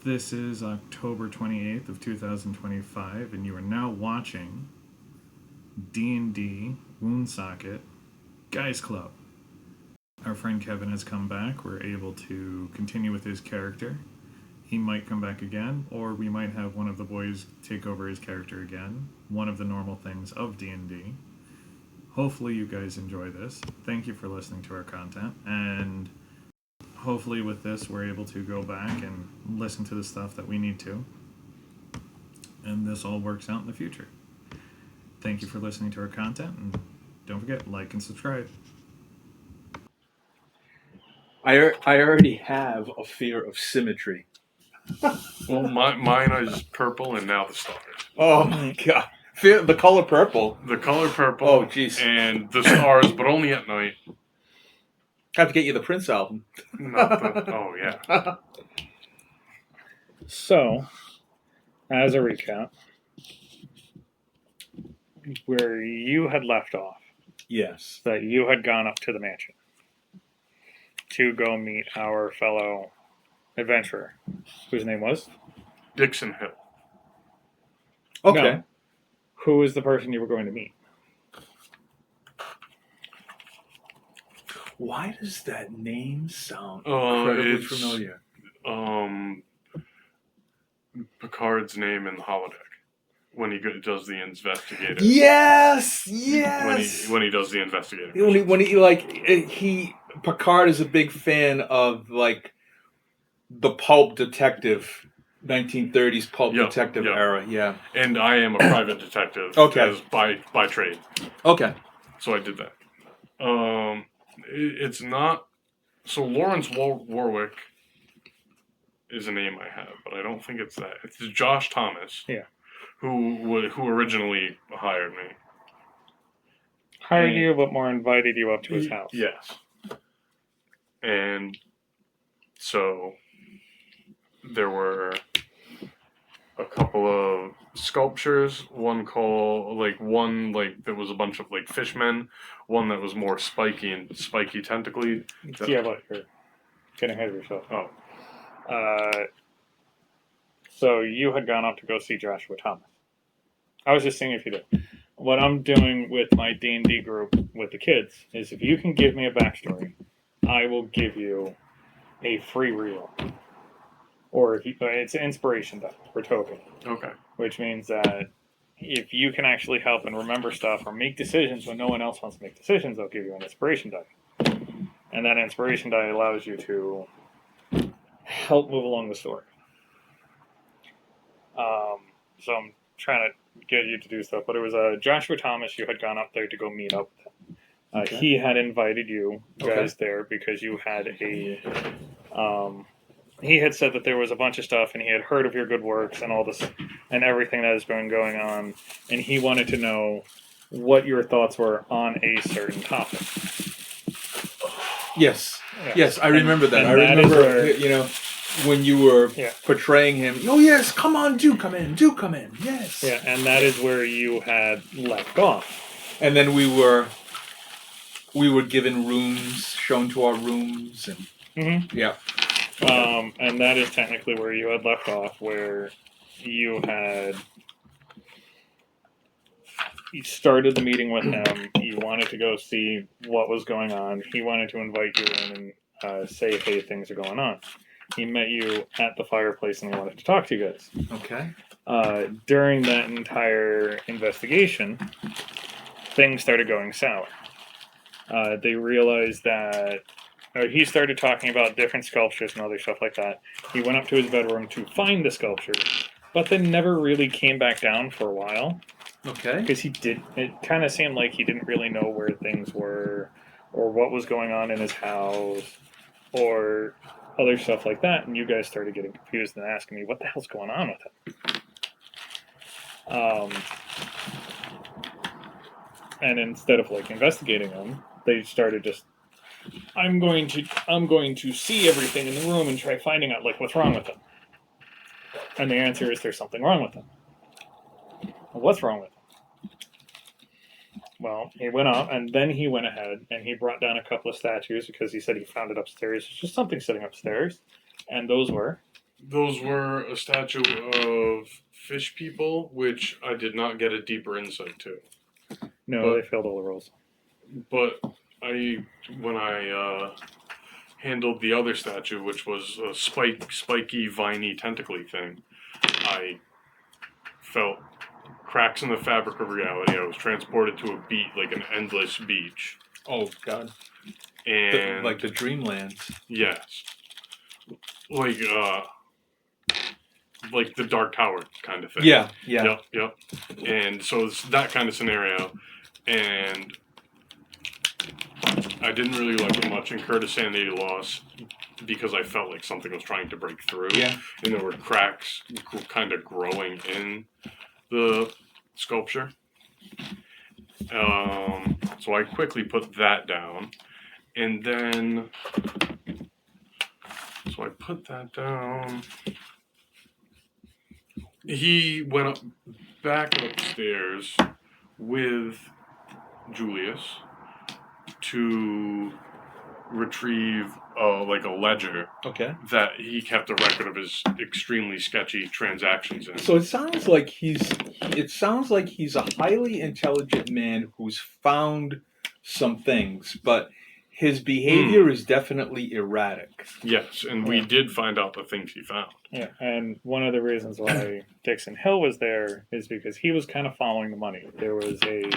This is October 28th of 2025, and you are now watching D&D Woundsocket Guys Club. Our friend Kevin has come back. We're able to continue with his character. He might come back again, or we might have one of the boys take over his character again. One of the normal things of D&D. Hopefully you guys enjoy this. Thank you for listening to our content, and hopefully with this we're able to go back and listen to the stuff that we need to, and this all works out in the future. Thank you for listening to our content, and don't forget, like and subscribe. I already have a fear of symmetry. Well, mine is purple and now the stars. Oh my god. Fear the color purple. The color purple. Oh jeez. And the stars, but only at night. I have to get you the Prince album. Oh yeah. So, as a recap, where you had left off, Yes. that you had gone up to the mansion to go meet our fellow adventurer, whose name was? Dixon Hill. Okay. No. Who was the person you were going to meet? Why does that name sound Oh, incredibly it's- familiar? Picard's name in the holodeck when he does the investigator. Yes. Yes. When he does the investigator. He Picard is a big fan of like the pulp detective 1930s pulp detective era. Yeah. And I am a private detective. Okay. As by trade. Okay. So I did that. It's not. So Lawrence Warwick is a name I have, but I don't think it's that. It's Josh Thomas. Yeah. Who originally hired me. Hired you, but more invited you up to his house. Yes. And so there were a couple of sculptures. One that was a bunch of like fishmen. One that was more spiky tentacly. Yeah, but you're getting ahead of yourself. Oh. So you had gone up to go see Joshua Thomas. I was just seeing if you did. What I'm doing with my D&D group with the kids is if you can give me a backstory, I will give you a free reel. Or if it's an inspiration die or token. Okay. Which means that if you can actually help and remember stuff or make decisions when no one else wants to make decisions, I'll give you an inspiration die. And that inspiration die allows you to help move along the story. So I'm trying to get you to do stuff, but it was Joshua Thomas you had gone up there to go meet up with. Okay. He had invited you guys there because you had he had said that there was a bunch of stuff and he had heard of your good works and all this and everything that has been going on, and he wanted to know what your thoughts were on a certain topic. Yes. Yeah. Yes, I remember that. And I that is remember, where- when you were Yeah. portraying him. Oh yes, come on, do come in. Yes. Yeah, and that is where you had left off. And then we were given rooms, shown to our rooms, and yeah. And that is technically where you had left off, where you started the meeting with him. You wanted to go see what was going on. He wanted to invite you in and say, hey, things are going on. He met you at the fireplace and he wanted to talk to you guys. Okay. During that entire investigation, things started going sour. They realized that he started talking about different sculptures and other stuff like that. He went up to his bedroom to find the sculpture, but then never really came back down for a while. Okay. Because it kind of seemed like he didn't really know where things were or what was going on in his house or other stuff like that. And you guys started getting confused and asking me, what the hell's going on with him? And instead of like investigating him, they started just, I'm going to see everything in the room and try finding out like what's wrong with him. And the answer is there's something wrong with him. Well, what's wrong with him? Well, he went up and then he went ahead and he brought down a couple of statues because he said he found it upstairs. It's just something sitting upstairs. And those were Those were a statue of fish people, which I did not get a deeper insight to. No, But- they failed all the roles. But when I handled the other statue, which was a spiky, viney, tentacly thing, I felt cracks in the fabric of reality. I was transported to a beat, like an endless beach. Oh God. And Like the Dreamlands. yes, like the Dark Tower kind of thing. Yeah, yeah. Yep. And so it's that kind of scenario, and I didn't really like it much. Incurred a sanity loss because I felt like something was trying to break through. Yeah. And there were cracks kind of growing in the sculpture. So I quickly put that down, and then so I put that down. He went up back upstairs with Julius to retrieve like a ledger Okay. that he kept a record of his extremely sketchy transactions in. So it sounds like he's a highly intelligent man who's found some things, but his behavior is definitely erratic. Yes, and we did find out the things he found. Yeah, and one of the reasons why Dixon Hill was there is because he was kind of following the money. There was a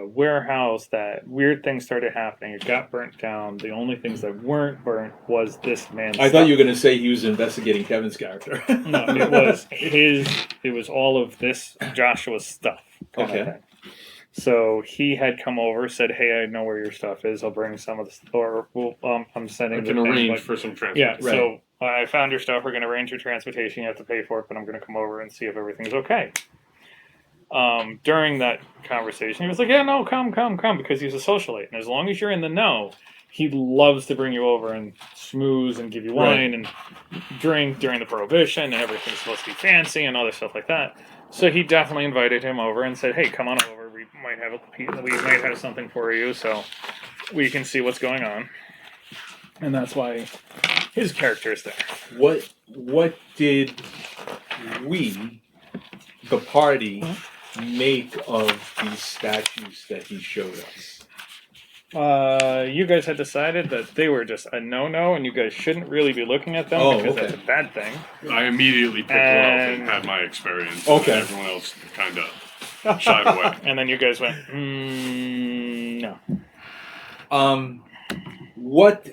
warehouse that weird things started happening. It got burnt down. The only things that weren't burnt was this man's I stuff. thought you were going to say he was investigating Kevin's character. No, it was his. It was all of this Joshua's stuff. kind of Okay. thing. So he had come over, said, "Hey, I know where your stuff is. I'll bring some of the or I'm sending." I can the thing, arrange like- for some Yeah. transportation. So I found your stuff. We're going to arrange your transportation. You have to pay for it, but I'm going to come over and see if everything's okay. During that conversation, he was like, "Yeah, no, come," because he's a socialite, and as long as you're in the know, he loves to bring you over and schmooze and give you wine and drink during the prohibition, and everything's supposed to be fancy and other stuff like that. So he definitely invited him over and said, "Hey, come on over. We might have something for you, so we can see what's going on." And that's why his character is there. What did we, the party, make of these statues that he showed us? You guys had decided that they were just a no-no, and you guys shouldn't really be looking at them Oh, because okay. that's a bad thing. I immediately picked one up and And- had my experience. Okay. And everyone else kind of shied away. And then you guys went, no. What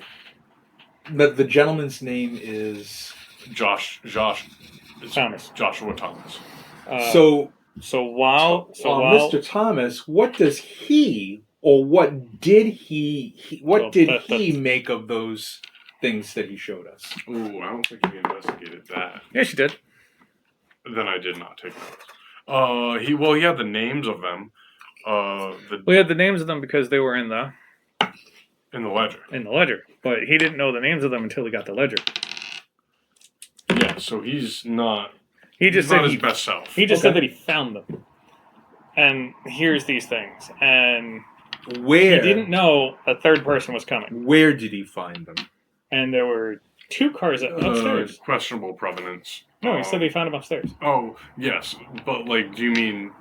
the gentleman's name is? Josh, Thomas. Joshua Thomas. So while Mr. Thomas, what does he or what did he Well, that's- make of those things that he showed us? Ooh, I don't think he investigated that. yes, you did. Then I did not take notes. He had the names of them. We had the names of them because they were in the In the ledger. ledger, but he didn't know the names of them until he got the ledger. Yeah, so he's not. He just He's said not his best self. he just Okay. said that he found them, and here's these things, and Where he didn't know a third person was coming, Where did he find them? and there were two cars upstairs. Questionable provenance. No, he said they found them upstairs. Oh yes, but like, do you mean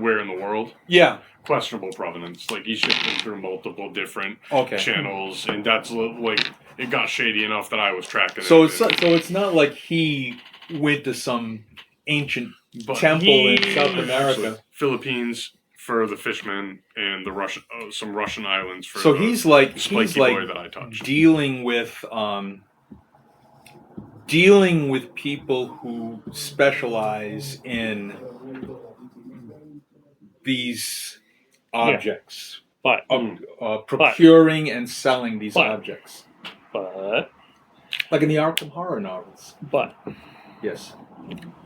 where in the world? Yeah. Questionable provenance. Like he shipped them through multiple different Okay. channels, and that's like it got shady enough that I was tracking So it. it's not like he went to some ancient But temple in he- South America. Philippines for the fishmen, and the Russian some Russian islands for So the he's like spiky boy that I touched. dealing with people who specialize in these objects, But procuring and selling these But- objects, but like in the Arkham Horror novels. but Yes.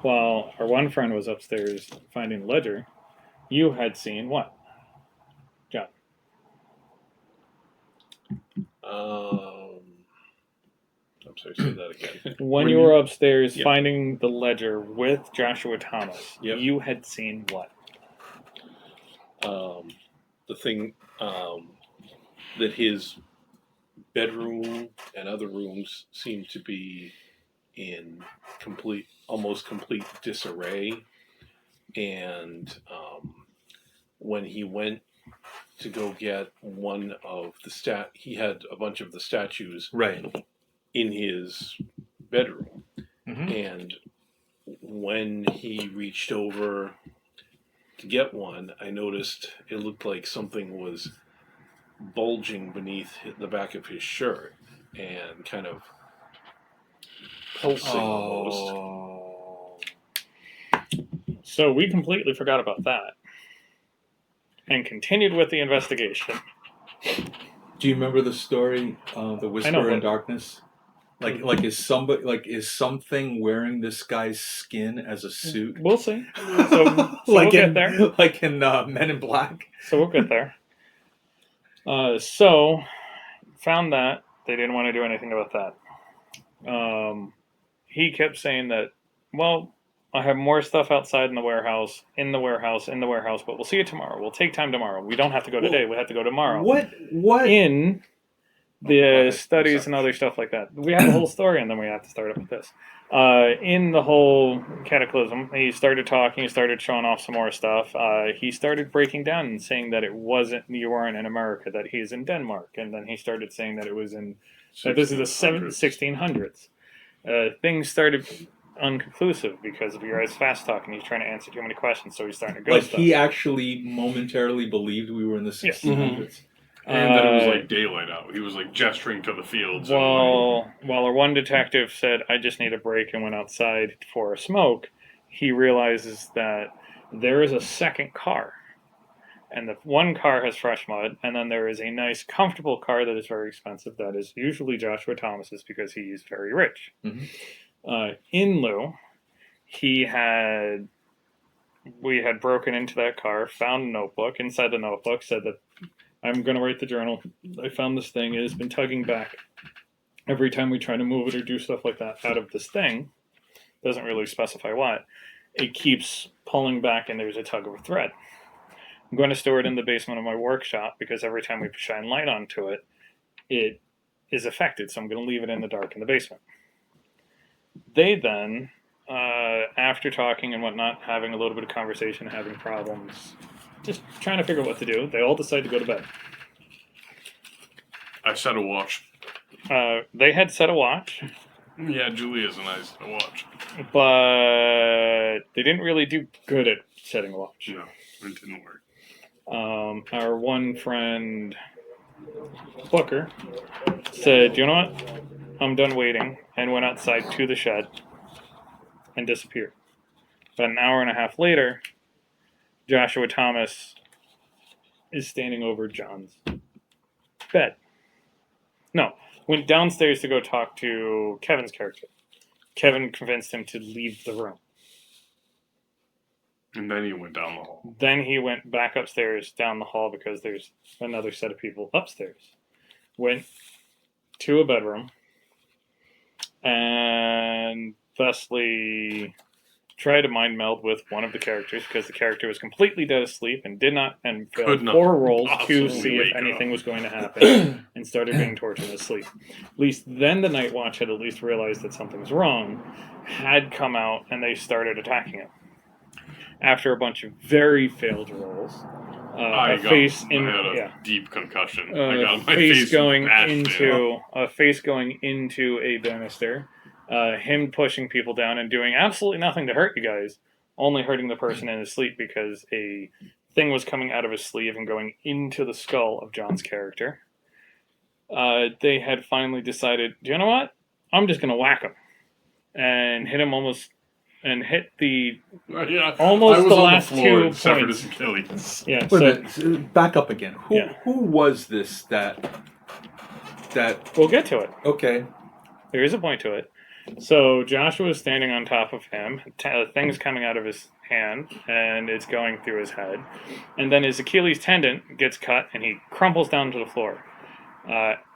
while our one friend was upstairs finding the ledger, you had seen what? John. I'm sorry, say that again. When Were you you- were upstairs Yep. finding the ledger with Joshua Thomas, Yep. you had seen what? The thing that his bedroom and other rooms seem to be in almost complete disarray. And when he went to go get one of he had a bunch of the statues Right. in his bedroom. Mhm. And when he reached over to get one, I noticed it looked like something was bulging beneath the back of his shirt and kind of pulsing almost. Oh. So we completely forgot about that and continued with the investigation. Do you remember the story of the Whisperer in but- Darkness? Like is something wearing this guy's skin as a suit? We'll see. So like we'll in get there. like in Men in Black. So we'll get there. So found that they didn't want to do anything about that. He kept saying that, well, I have more stuff outside in the warehouse, but we'll see it tomorrow. We'll take time tomorrow. We don't have to go today. We have to go tomorrow. What? In Go the ahead. studies Sorry. and other stuff like that. We have a whole story, and then we have to start up with this. In the whole cataclysm, he started talking, he started showing off some more stuff. He started breaking down and saying that you weren't in America, that he's in Denmark, and then he started saying that it was that this is the 1600s. Things started unconclusive because of your guys fast talking. He's trying to answer too many questions, so he's starting to go Like stuff. he actually momentarily believed we were in the 1600s. And that it was like daylight out. He was like gesturing to the fields. While our one detective said, I just need a break, and went outside for a smoke, he realizes that there is a second car. And the one car has fresh mud, and then there is a nice, comfortable car that is very expensive. That is usually Joshua Thomas's because he's very rich. Mhm. In lieu, we had broken into that car, found a notebook. Inside the notebook said that I'm going to write the journal. I found this thing. It has been tugging back every time we try to move it or do stuff like that out of this thing. Doesn't really specify what. It keeps pulling back, and there's a tug of a thread. I'm going to store it in the basement of my workshop because every time we shine light onto it, it is affected. So I'm going to leave it in the dark in the basement. They then, after talking and whatnot, having a little bit of conversation, having problems, just trying to figure out what to do, they all decide to go to bed. I set a watch. They had set a watch, Yeah, Julia's a nice watch. but they didn't really do good at setting a watch. No, it didn't work. Our one friend, Booker, said, you know what? I'm done waiting, and went outside to the shed and disappeared. About an hour and a half later, Joshua Thomas is standing over John's bed. No, went downstairs to go talk to Kevin's character. Kevin convinced him to leave the room. And then he went down the hall. Then he went back upstairs down the hall because there's another set of people upstairs. Went to a bedroom and thusly tried to mind meld with one of the characters because the character was completely dead asleep and failed Could not 4 rolls to possibly see wake if anything up. was going to happen and started being tortured in his sleep. At least then the Night Watch had at least realized that something was wrong, had come out, and they started attacking him. After a bunch of very failed rolls, I a face had a yeah. deep concussion. I got my face face going bashed in. into a face going into a banister, him pushing people down and doing absolutely nothing to hurt you guys, only hurting the person in his sleep because a thing was coming out of his sleeve and going into the skull of John's character. They had finally decided, do you know what? I'm just going to whack him and hit him almost. And hit the Yeah, almost I was the on last the floor 2 and severed points. his Achilles. Yeah, Wait a so minute. Back up again. Who was this that? we'll get to it. Okay. There is a point to it. So Joshua is standing on top of him. Things coming out of his hand, and it's going through his head. And then his Achilles tendon gets cut, and he crumples down to the floor.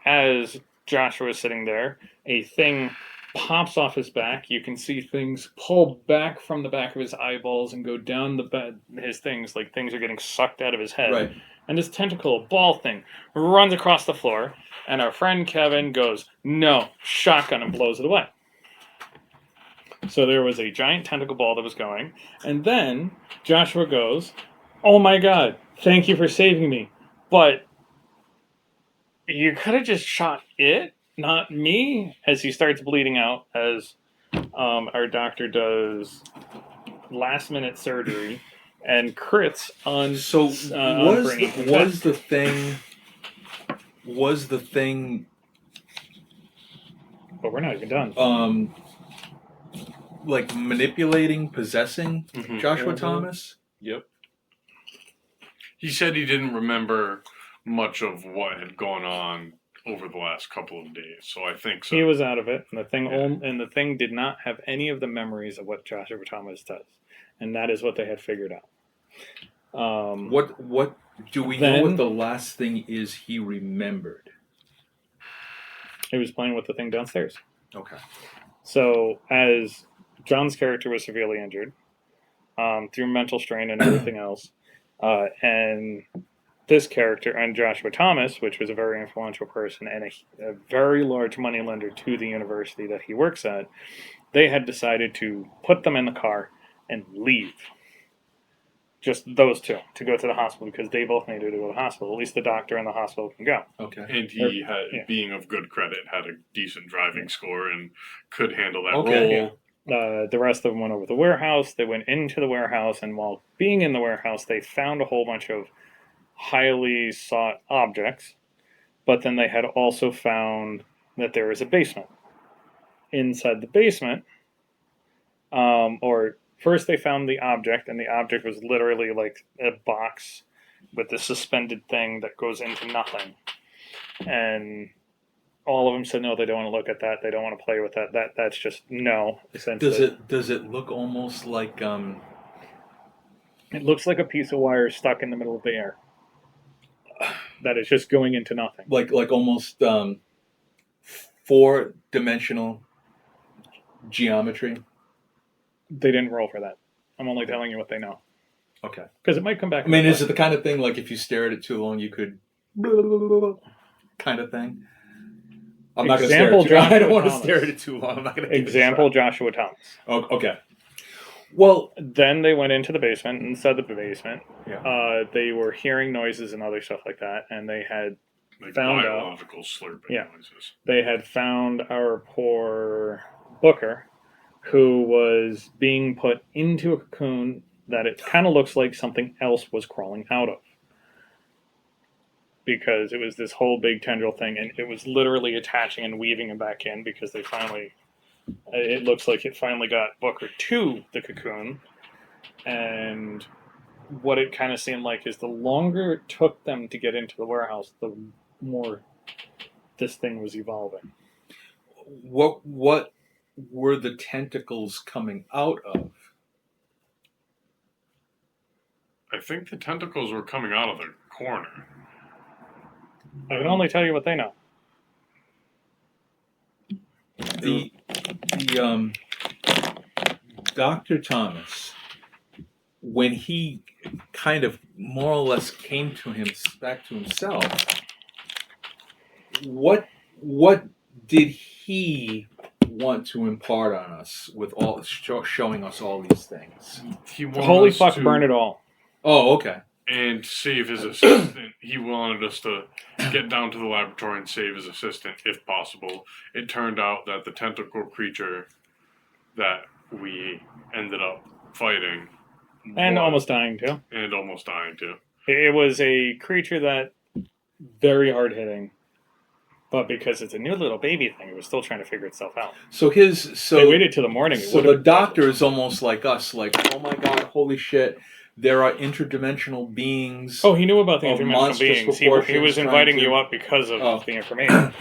As Joshua is sitting there, a thing pops off his back. You can see things pull back from the back of his eyeballs and go down the bed. His things, like things are getting sucked out of his head. Right. And this tentacle ball thing runs across the floor, and our friend Kevin goes, no, shotgun, and blows it away. So there was a giant tentacle ball that was going, and then Joshua goes, "Oh my God, thank you for saving me, but you could have just shot it, not me." As he starts bleeding out, as our doctor does last minute surgery and crits on. So on Brainy. was the thing But we're not even done. like manipulating, possessing Mhm. Joshua Mhm. Thomas? Yep. He said he didn't remember much of what had gone on over the last couple of days, so I think so. He was out of it, and Yeah. the thing did not have any of the memories of what Joshua Thomas does, and that is what they had figured out. What do we know? Then- What the last thing is he remembered? He was playing with the thing downstairs. Okay. So as John's character was severely injured through mental strain and everything else, and this character and Joshua Thomas, which was a very influential person and a very large moneylender to the university that he works at, they had decided to put them in the car and leave. Just those two to go to the hospital because they both needed to go to the hospital. At least the doctor and the hospital can go. Okay. And he had, Yeah. being of good credit, had a decent driving score and could handle that Okay. role. The rest of them went over the warehouse. They went into the warehouse, and while being in the warehouse, they found a whole bunch of highly sought objects. But then they had also found that there was a basement. Inside the basement, or first they found the object, and the object was literally like a box with this suspended thing that goes into nothing. And all of them said no, they don't want to look at that. They don't want to play with that. That's just no. Essentially, Does it look almost like It looks like a piece of wire stuck in the middle of the air. That is just going into nothing. like almost 4-dimensional geometry? They didn't roll for that. I'm only telling you what they know. Okay. Because it might come back. I mean, is it the kind of thing like if you stare at it too long, you could kind of thing? I'm not going to stare at it. I don't want to stare at it too long. I'm not going to. Example: Joshua Thomas. Oh, okay. Well, Then they went into the basement. Inside the basement, yeah. they were hearing noises and other stuff like that, and they had Like Found out. biological slurping Yeah. noises. found our poor Booker, who was being put into a cocoon that it kind of looks like something else was crawling out of. Because it was this whole big tendril thing, and it was literally attaching and weaving him back in because they finally, it looks like it finally got Booker to the cocoon. And what it kind of seemed like is the longer it took them to get into the warehouse, the more this thing was evolving. What were the tentacles coming out of? I think the tentacles were coming out of the corner. I can only tell you what they know. The Dr. Thomas, when he kind of more or less came to him back to himself, what did he want to impart on us with all showing us all these things? He wanted Holy us fuck, to, burn it all. Oh, okay. and save his assistant. He wanted us to get down to the laboratory and save his assistant if possible. It turned out that the tentacle creature that we ended up fighting And was- almost dying too. and almost dying too. It was a creature that very hard hitting, but because it's a new little baby thing, it was still trying to figure itself out. So They waited till the morning. It So would've the been doctor is almost like us, like, oh my god, holy shit, there are interdimensional beings. Oh, he knew about the Of interdimensional monstrous beings. He proportions was trying inviting to- you up because of Oh. the information.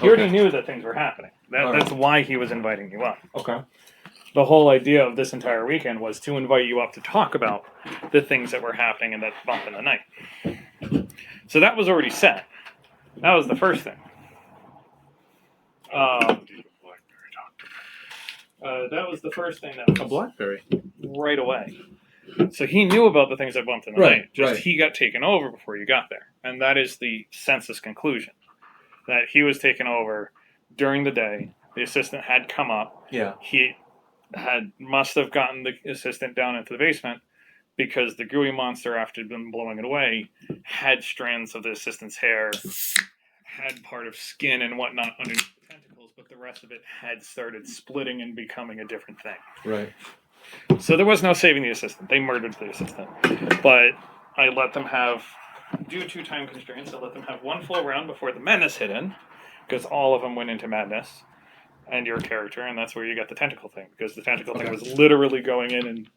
He already Okay. knew that things were happening. All That's why he was inviting you up. Okay. The whole idea of this entire weekend was to invite you up to talk about the things that were happening in that bump in the night. So that was already set. That was the first thing. That was the first thing that was A blackberry. right away. So he knew about the things that bumped in the Right, night. Just right. he got taken over before you got there. And that is the census conclusion. That he was taken over during the day. The assistant had come up. Yeah. He must have gotten the assistant down into the basement because the gooey monster, after it had been blowing it away, had strands of the assistant's hair, had part of skin and whatnot underneath the tentacles, but the rest of it had started splitting and becoming a different thing. Right. So there was no saving the assistant. They murdered the assistant. But I let them have, due to time constraints, I let them have one full round before the menace hit in, because all of them went into madness, and your character, and that's where you got the tentacle thing, because the tentacle thing was literally going in, and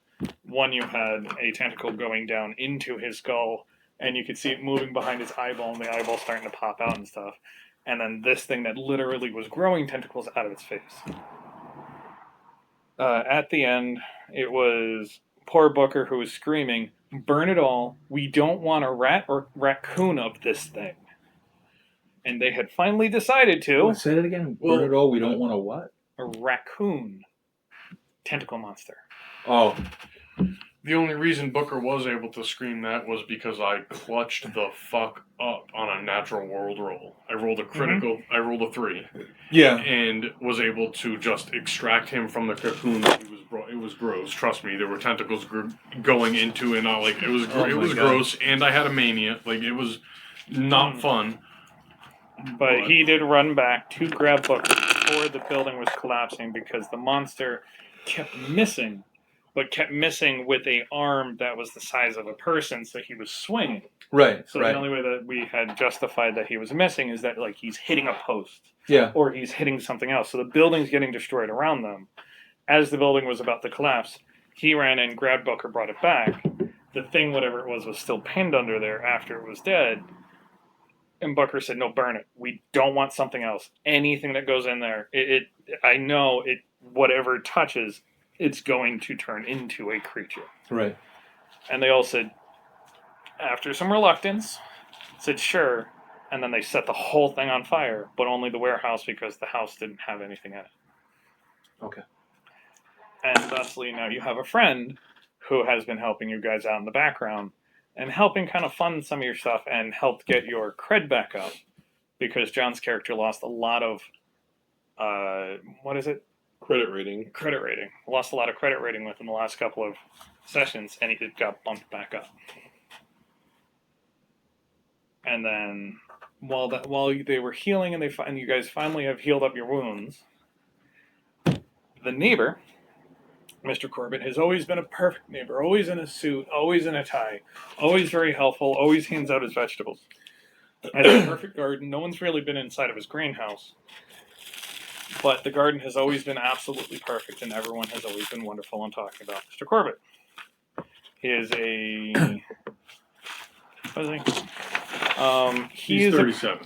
one, you had a tentacle going down into his skull, and you could see it moving behind his eyeball, and the eyeball starting to pop out and stuff. And then this thing that literally was growing tentacles out of its face. At the end, it was poor Booker who was screaming, "Burn it all. We don't want a rat or raccoon of this thing." And they had finally decided to. Oh, say that again. Burn it all. We don't want a what? A raccoon tentacle monster. Oh. The only reason Booker was able to scream that was because I clutched the fuck up on a natural world roll. I rolled a critical. I rolled a 3. Yeah. And was able to just extract him from the cocoon that he was brought. It was gross. Trust me, there were tentacles going into and out. Like it was. Oh it my was God. gross, and I had a mania. Like it was not fun. But he did run back to grab Booker before the building was collapsing because the monster kept missing, but kept missing with a arm that was the size of a person, so he was swinging. Right. So right. the only way that we had justified that he was missing is that like he's hitting a post Yeah. or he's hitting something else. So the building's getting destroyed around them. As the building was about to collapse, he ran in, grabbed Booker, brought it back. The thing, whatever it was still pinned under there after it was dead. And Booker said, "No, burn it. We don't want something else. Anything that goes in there, I know it. Whatever it touches, it's going to turn into a creature." Right. And they all said, after some reluctance, said sure. And then they set the whole thing on fire, but only the warehouse because the house didn't have anything in it. Okay. And thusly, now you have a friend who has been helping you guys out in the background and helping kind of fund some of your stuff and helped get your cred back up because John's character lost a lot of, what is it? Credit rating. Credit rating. Lost a lot of credit rating within the last couple of sessions, and it got bumped back up. And then, while they were healing, and you guys finally have healed up your wounds, the neighbor, Mr. Corbett, has always been a perfect neighbor. Always in a suit, always in a tie, always very helpful, always hands out his vegetables. Has a perfect garden. No one's really been inside of his greenhouse. But the garden has always been absolutely perfect, and everyone has always been wonderful on talking about Mr. Corbett. He is a... What is he? He's 37.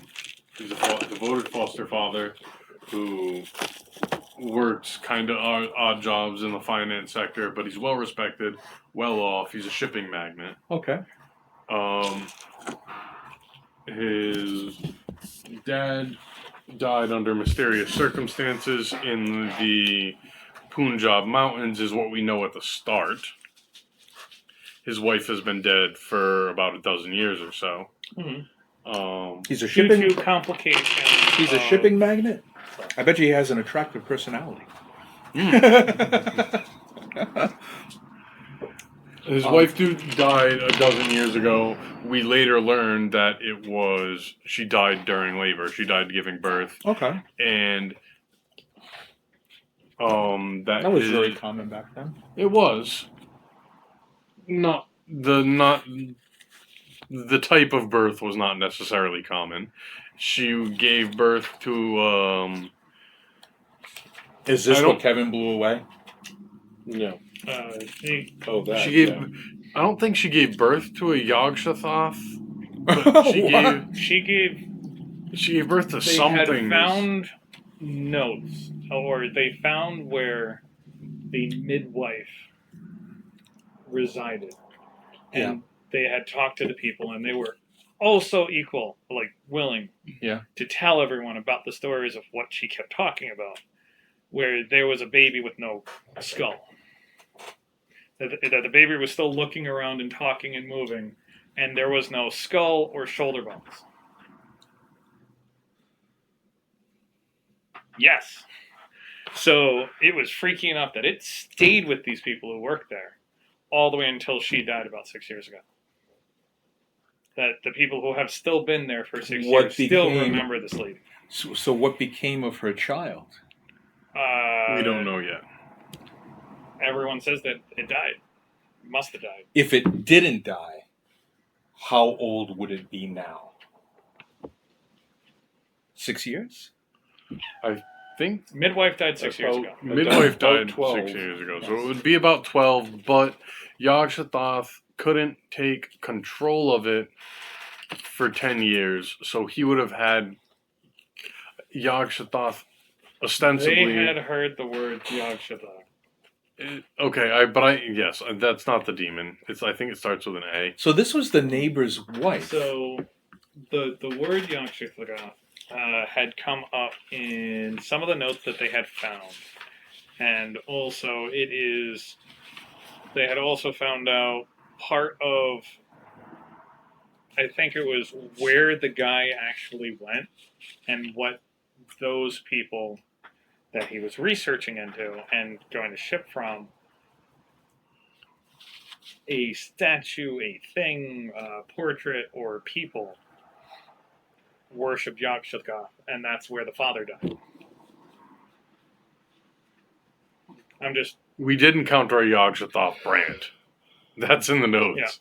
He's a devoted foster father who works kind of odd jobs in the finance sector, but he's well respected, well off. He's a shipping magnate. Okay. His dad died under mysterious circumstances in the Punjab mountains, is what we know at the start. His wife has been dead for about a dozen years or so. Mm-hmm. He's a Due shipping. to complications. He's a shipping magnet. I bet you he has an attractive personality. His wife died a dozen years ago. We later learned that she died during labor. She died giving birth, Okay. and That was very common back then. It was not the type of birth was not necessarily common. She gave birth to Is this I what don't- Kevin blew away? No. He, Oh, that. she gave. yeah. I don't think she gave birth to a Yog-Sothoth. What? She gave birth to they something. had found notes, or they found where the midwife resided, and they had talked to the people, and they were also equal, like willing, to tell everyone about the stories of what she kept talking about, where there was a baby with no skull, that the baby was still looking around and talking and moving, and there was no skull or shoulder bones. Yes. So it was freaky enough that it stayed with these people who worked there all the way until she died about 6 years ago. That the people who have still been there for 6 What years still became- remember this lady. So what became of her child? We don't know yet. Everyone says that it died. It must have died. If it didn't die, how old would it be now? 6 years? I think Midwife died 6 years ago. midwife About died 12. 6 years ago, so it would be about 12. But Yog-Sothoth couldn't take control of it for 10 years, so he would have had Yog-Sothoth ostensibly. They had heard the word Yog-Sothoth. Yes, that's not the demon. I think it starts with an A. So this was the neighbor's wife. So the word Yog-Sothoth had come up in some of the notes that they had found, and also they had also found out part of, I think it was where the guy actually went and what those people that he was researching into and going to ship from, a statue, a thing, a portrait, or people worshipped Yog-Sothoth, and that's where the father died. We did encounter a Yog-Sothoth brand. That's in the notes.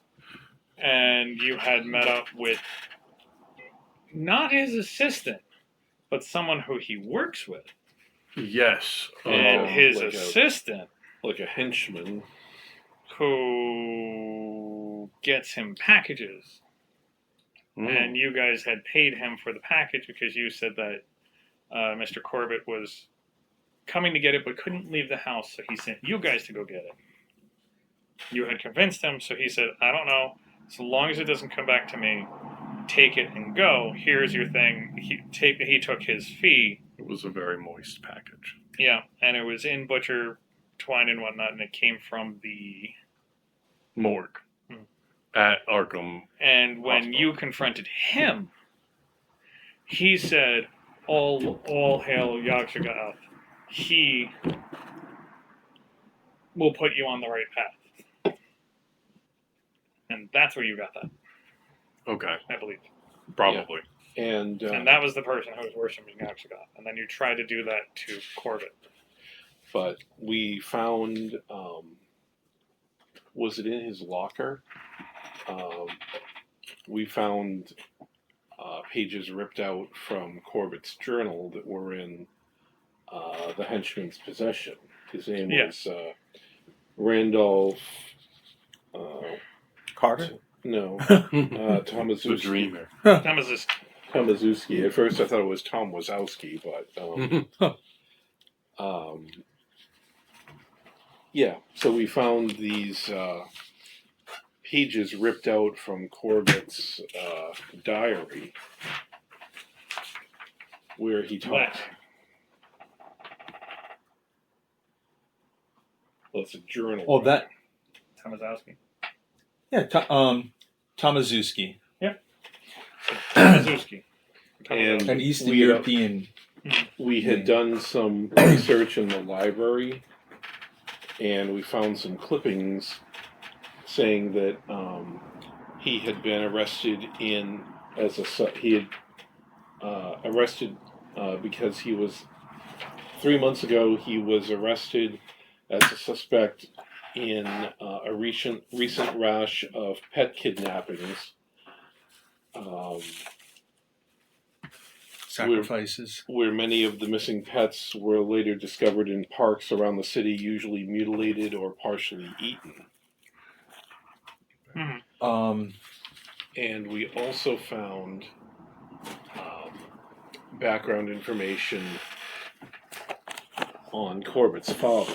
Yeah. And you had met up with not his assistant, but someone who he works with. Yes. And his like assistant, like a henchman. who gets him packages. And you guys had paid him for the package because you said that Mr. Corbett was coming to get it but couldn't leave the house, so he sent you guys to go get it. You had convinced him, so he said, I don't know, so long as it doesn't come back to me, take it and go. Here's your thing. He took his fee. It was a very moist package. Yeah, and it was in butcher twine and whatnot, and it came from the Morgue at Arkham. And when Hospital. you confronted him, he said, all hail Yog-Sothoth. He will put you on the right path. And that's where you got that, Okay, I believe. probably. And that was the person who was worshiping Yog-Sothoth. And then you tried to do that to Corbett. but we found was it in his locker? We found pages ripped out from Corbett's journal that were in the henchman's possession. His name Yes. was Randolph. Carter? No, The Tomaszewski. Dreamer. Tomaszewski. At first, I thought it was Tom Wazowski, but yeah. So we found these pages ripped out from Corbett's diary, where he talked. Well, it's a journal. Oh, that. Tomaszewski. Yeah, Tomaszewski. Tomaszewski. And An Eastern we, European. We had done some research in the library, and we found some clippings saying that he had been arrested arrested because he was 3 months ago. He was arrested as a suspect in a recent rash of pet kidnappings. Sacrifices. Where many of the missing pets were later discovered in parks around the city, usually mutilated or partially eaten. And we also found background information on Corbett's father.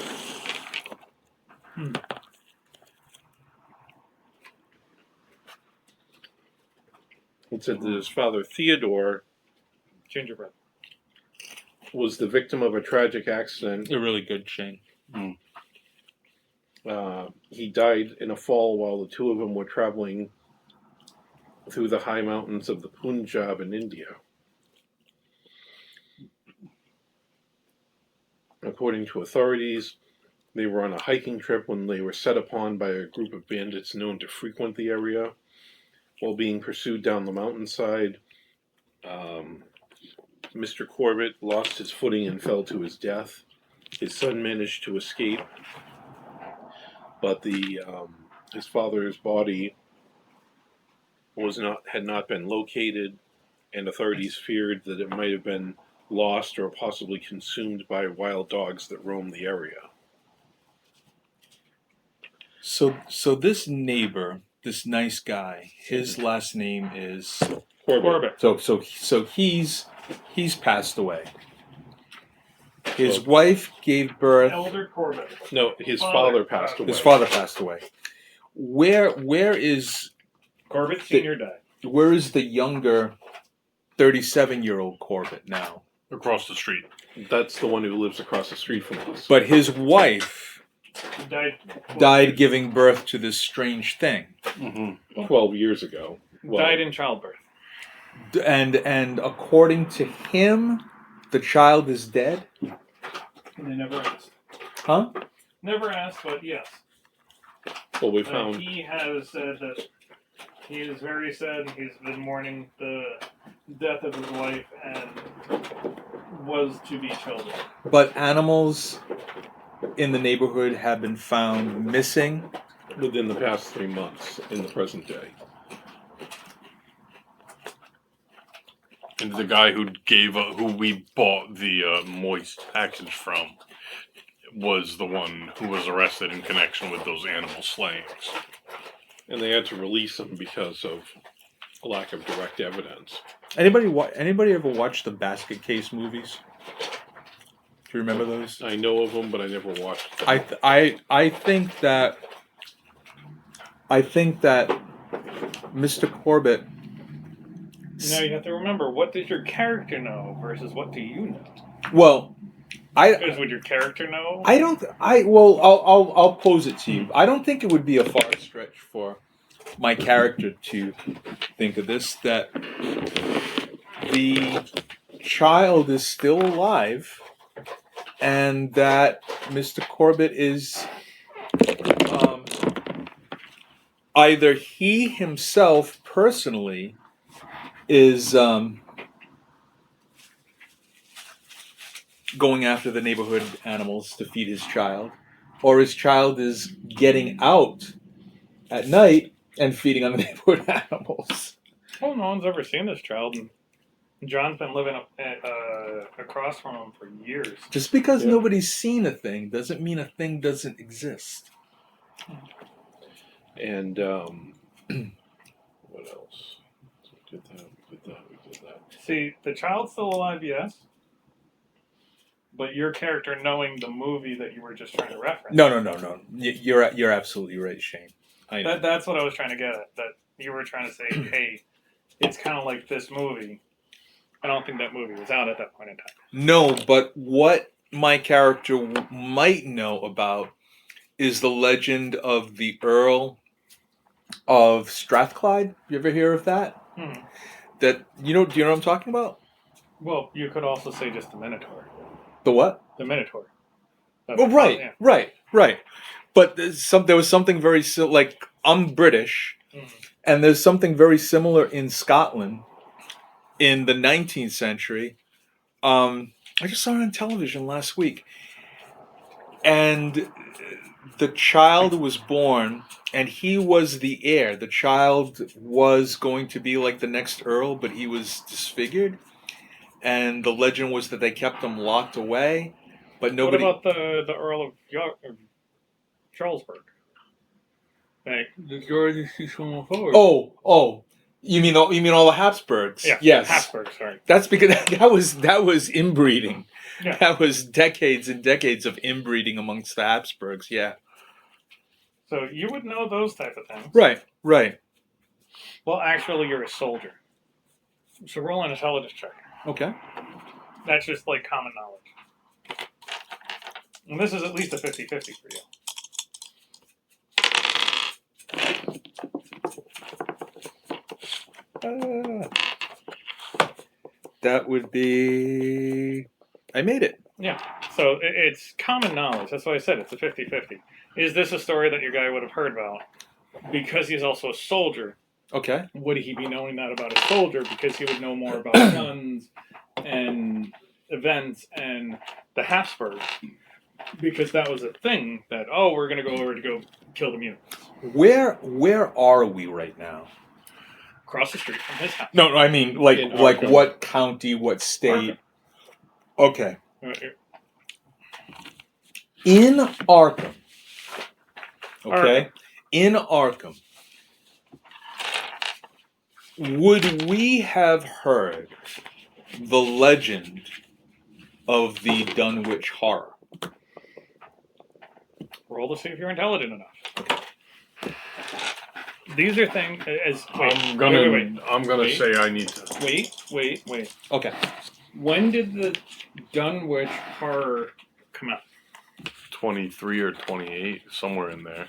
It said that his father, Theodore, Gingerbread. was the victim of a tragic accident. A really good chain. He died in a fall while the two of them were traveling through the high mountains of the Punjab in India. According to authorities, they were on a hiking trip when they were set upon by a group of bandits known to frequent the area. While being pursued down the mountainside, Mr. Corbett lost his footing and fell to his death. His son managed to escape, but his father's body had not been located, and authorities feared that it might have been lost or possibly consumed by wild dogs that roam the area. So this neighbor, this nice guy, his last name is Corbett. so he's passed away. His wife gave birth. Elder Corbett. No, his father passed away. His father passed away. Where is Corbett Sr. died. where is the younger 37-year-old Corbett now? Across the street. That's the one who lives across the street from us. But his wife He died giving birth to this strange thing. 12 years ago. Well, died in childbirth. And according to him, the child is dead? They never asked. Huh? Never asked, but yes. well, we found He has said that he is very sad. He's been mourning the death of his wife and was to be children. But animals in the neighborhood have been found missing. within the past 3 months in the present day. And the guy who who we bought the moist package from, was the one who was arrested in connection with those animal slayings. And they had to release him because of a lack of direct evidence. Anybody ever watch the Basket Case movies? Do you remember those? I know of them, but I never watched them. I think that Mr. Corbett. Now you have to remember, what does your character know versus what do you know? Well, Because would your character know? I'll pose it to you. I don't think it would be a far stretch for my character to think of this, that the child is still alive and that Mr. Corbett is either he himself personally is going after the neighborhood animals to feed his child, or his child is getting out at night and feeding on the neighborhood animals. Well, no one's ever seen this child, and John's been living across from him for years. Just because Yeah. nobody's seen a thing doesn't mean a thing doesn't exist. And what else? We did that. See, the child's still alive, yes. But your character knowing the movie that you were just trying to reference. No. You're absolutely right, Shane. I know. That's what I was trying to get at. That you were trying to say, hey, it's kind of like this movie. I don't think that movie was out at that point in time. No, but what my character might know about is the legend of the Earl of Strathclyde. You ever hear of that? Hmm. Do you know what I'm talking about? Well, you could also say just the Minotaur. The what? The Minotaur. That's Oh, right, yeah. right. But there was something very like, I'm British, Mhm. and there's something very similar in Scotland in the 19th century. I just saw it on television last week, and the child was born, and he was the heir. The child was going to be like the next Earl, but he was disfigured, and the legend was that they kept him locked away, but nobody. What about the Earl of Charlesburg? Like, the George is from forward. Oh, you mean all the Habsburgs? Yeah, Yes. Habsburg, sorry. That's because that was inbreeding. Yeah. That was decades and decades of inbreeding amongst the Habsburgs. Yeah. So you would know those type of things. Right. Well, actually, you're a soldier. So roll an intelligence check. Okay. That's just like common knowledge. And this is at least a 50-50 for you. That would be. I made it. Yeah. So it's common knowledge. That's why I said it's a 50-50. Is this a story that your guy would have heard about? Because he's also a soldier. Okay. Would he be knowing that about a soldier? Because he would know more about guns and events and the Habsburgs. Because that was a thing that, oh, we're going to go over to go kill the mutants. Where are we right now? Across the street from his house. No, I mean like In like Arkham. what county, what state? Okay. In Arkham. Okay. In Arkham. Would we have heard the legend of the Dunwich Horror? Roll to see if you're intelligent enough. These are things as I'm gonna Wait. say I need to. wait. Okay. When did the Dunwich Horror come out? 23 or 28, somewhere in there.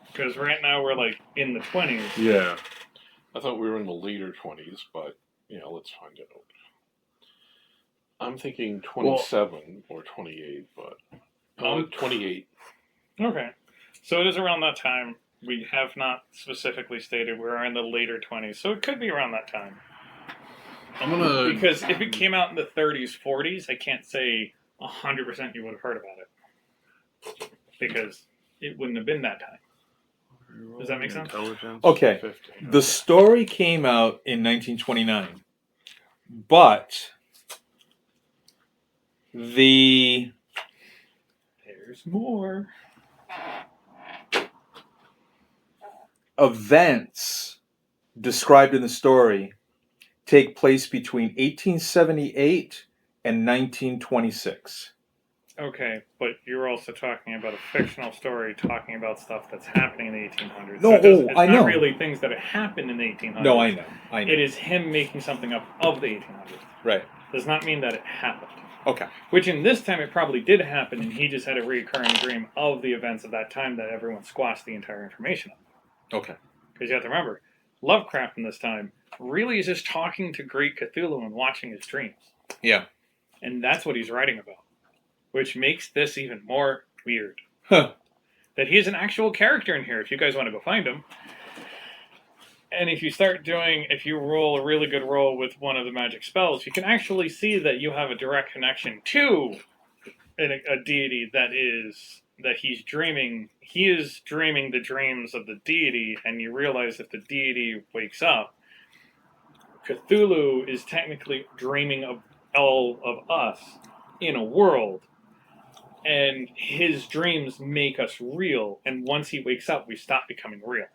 Because right now we're like in the 20s. Yeah. I thought we were in the later 20s, but let's find out. I'm thinking 27 or 28, but 28. Okay. So it is around that time. We have not specifically stated we're in the later 20s. So it could be around that time. I'm gonna. Because if it came out in the 30s, 40s, I can't say 100% you would have heard about it. Because it wouldn't have been that time. Does that make sense? Intelligence. Okay. 50. The story came out in 1929, but the There's more. events described in the story take place between 1878 and 1926. Okay, but you're also talking about a fictional story talking about stuff that's happening in the 1800s. No, it's I not know. really things that happened in the 1800s. No, I know. It is him making something up of the 1800s. Right. Does not mean that it happened. Okay. Which in this time it probably did happen, and he just had a recurring dream of the events of that time that everyone squashed the entire information on. Okay. Because you have to remember, Lovecraft in this time really is just talking to Great Cthulhu and watching his dreams. Yeah. And that's what he's writing about. Which makes this even more weird. Huh. That he is an actual character in here, if you guys want to go find him. And if you roll a really good roll with one of the magic spells, you can actually see that you have a direct connection to a deity that he's dreaming. He is dreaming the dreams of the deity, and you realize if the deity wakes up, Cthulhu is technically dreaming of all of us in a world, and his dreams make us real, and once he wakes up, we stop becoming real.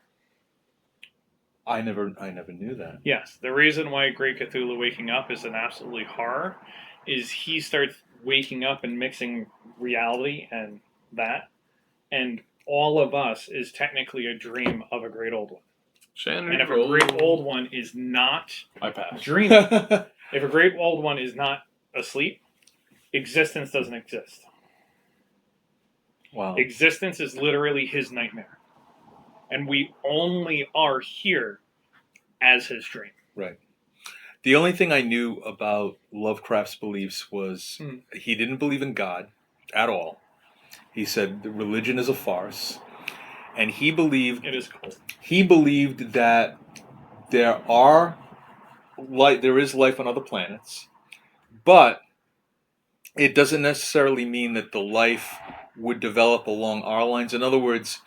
I never knew that. Yes, the reason why Great Cthulhu waking up is an absolutely horror is he starts waking up and mixing reality and that, and all of us is technically a dream of a great old one. Shannon, And if a great old one is not I pass. dreaming, if a great old one is not asleep, existence doesn't exist. Wow. Existence is literally his nightmare. And we only are here as his dream. Right. The only thing I knew about Lovecraft's beliefs was he didn't believe in God at all. He said the religion is a farce, and he believed It is cool. that there is life on other planets, but it doesn't necessarily mean that the life would develop along our lines. In other words,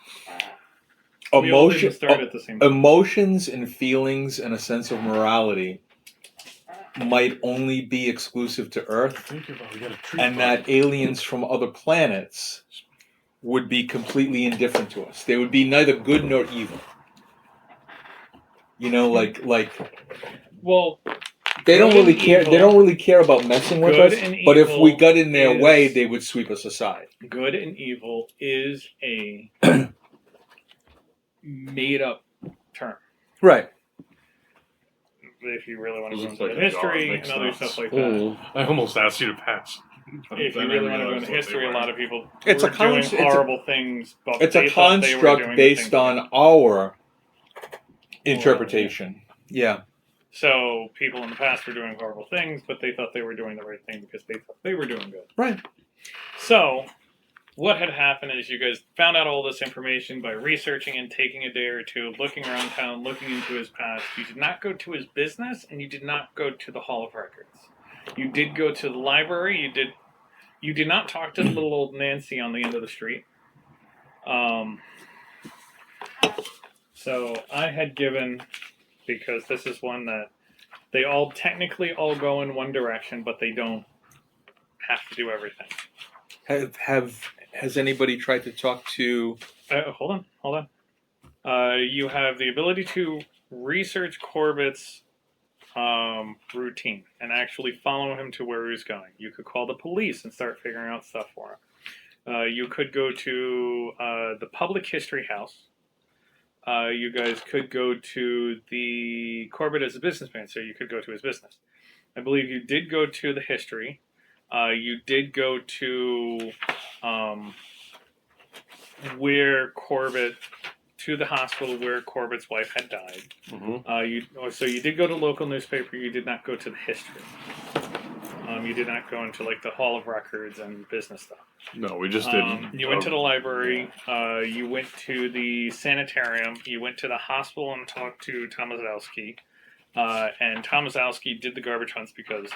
We all didn't start at the same time. emotions and feelings and a sense of morality might only be exclusive to Earth, and that aliens from other planets would be completely indifferent to us. They would be neither good nor evil. You know, like Well, they don't Good and really care. evil. They don't really care about messing with Good us. and But if we evil got in their is- way, they would sweep us aside. good and evil is a made-up term. Right. If you really want to This go is into like the a history dog and makes other sense. stuff like that. I almost asked you to pass. If you Then I really want to go realized into what history, they a were. lot of people It's were a con- doing it's a- horrible things, but It's they a thought they were construct doing the based things on right. our interpretation. Yeah. So people in the past were doing horrible things, but they thought they were doing the right thing because they thought they were doing good. Right. So, what had happened is you guys found out all this information by researching and taking a day or two, looking around town, looking into his past. You did not go to his business, and you did not go to the Hall of Records. You did go to the library. You did not talk to little old Nancy on the end of the street. So I had given, because this is one that they all technically all go in one direction, but they don't have to do everything. Has anybody tried to talk to? Hold on. You have the ability to research Corbett's routine and actually follow him to where he's going. You could call the police and start figuring out stuff for him. You could go to the Public History House. You guys could go to the Corbett as a businessman, so you could go to his business. I believe you did go to the history. You did go to to the hospital where Corbett's wife had died. So you did go to local newspaper. You did not go to the history. You did not go into like the Hall of Records and business stuff. No, we just didn't. You went to the library. You went to the sanitarium. You went to the hospital and talked to Tomaszowski. And Tomaszowski did the garbage hunts because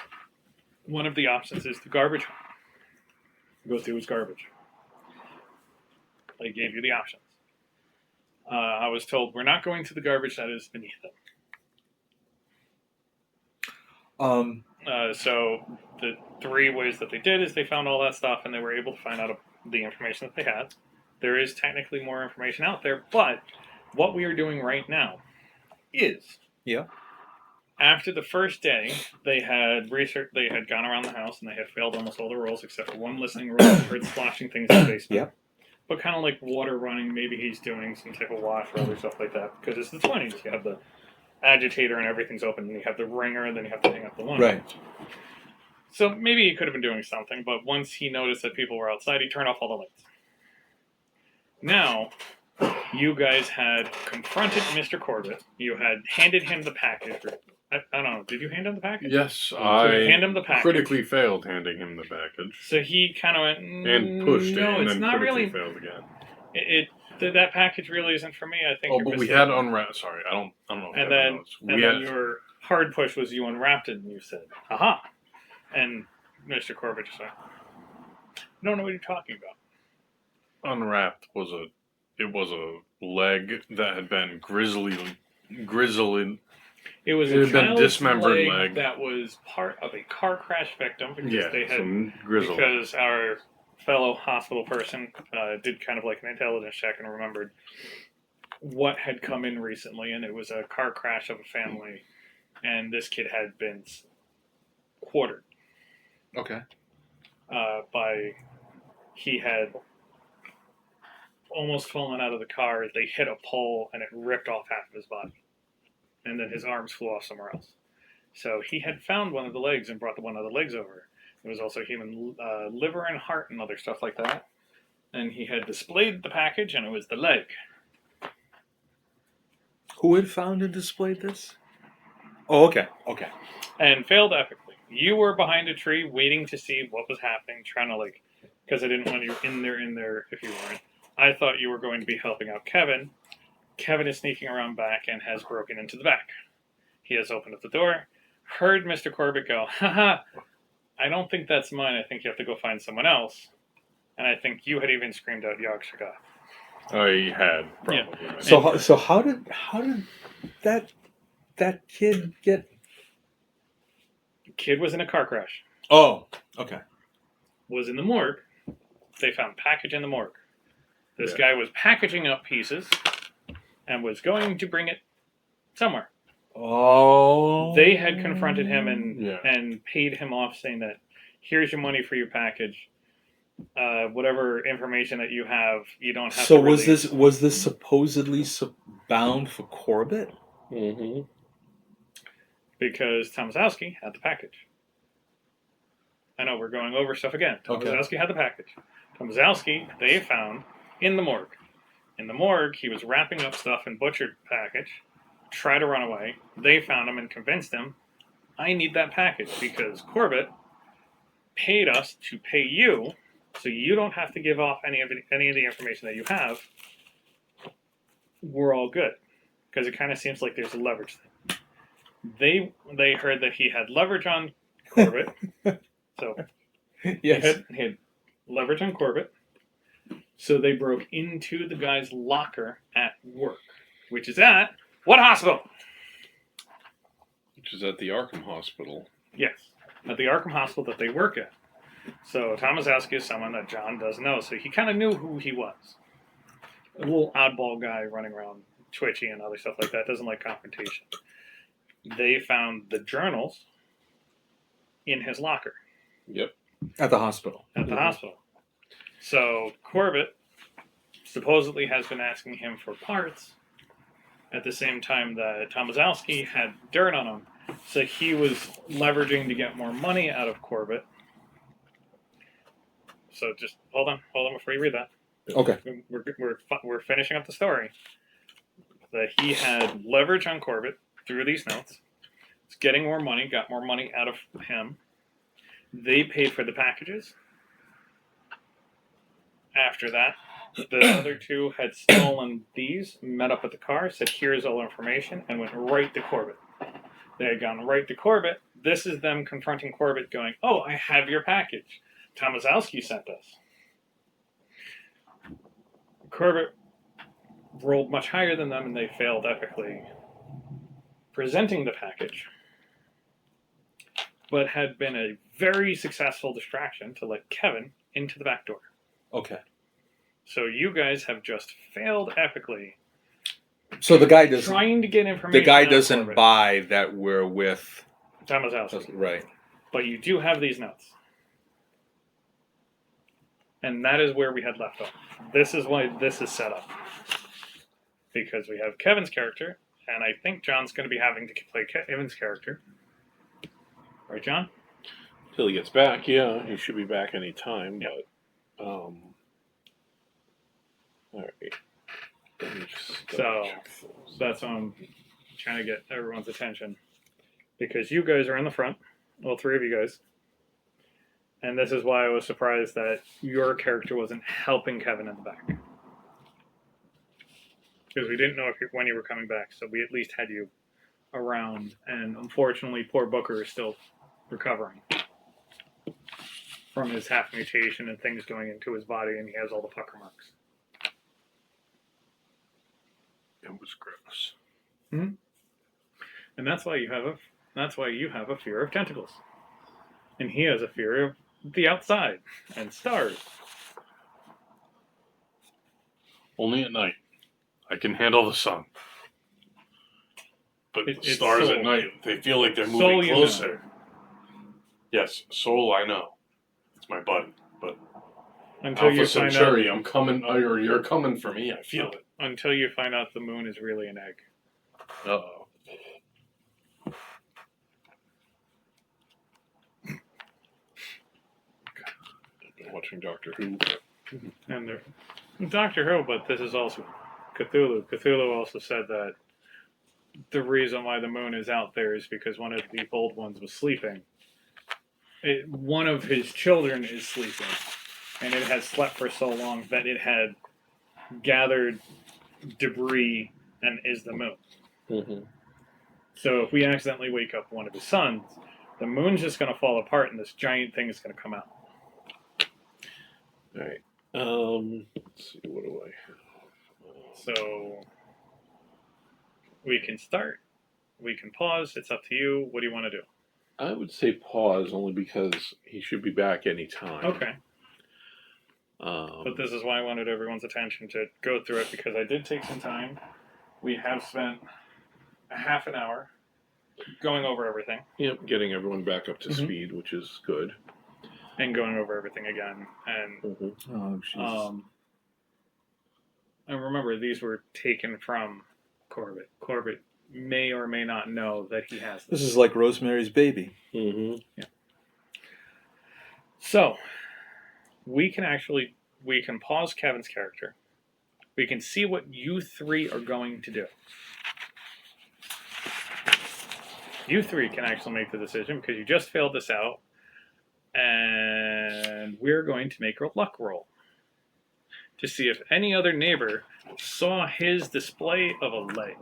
one of the options is the garbage hunt. Go through his garbage. They gave you the options. I was told we're not going to the garbage that is beneath them. So the three ways that they did is they found all that stuff and they were able to find out the information that they had. There is technically more information out there, but what we are doing right now is after the first day, they had gone around the house and they had failed almost all the rolls except for one listening roll. Heard splashing things in the basement. Yep. But kind of like water running, maybe he's doing some type of wash or other stuff like that. Because it's the 20s. You have the agitator and everything's open, and you have the ringer, and then you have to hang up the line. Right. So maybe he could have been doing something, but once he noticed that people were outside, he turned off all the lights. Now, you guys had confronted Mr. Corbett. You had handed him the package. I don't know. Did you hand him the package? Yes, So I you hand him the package. critically failed handing him the package. So he kind of went, And pushed it, no, and it's then not critically really. failed again. That package really isn't for me. I think. Oh, you're but we missing had it. unwrapped. Sorry, I don't know. If And Kevin then, knows. and We then had your hard push was you unwrapped it and you said, "Aha!" And Mr. Corbett just went, "I don't know what you're talking about." unwrapped was a leg that had been grizzled. It was It a had been child's dismembered leg. that was part of a car crash victim because Yeah, they had some grizzled. because our fellow hospital person did kind of like an intelligence check and remembered what had come in recently, and it was a car crash of a family, and this kid had been quartered Okay. he had almost fallen out of the car. They hit a pole and it ripped off half of his body, and then his arms flew off somewhere else. So he had found one of the legs and brought one of the legs over. There was also human liver and heart and other stuff like that. And he had displayed the package, and it was the leg. Who had found and displayed this? Oh, okay. Okay. And failed epically. You were behind a tree waiting to see what was happening, trying to because I didn't want you in there if you weren't. I thought you were going to be helping out Kevin. Kevin is sneaking around back and has broken into the back. He has opened up the door, heard Mr. Corbett go, haha, I don't think that's mine. I think you have to go find someone else. And I think you had even screamed out Yog Shagath. I had probably. Yeah. Right. So how did that kid get? Kid was in a car crash. Oh, okay. Was in the morgue. They found package in the morgue. This Yeah. guy was packaging up pieces and was going to bring it somewhere. Oh. They had confronted him Yeah. and paid him off, saying that here's your money for your package. Whatever information that you have, you don't have. So to release. was this supposedly bound for Corbett? Mm-hmm. Because Tomaszowski had the package. I know we're going over stuff again. Okay. Tomaszowski had the package. Tomaszowski, they found in the morgue. In the morgue, he was wrapping up stuff in butchered package, tried to run away. They found him and convinced him, I need that package because Corbett paid us to pay you So you don't have to give off any of the information that you have. We're all good because it kind of seems like there's a leverage thing. They heard that he had leverage on Corbett, so Yes. he had leverage on Corbett. So they broke into the guy's locker at work, which is at what hospital? Which is at the Arkham Hospital. Yes, at the Arkham Hospital that they work at. So Tomaszewski is someone that John does know, so he kind of knew who he was. A little oddball guy running around twitchy and other stuff like that, doesn't like confrontation. They found the journals in his locker Yep. At the hospital. at the hospital. So Corbett supposedly has been asking him for parts at the same time that Tomaszewski had dirt on him. So he was leveraging to get more money out of Corbett. So just hold on before you read that. Okay. We're finishing up the story. That he had leverage on Corbett through these notes. He's getting more money, got more money out of him. They paid for the packages. After that, the other two had stolen these, met up at the car, said, here's all information, and went right to Corbett. They had gone right to Corbett. This is them confronting Corbett, going, oh, I have your package. Tomaszewski sent us. Corbett rolled much higher than them, and they failed epically presenting the package, but had been a very successful distraction to let Kevin into the back door. Okay. So you guys have just failed epically So the guy doesn't. trying to get information. The guy out of doesn't Corbett. buy that we're with. Tomaszewski. Right. But you do have these notes. And that is where we had left off. This is why this is set up. Because we have Kevin's character, and I think John's going to be having to play Kevin's character. Right, John? Till he gets back, yeah, he should be back any time. Yeah. But all right. Let me just So, double-check those. That's why I'm trying to get everyone's attention. Because you guys are in the front, all three of you guys. And this is why I was surprised that your character wasn't helping Kevin in the back. Because we didn't know when you were coming back, so we at least had you around. And unfortunately, poor Booker is still recovering from his half mutation and things going into his body, and he has all the pucker marks. It was gross. And that's why you have a fear of tentacles, and he has a fear of the outside and stars. Only at night. I can handle the sun. But It's stars Soul. at night, they feel like they're Soul, moving you closer. Yes, Soul, I know. It's my buddy. But Until Alpha you find Centauri, out, I'm coming, or you're coming for me. I feel it. until you find out the moon is really an egg. Uh-oh. I've been watching Doctor Who. And Doctor Who, but this is also Cthulhu. Cthulhu also said that the reason why the moon is out there is because one of the old ones was sleeping. One of his children is sleeping, and it has slept for so long that it had gathered debris and is the moon. Mm-hmm. So if we accidentally wake up one of his sons, the moon's just going to fall apart and this giant thing is going to come out. All right. Let's see. What do I have? So we can start. We can pause. It's up to you. What do you want to do? I would say pause only because he should be back any time. Okay. But this is why I wanted everyone's attention to go through it, because I did take some time. We have spent a half an hour going over everything Yep, getting everyone back up to Mhm. speed, which is good. and going over everything again. And Mm-hmm. Oh, Jesus. and remember, these were taken from Corbett. Corbett may or may not know that he has This this. is like Rosemary's Baby. Mm-hmm. So we can pause Kevin's character. We can see what you three are going to do. You three can actually make the decision because you just failed this out. and we're going to make a luck roll to see if any other neighbor saw his display of a leg.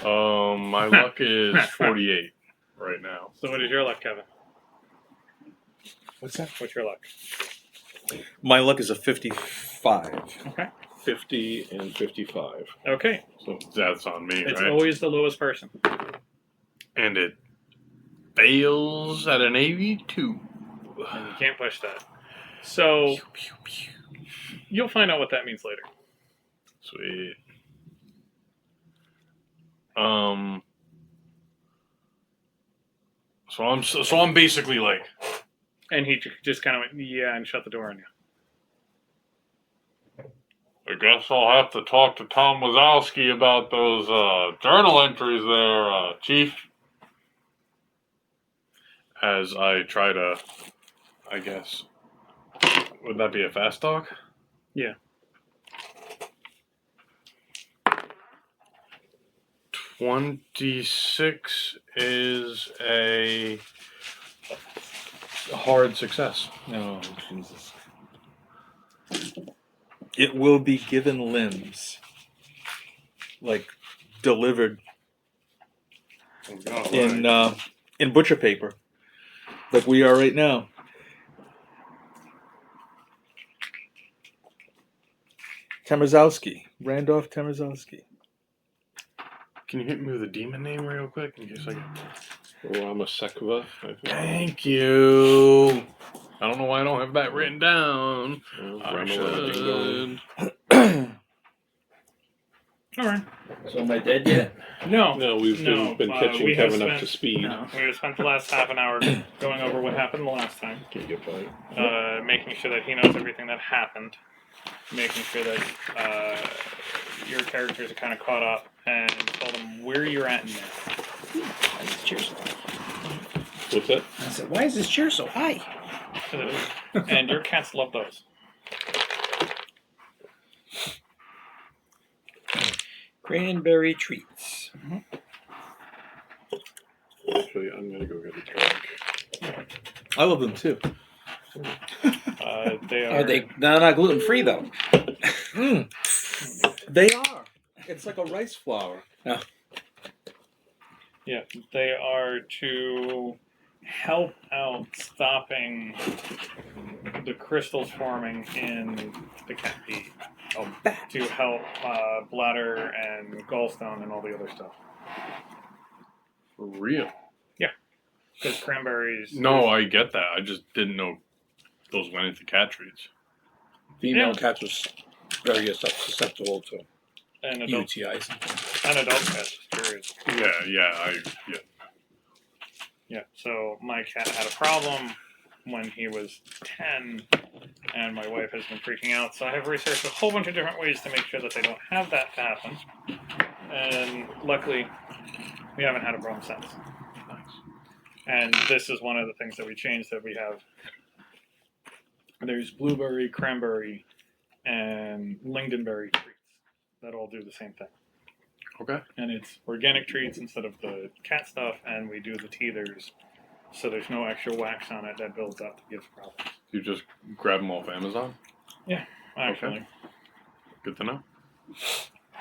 My luck is 48 right now. So what is your luck, Kevin? What's that? What's your luck? My luck is a 55. Okay. 50 and 55. Okay. So that's on me, It's right? always the lowest person. And it fails at an 82. And you can't push that. So you'll find out what that means later. Sweet. So I'm basically like, And he just kind of went, yeah, and shut the door on you. I guess I'll have to talk to Tom Wazowski about those journal entries there, Chief. As I try to, I guess, would that be a fast talk? Yeah. 26 is a hard success. Oh, Jesus. It will be given limbs. Like, delivered in butcher paper. Like we are right now. Temrzowski. Randolph Temrzowski. Can you hit me with a demon name real quick in case I get... Ramasekva, I think. Thank you. I don't know why I don't have that written down. I Ramallah should. All right. So am I dead yet? No. No, we've No, been we catching have Kevin up spent- to speed. No. We have spent the last half an hour going over what happened the last time, Can you get by? making sure that he knows everything that happened, making sure that your characters are kind of caught up, and told him where you're at now. Why is this chair so high? What's that? I said, why is this chair so high? And your cats love those. Cranberry treats. Actually, I'm gonna go get a drink. I love them too. They're not gluten free though. They are. It's like a rice flour. Yeah, they are to help out stopping the crystals forming in the cat pee. To help bladder and gallstone and all the other stuff. For real? Because cranberries. No, I get that. I just didn't know those went into cat treats. Female Yeah. cats was very susceptible to And adult, UTIs. and adult cats, curious. Yeah. Yeah, so my cat had a problem when he was 10, and my wife has been freaking out. So I have researched a whole bunch of different ways to make sure that they don't have that to happen. And luckily, we haven't had a problem since. And this is one of the things that we changed that we have. There's blueberry, cranberry, and lingonberry treats that all do the same thing. Okay. And it's organic treats instead of the cat stuff, and we do the teethers, so there's no extra wax on it that builds up to give problems. You just grab them off Amazon? Actually, Good to know.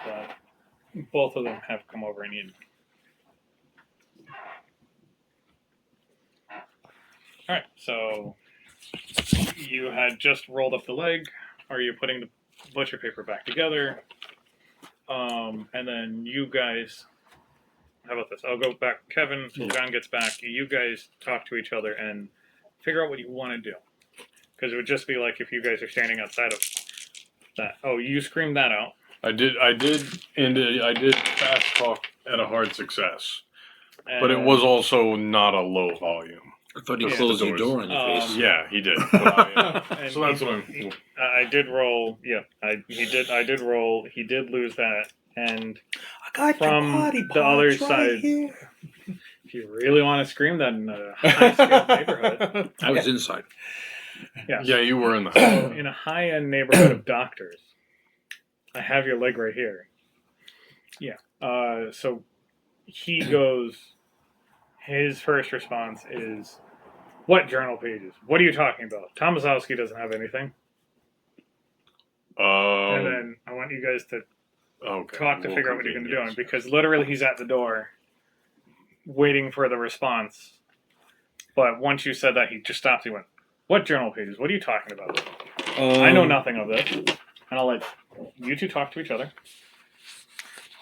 but both of them have come over and eaten. All right, so you had just rolled up the leg. Are you putting the butcher paper back together? And then you guys, how about this? I'll go back. Kevin, until John gets back. You guys talk to each other and figure out what you want to do. Because it would just be like if you guys are standing outside of that. Oh, you screamed that out. I did fast talk at a hard success. But it And- was also not a low volume. I thought you Yeah. closed your The doors. door in your face. Yeah, he did. But and so that's he- what I'm... I did roll. Yeah, I did roll. He did lose that. And I got From your body the other parts side. right here. if you really want to scream that in a high-skilled neighborhood, I was inside. yeah, Yeah, you were in the... in a high-end neighborhood of doctors, I have your leg right here. Yeah. So he goes. His first response is, What journal pages? What are you talking about? Tomaszowski doesn't have anything. And then I want you guys to Okay. talk to we'll figure out what you're going to do. convene, yes. Because literally he's at the door waiting for the response. But once you said that, he just stopped. He went, what journal pages? What are you talking about? I know nothing of this. And I'll let you two talk to each other.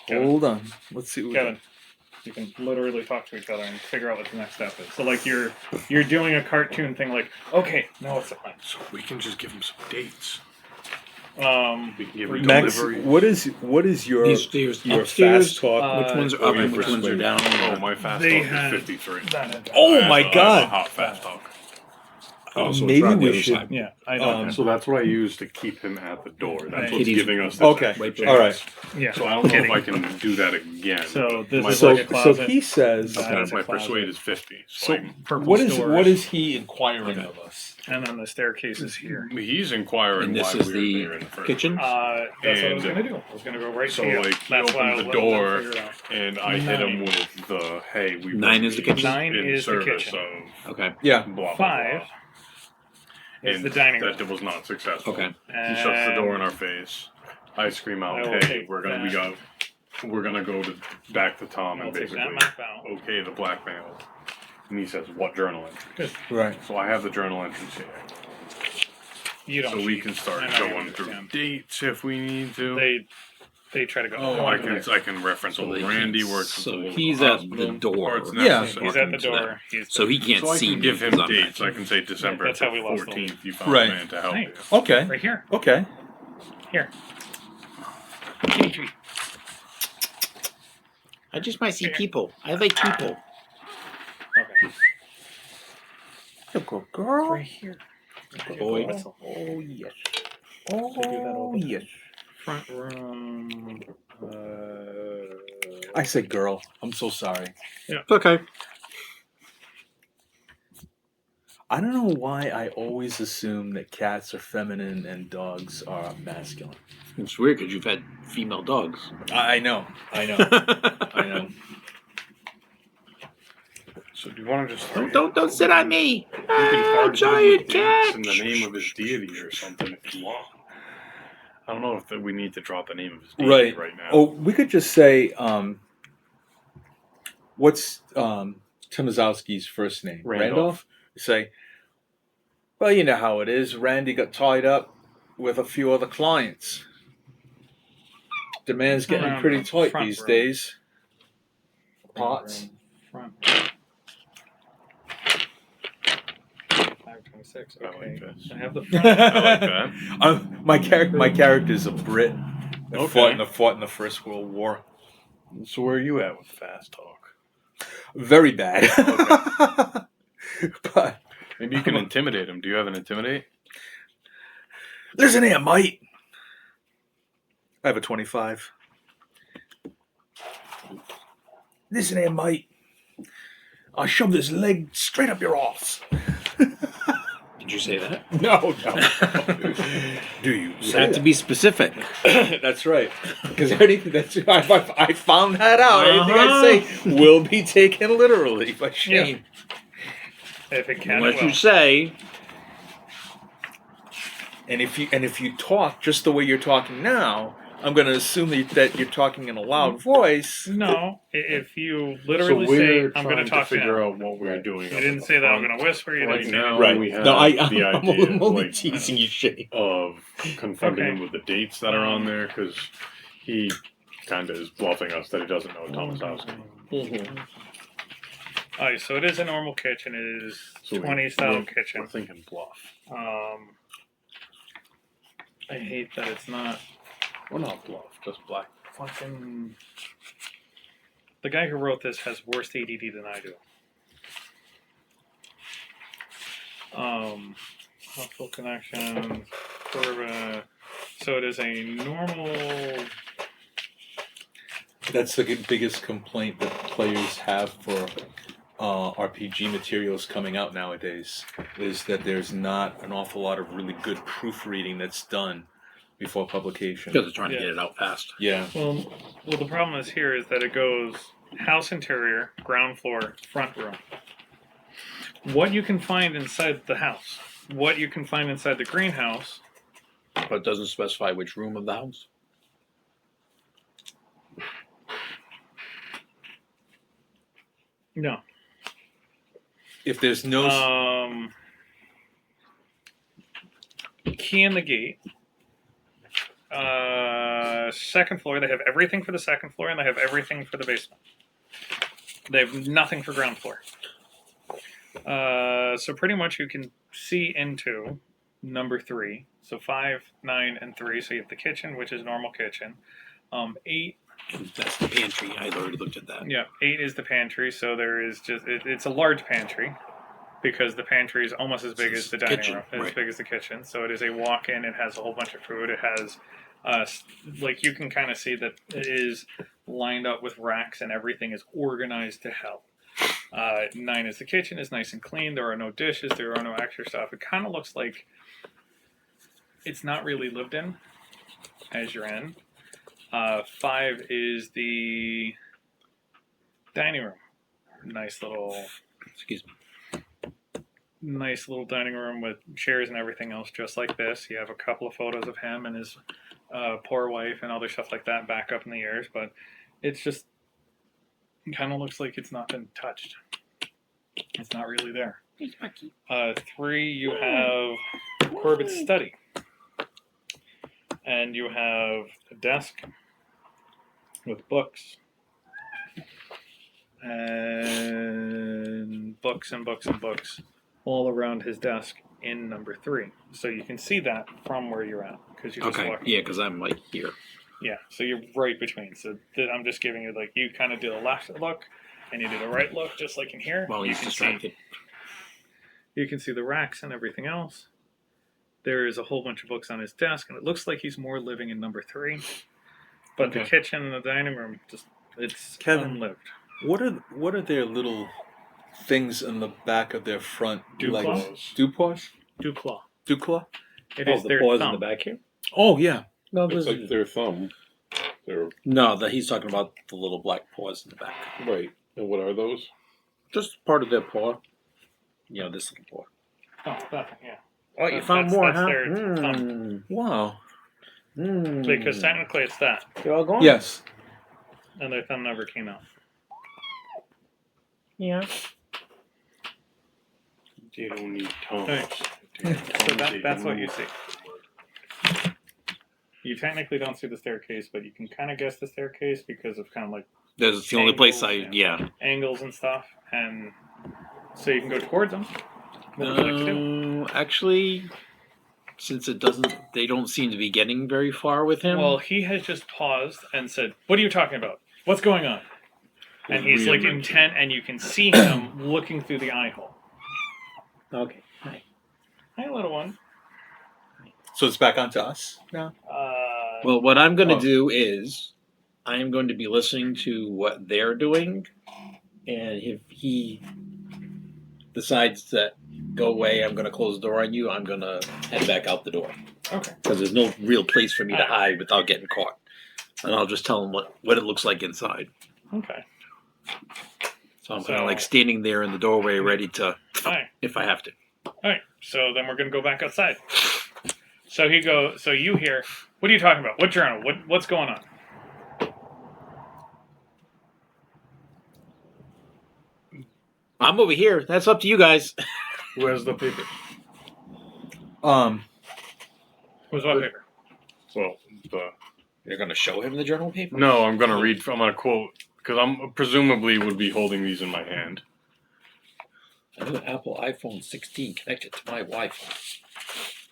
Hold on. Let's see. What Kevin, you can literally talk to each other and figure out what the next step is. So like you're doing a cartoon thing like, okay, now what's the plan? So we can just give him some dates. We We can give him Max, delivery. what is your These your upstairs. fast talk? Which ones are or up your and which ones are persuade? down? Oh, my fast They talk had- is 53. Oh I my have a God. hot fast talk. Oh, so Maybe try the we other should- side. Yeah, I know. So that's what I use to keep him at the door. That's Right. what's Kitty's- giving us this Okay. extra Wait, chance. all right. Yeah. So I don't know Kidding. if I can do that again. So this My is So like a closet. so he says. That is a my closet. persuade is 50. So Like, Purple what is storage. he inquiring of us? And then the staircase is here. he's inquiring And this why is we were the there in the first kitchen? place. That's what I was And, gonna do. I was gonna go right so, to you. like, he That's why I opens was the letting them door, figure it out. And I hit him 9. with the, hey, we 9 want is the these kitchen? 9 in is the service kitchen. of Okay. Yeah. blah, blah, 5 blah. is And the dining room. that was not successful. Okay. He shuts the door in our face. I scream I out, will hey, take we're gonna go to back to Tom I'll and take that basically map out. okay the blackmail. And he says, what journal entries? Right. So I have the journal entries here. You don't. So we cheat. can start I know you going through understand. dates if we need to. They try to go. Oh, I can reference So old they Randy can't- works at so the local he's at the hospital, door. or it's Yeah. necessary. He's at the So that- door. He's So he can't So I see can me give him 'cause I'm dates. back. I can say December That's how we lost the 14th. You found Right. a man to help Hey. you. Okay. right here. Okay. Here. Kitty treat. I just might see people. I like people. Okay. Good girl. Right here. Boy. Whistle. Oh yes. do that Oh open. yes. Front room. I said girl. I'm so sorry. It's okay. I don't know why I always assume that cats are feminine and dogs are masculine. It's weird because you've had female dogs. I know. I know. I know. So do you want to just Don't sit on me. You can Ah, hard giant dates cat. in the name of his deity or something if you want. I don't know if we need to drop the name of his deity right now. Oh, we could just say, what's Tomaszowski's first name? Randolph. Say, well, you know how it is. Randy got tied up with a few other clients. Demand's getting Front pretty room. tight Front these room. days. Pots. Front. 526. I like Okay. this. I have the front. I like that. My character's a Brit that Okay. fought in the First World War. So where are you at with fast talk? Very bad. But Maybe you can intimidate him. Do you have an intimidate? listen here, mate. I have a 25. Listen here, mate. I'll shove this leg straight up your arse. Did you say that? No. Do you? You had to be specific. That's right. Because anything I found that out. Anything I say will be taken literally by Shane. If it can, Unless it you will. say, And if you talk just the way you're talking now, I'm going to assume that you're talking in a loud voice. No, if you So literally say, we're I'm trying going to talk figure now. out what we're doing. You didn't say that I'm going to whisper. You Right didn't say now, Right. we have No, the I'm idea only like, teasing you, Shane. of confronting Okay. him with the dates that are on there because he kind of is bluffing us that he doesn't know Tomaszowski. Alright, so it is a normal kitchen. It is So 20 style we're kitchen. thinking bluff. I hate that it's not Well, not bluff, just black. fucking. The guy who wrote this has worse ADD than I do. Helpful connection. So it is a normal. That's the biggest complaint that players have for RPG materials coming out nowadays, is that there's not an awful lot of really good proofreading that's done before publication. because it's trying to Yeah. get it out fast. Yeah. Well, the problem is here is that it goes house interior, ground floor, front room. what you can find inside the house, what you can find inside the greenhouse. But it doesn't specify which room of the house. No. If there's no. Key in the gate. Second floor. They have everything for the second floor, and they have everything for the basement. They have nothing for ground floor. So pretty much you can see into number 3. So 5, 9, and 3. So you have the kitchen, which is normal kitchen. 8. That's the pantry. I already looked at that. Yeah, 8 is the pantry. So there is it's a large pantry because the pantry is almost as big as the dining kitchen, room, as right. big as the kitchen. So it is a walk-in. It has a whole bunch of food. It has like you can kind of see that it is lined up with racks and everything is organized to hell. 9 is the kitchen. Is nice and clean. There are no dishes. There are no extra stuff. It kind of looks like it's not really lived in as you're in. 5 is the dining room. Nice little dining room with chairs and everything else just like this. You have a couple of photos of him and his poor wife and other stuff like that back up in the years, but it's just kind of looks like it's not been touched. It's not really there. 3, you have Corbett's study. And you have a desk with books. And books and books and books all around his desk in number 3. So you can see that from where you're at. Because you just Okay. walk. Yeah, because I'm like here. Yeah, so you're right between. So I'm just giving you like you kind of did a left look, and you did a right look, just like in here. Well, you he's can distracted. you can see the racks and everything else. There is a whole bunch of books on his desk, and it looks like he's more living in number 3. But the Okay. kitchen and the dining room, it's Kevin. unlived. What are their little things in the back of their front? Duclaws? Duclaws? Duclaw. Duclaw? It is the their paws thumb. in the back here? Oh yeah. No, it's like their thumb. They're No, he's talking about the little black paws in the back. right. And what are those? Just part of their paw. You know, this little paw. Oh, that, yeah. Oh, you found more, huh? Their Wow. Because technically it's that, They're all gone? Yes. and their thumb never came out. Yeah. They don't need tongues. Right. They need So tongues, they that's can what you move. see. You technically don't see the staircase, but you can kind of guess the staircase because of kind of like That's the only place Angles, yeah. angles and stuff, and so you can go towards them. What would you like to do? Actually, since they don't seem to be getting very far with him. Well, he has just paused and said, "What are you talking about? What's going on?" And he's like intent, and you can see him looking through the eye hole. Okay. Hi. Hi, little one. So it's back onto us now. Well, what I'm going to Oh. do is I am going to be listening to what they're doing, and if he decides to go away, I'm going to close the door on you. I'm going to head back out the door Okay. because there's no real place for me to hide without getting caught, and I'll just tell him what it looks like inside. Okay. So I'm kind of like standing there in the doorway, ready to, All right. if I have to. All right. So then we're gonna go back outside. So he goes. So you hear? What are you talking about? What journal? What's going on? I'm over here. That's up to you guys. Where's the paper? Who's what paper? Well, You're going to show him the journal paper? no, I'm gonna read. I'm gonna quote because I'm presumably would be holding these in my hand. I have an Apple iPhone 16 connected to my Wi-Fi.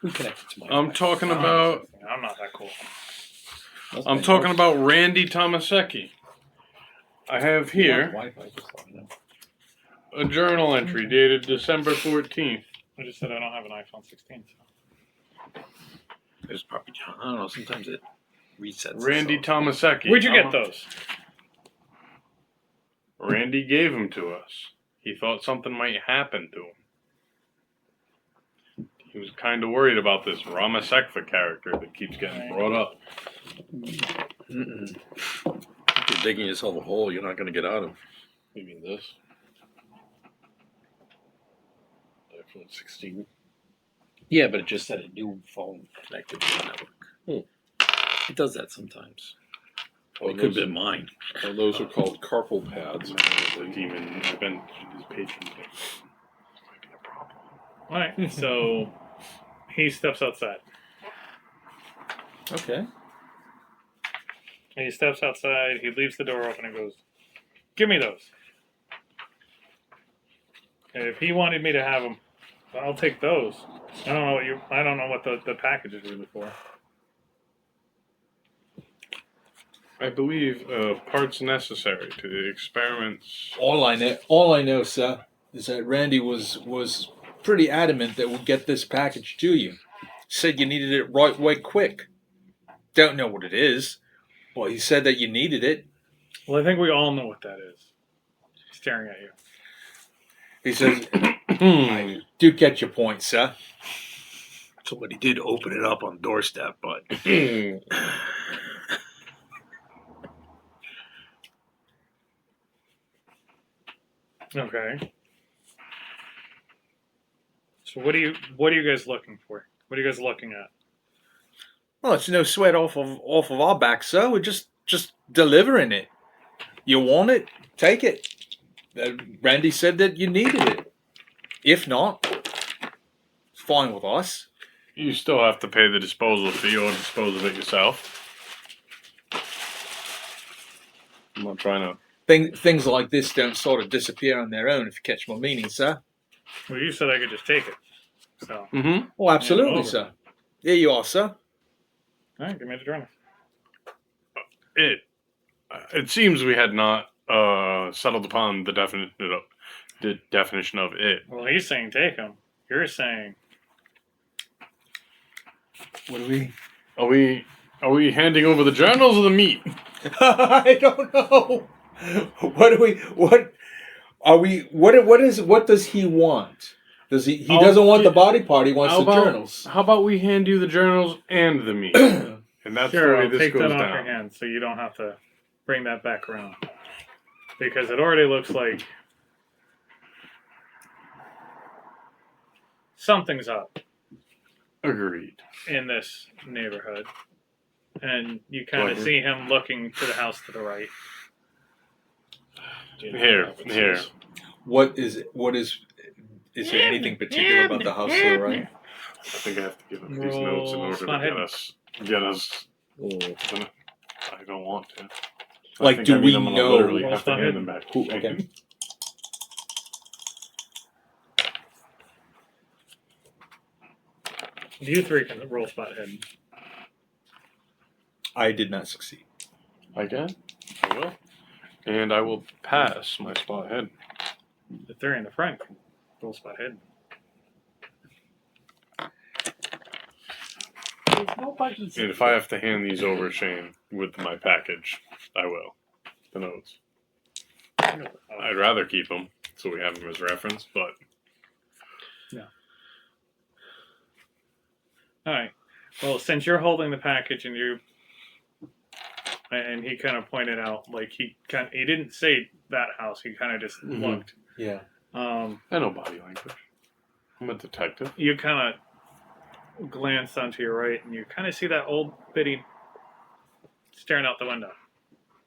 Who connected to my I'm Wi-Fi? talking about. I'm not that cool. That's I'm my talking house. about Randy Tomasecki. I have here Wi-Fi just let me know. a journal entry dated December 14th. I just said I don't have an iPhone 16. So. There's probably, I don't know, sometimes it resets. Randy itself. Tomasecki. Where'd you get those? Randy gave them to us. He thought something might happen to him. He was kind of worried about this Rama Sekfa character that keeps getting brought up. Mm-mm. If you're digging yourself a hole, you're not going to get out of. Maybe this. iPhone 16. Yeah, but it just had a new phone connected to the network. It does that sometimes. Oh, It could have those, been mine. those are called carpal pads. The demon bent his patron. Might be a problem. All right, so he steps outside. Okay. He steps outside. He leaves the door open and goes, "Give me those." And if he wanted me to have them, I'll take those. I don't know what the package is really for. I believe parts necessary to the experiments. All I know, sir, is that Randy was pretty adamant that we'll get this package to you. Said you needed it right way quick. Don't know what it is. Well, he said that you needed it. Well, I think we all know what that is. Staring at you. He says, I do get your point, sir. Somebody did open it up on doorstep, but Okay. So what are you guys looking for? What are you guys looking at? Well, it's no sweat off of our back, sir. We're just delivering it. You want it? Take it. Randy said that you needed it. If not, it's fine with us. You still have to pay the disposal fee or dispose of it yourself. I'm not trying to. Things like this don't sort of disappear on their own, if you catch my meaning, sir. Well, you said I could just take it. So, Mm-hmm. Oh, absolutely, over. sir. Here you are, sir. all right, give me the journal. It seems we had not settled upon the definition of it. Well, he's saying take them. You're saying What do we? Are we handing over the journals or the meat? I don't know. What are we? What does he want? Does he? He doesn't want the body part. He wants the journals. How about we hand you the journals and the meat? And that's sure. the way I'll this take goes that off your down. hands, so you don't have to bring that back around, because it already looks like something's up Agreed. in this neighborhood, and you kind of Right. see him looking to the house to the right. Here. What is it? What is? Is there anything particular about the house to the right? I think I have to give him these Roll notes in order to spot hidden. get us. I don't want to. Like, I'm do we gonna know- literally Roll have to spot hand hidden. them back. Who- okay. You three can roll spot hidden. I did not succeed. I can. I will. And I will pass my spot head. The three in the front can roll spot hidden. And if I have to hand these over, Shane, with my package, I will. The notes. I'd rather keep them so we have them as reference, but All right. Well, since you're holding the package and he kind of pointed out, like he didn't say that house. He kind of just Mhm. looked. Yeah. I know body language. I'm a detective. You kind of glance onto your right, and you kind of see that old biddy staring out the window.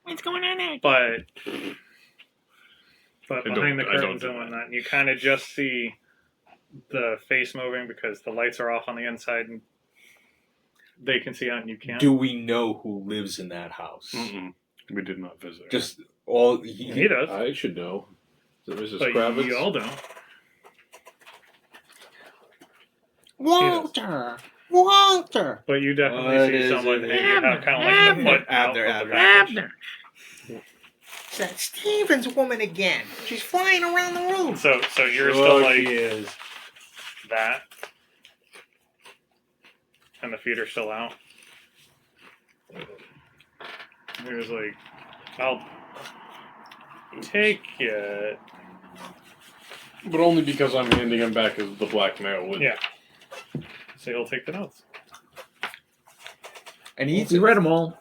What's going on there? But I don't- behind the I don't curtains do and that. whatnot, and you kind of just see the face moving because the lights are off on the inside, and they can see out and you can't. Do we know who lives in that house? Mm-mm. We did not visit. Just all. He does, I should know. Is it Mrs. but Kravitz? you all don't. Walter! But you definitely What see is someone, it? and you have kind of like the foot out Abner, of the Abner. package. Abner! It's that Stevens woman again. She's flying around the room. So you're Sure still she like is. that, and the feet are still out. He was like, "I'll take it." But only because I'm handing him back as the blackmail would. Yeah. So he'll take the notes. And he's we read them all.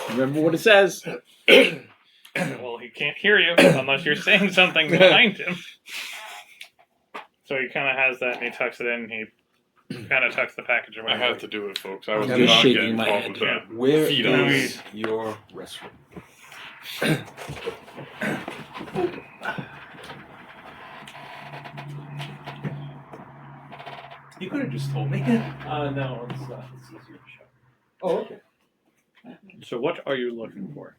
Remember what it says. Well, he can't hear you unless you're saying something behind him. So he kind of has that, and he tucks it in, and he kind of tucks the package away. I had to do it, folks. I was I'm just not shaking getting my involved head. with that. Where Feet is your restroom? You could have just told me. No, it's easier to show. Oh, okay. So what are you looking for?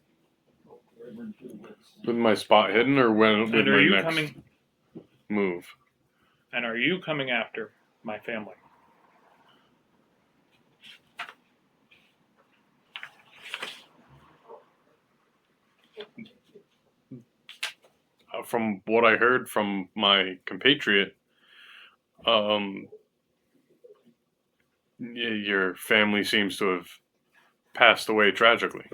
With my spot hidden, or when with And are my you next coming? move? And are you coming after my family? From what I heard from my compatriot, your family seems to have passed away tragically.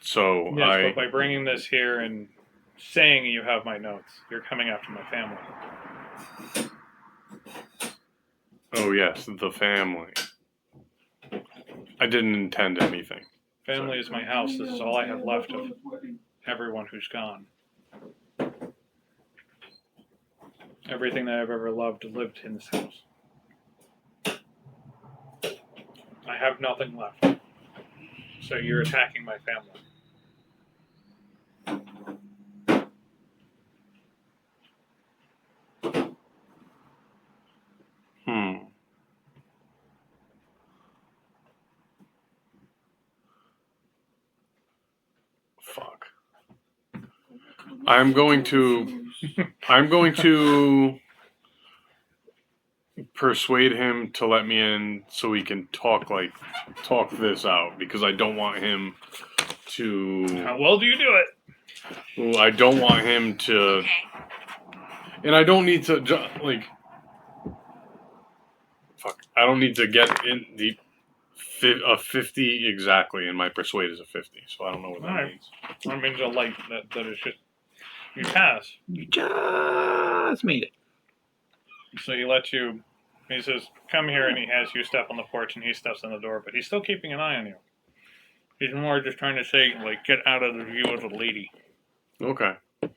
So Yes, but by bringing this here and saying you have my notes, you're coming after my family. oh yes, the family. I didn't intend anything. Family is my house. This is all I have left of everyone who's gone. Everything that I've ever loved lived in this house. I have nothing left. So you're attacking my family. Fuck. I'm going to persuade him to let me in so we can talk this out, because I don't want him to How well do you do it? well, I don't want him to, and I don't need to fuck. I don't need to get in a 50 exactly, and my persuade is a 50, so I don't know what that Alright. means. That means a light that is just you pass. You just made it. So he lets you. He says, "Come here," and he has you step on the porch, and he steps on the door. But he's still keeping an eye on you. He's more just trying to say, like, get out of the view of the lady. Okay. See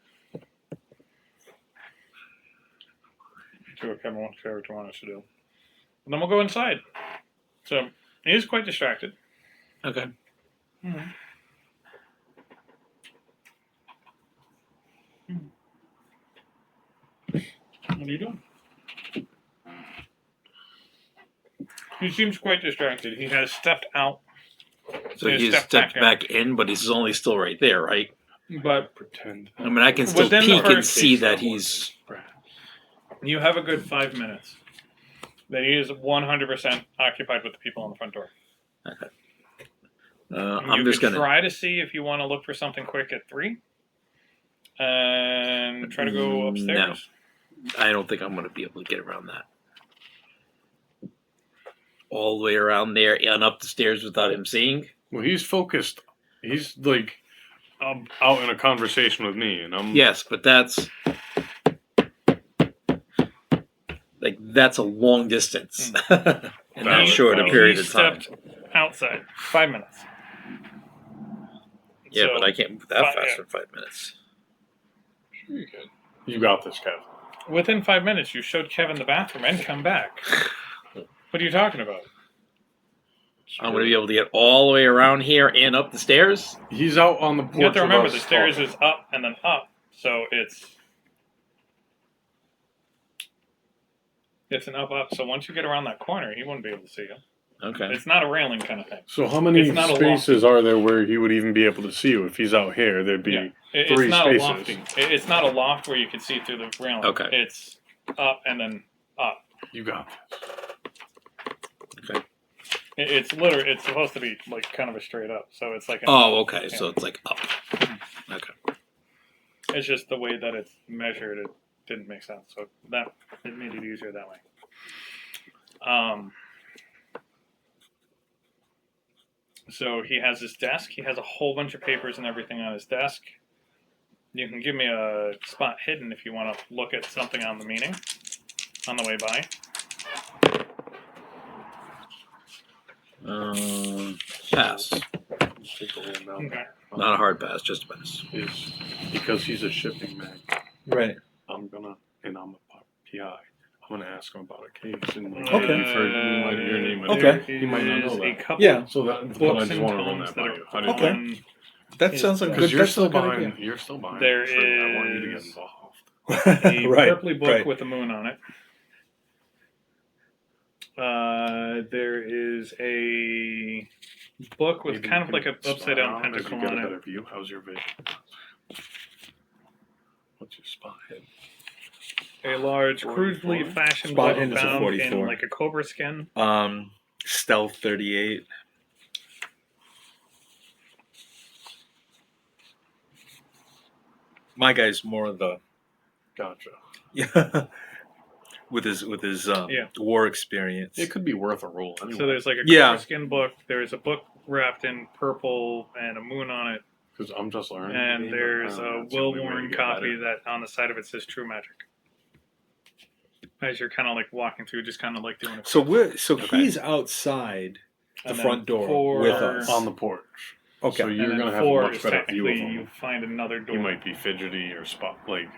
what Kevin's character wants us to do. And then we'll go inside. So he is quite distracted. Okay. What are you doing? He seems quite distracted. He has stepped out, So Yeah, he's step stepped back back in, but he's only still right there, right? but Pretend. I mean, I can still Within the peek and first see case, that someone- he's. you have a good 5 minutes. That he is 100% occupied with the people on the front door. I'm you just could gonna. try to see if you want to look for something quick at 3. And try to go upstairs. I don't think I'm gonna be able to get around that. All the way around there and up the stairs without him seeing. Well, he's focused. He's like out in a conversation with me, and I'm Yes, but that's like that's a long distance in that Valid, short a valid. period He of time. stepped outside. 5 minutes. Yeah, So, but I can't move that but, fast yeah. in 5 minutes. You got this, Kev. Within 5 minutes, you showed Kevin the bathroom and come back. What are you talking about? I'm gonna be able to get all the way around here and up the stairs. He's out on the porch. You have to remember with the us stairs talking. is up and then up, so it's an up. So once you get around that corner, he wouldn't be able to see you. Okay. It's not a railing kind of thing. So how many It's not a spaces are there where he would even be able to see you? If he's out here, there'd be Yeah. It's 3 not spaces. a lofty. It's not a loft where you can see through the railing. Okay. It's up and then up. You got this. It's literally. It's supposed to be like kind of a straight up. So it's like. Oh, okay. Yeah. So it's like up. Okay. It's just the way that it's measured. It didn't make sense. So that it made it easier that way. So he has his desk. He has a whole bunch of papers and everything on his desk. You can give me a spot hidden if you want to look at something on the meeting on the way by. Pass. Take the whole amount. Okay. Not a hard pass, just a pass. Is because he's a shipping man. Right. I'm a gonna ask him about a case, and Okay. you've heard you might your name. Okay. He might not know There is that. a couple Yeah. So that, but I books just and want to run tomes that that by are you. How do you Okay. on That his sounds like desk. Because good. you're That's still a good behind. idea. You're still behind. There the tree. I want you to get is- involved. a Right, purpley book right. with the moon on it. There is a book with Maybe kind you of like can a upside down spy on it if pentacle you get on a it. better view. How's your vision? What's your spot hidden? A large, 44? crudely fashioned Spot book hidden is a bound in 44. like a cobra skin. Stealth 38. My guy's more of the Gotcha. yeah, with his Yeah. war experience. It could be worth a roll anyway. So there's like a Yeah. cobra skin book. There's a book wrapped in purple and a moon on it. Because I'm just learning. And the game, there's apparently a that's the only way to well-worn get copy better. that on the side of it says True Magic. As you're kind of like walking through, just kind of like doing it. So Okay. he's outside the And then front door four- with us. on the porch. Okay. So and you're then gonna have a four much is better view of technically him. you find another door. He might be fidgety or spot like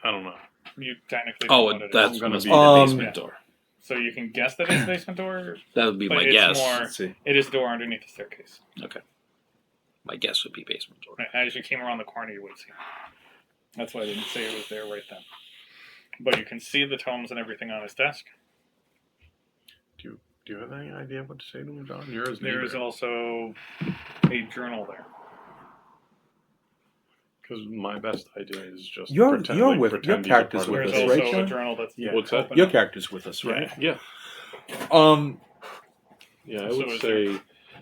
I don't know. You technically Oh, know what it is. that's I'm gonna must be- be the Um, basement door. So you can guess that it's a basement door. That would be but my it's guess. more- Let's see. It is a door underneath the staircase. My guess would be basement door. As you came around the corner, you would have seen it. That's why I didn't say it was there right then. But you can see the tomes and everything on his desk. Do you have any idea what to say to him, John? You're his There is neighbor. also a journal there. Because my best idea is just You're pretend, your he's a character's part with of There's us, it. also right, a John? journal that's Yeah. What's that? open. Your character's with us, right? Yeah. Um, Yeah, I So would is say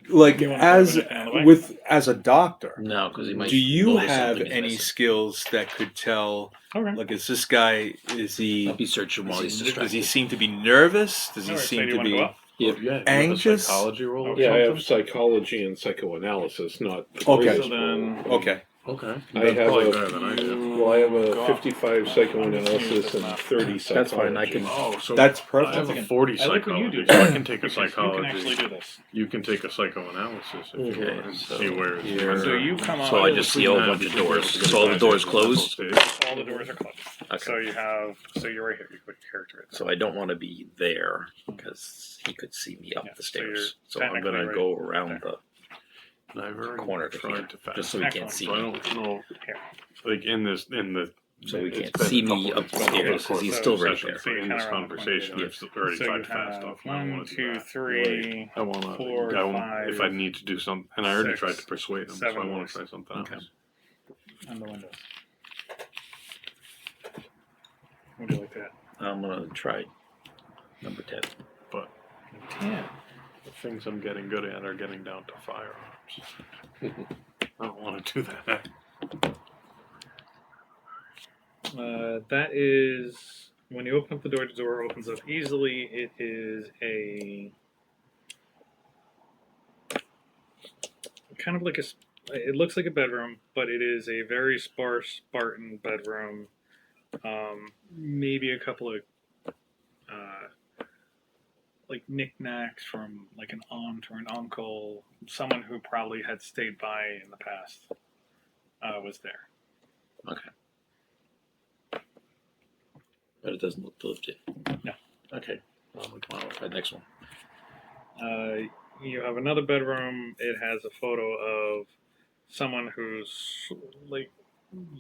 like You wanna as put anything on the way? as a doctor, No, because he might. do you notice have something is any missing. skills that could tell? Okay. Like, is this guy? Is he? I'll be searching while he's Does he distracted. seem to be nervous? Does he Alright, so seem do you to want to be? go up? Yeah. Yeah. you have a Anxious? psychology roll. Or yeah, I have something? psychology and psychoanalysis, not. Okay. So then Okay. Okay. I That's have probably a- better than I do. Well, I have Go a up. 55 psychoanalysis and 30 psychology. That's fine, I can- Oh, so That's I perfect. have a Again, 40 I like when you do psychology. So I that. can take a Because you psychology. can actually do this. You can take a psychoanalysis if you Okay, want and so see where it's here- So you come So on. I just see a whole bunch of doors. So all the doors closed? All the doors are closed. Okay. So you have. So you're right here. You put your character. So I don't want to be there because he could see me up Yeah, the so stairs. So you're I'm technically gonna right go around the And I've already corner to tried here, to fast. just so he Excellent. can't see So I me. don't know, Here. like in the So he it's can't been a see me couple- up it's the been over stairs, 'cause course he's of still the right session, there. So in this So you conversation, kinda I've already So you typed fast have enough. and I don't 1, want to 2, do that. 3. I want to. 4, If 5, I need to do something, and I already 6, tried to persuade him, so I 7 want doors. to try something Okay. else. On the windows. What do you like that? I'm gonna try number 10. Yeah. The things I'm getting good at are getting down to firearms. I don't want to do that. That is when you open up the door opens up easily. It is a kind of like it looks like a bedroom, but it is a very sparse Spartan bedroom. Maybe a couple of like knickknacks from like an aunt or an uncle, someone who probably had stayed by in the past was there. But it doesn't look lifted. No. Okay. Well, come on, let's try the next one. You have another bedroom. It has a photo of someone who's like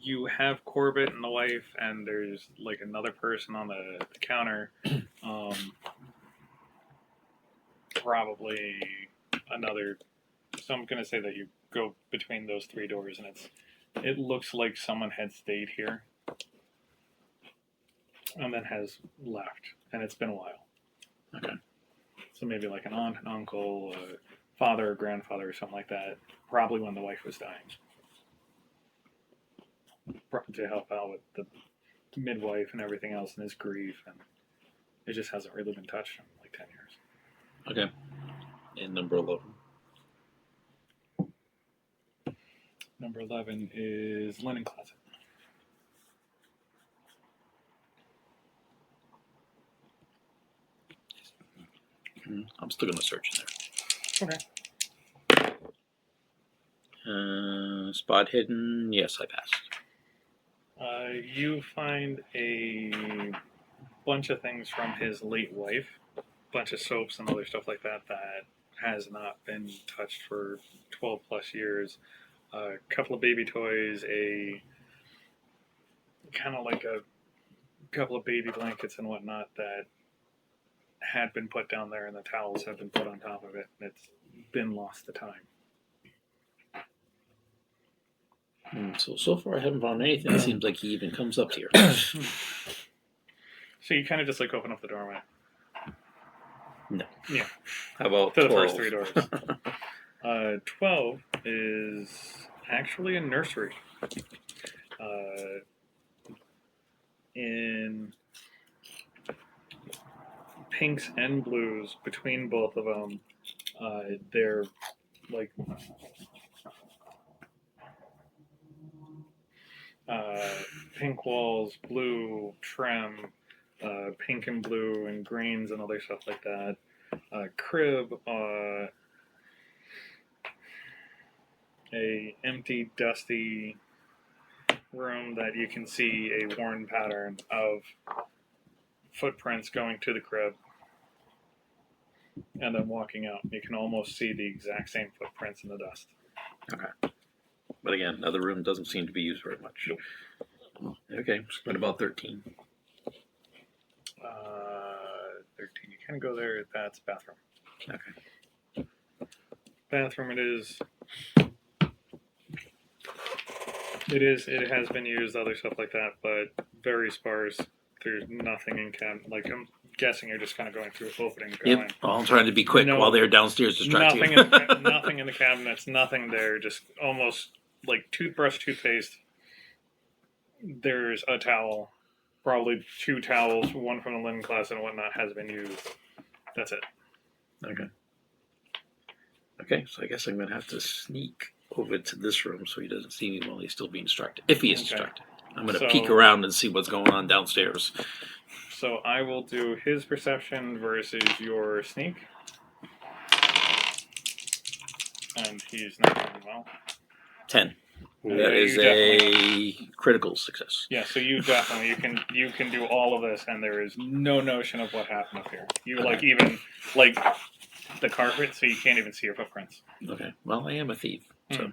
you have Corbett and the wife, and there's like another person on the counter. Probably another. So I'm gonna say that you go between those three doors, and it looks like someone had stayed here and then has left, and it's been a while. Okay. So maybe like an aunt, an uncle, father or grandfather or something like that. Probably when the wife was dying. To help out with the midwife and everything else and his grief, and it just hasn't really been touched in like 10 years. Okay. And number 11. Number 11 is linen closet. I'm still gonna search in there. Okay. Spot hidden. Yes, I passed. You find a bunch of things from his late wife, a bunch of soaps and other stuff like that that has not been touched for 12 plus years. A couple of baby toys, a kind of like a couple of baby blankets and whatnot that had been put down there, and the towels have been put on top of it, and it's been lost to time. So far I haven't found anything. It seems like he even comes up here. So you kind of just like open up the doorway How about to the 12? first three doors. 12 is actually a nursery. In pinks and blues, between both of them, they're like pink walls, blue trim, pink and blue and greens and other stuff like that. Crib, a empty, dusty room that you can see a worn pattern of footprints going to the crib and then walking out. You can almost see the exact same footprints in the dust. But again, another room doesn't seem to be used very much. Okay, what about 13? 13. You kind of go there. That's bathroom. Okay. Bathroom. It has been used, other stuff like that, but very sparse. There's nothing in cabinet. Like, I'm guessing you're just kind of going through opening, going. Yep. Well, I'm trying to be quick No. while they're downstairs distracting. Nothing in the cabinets. Nothing there. Just almost like toothbrush, toothpaste. There's a towel, probably 2 towels, one from the linen closet and whatnot has been used. That's it. Okay. Okay, so I guess I'm going to have to sneak over to this room so he doesn't see me while he's still being distracted. If he is Okay. distracted. I'm going to So- peek around and see what's going on downstairs. So I will do his perception versus your sneak. And he's not doing well. 10. Yeah, That is you a critical success. Yeah, so you definitely you can do all of this, and there is no notion of what happened up here. You like even like the carpet, so you can't even see your footprints. Okay. Well, I am a thief. So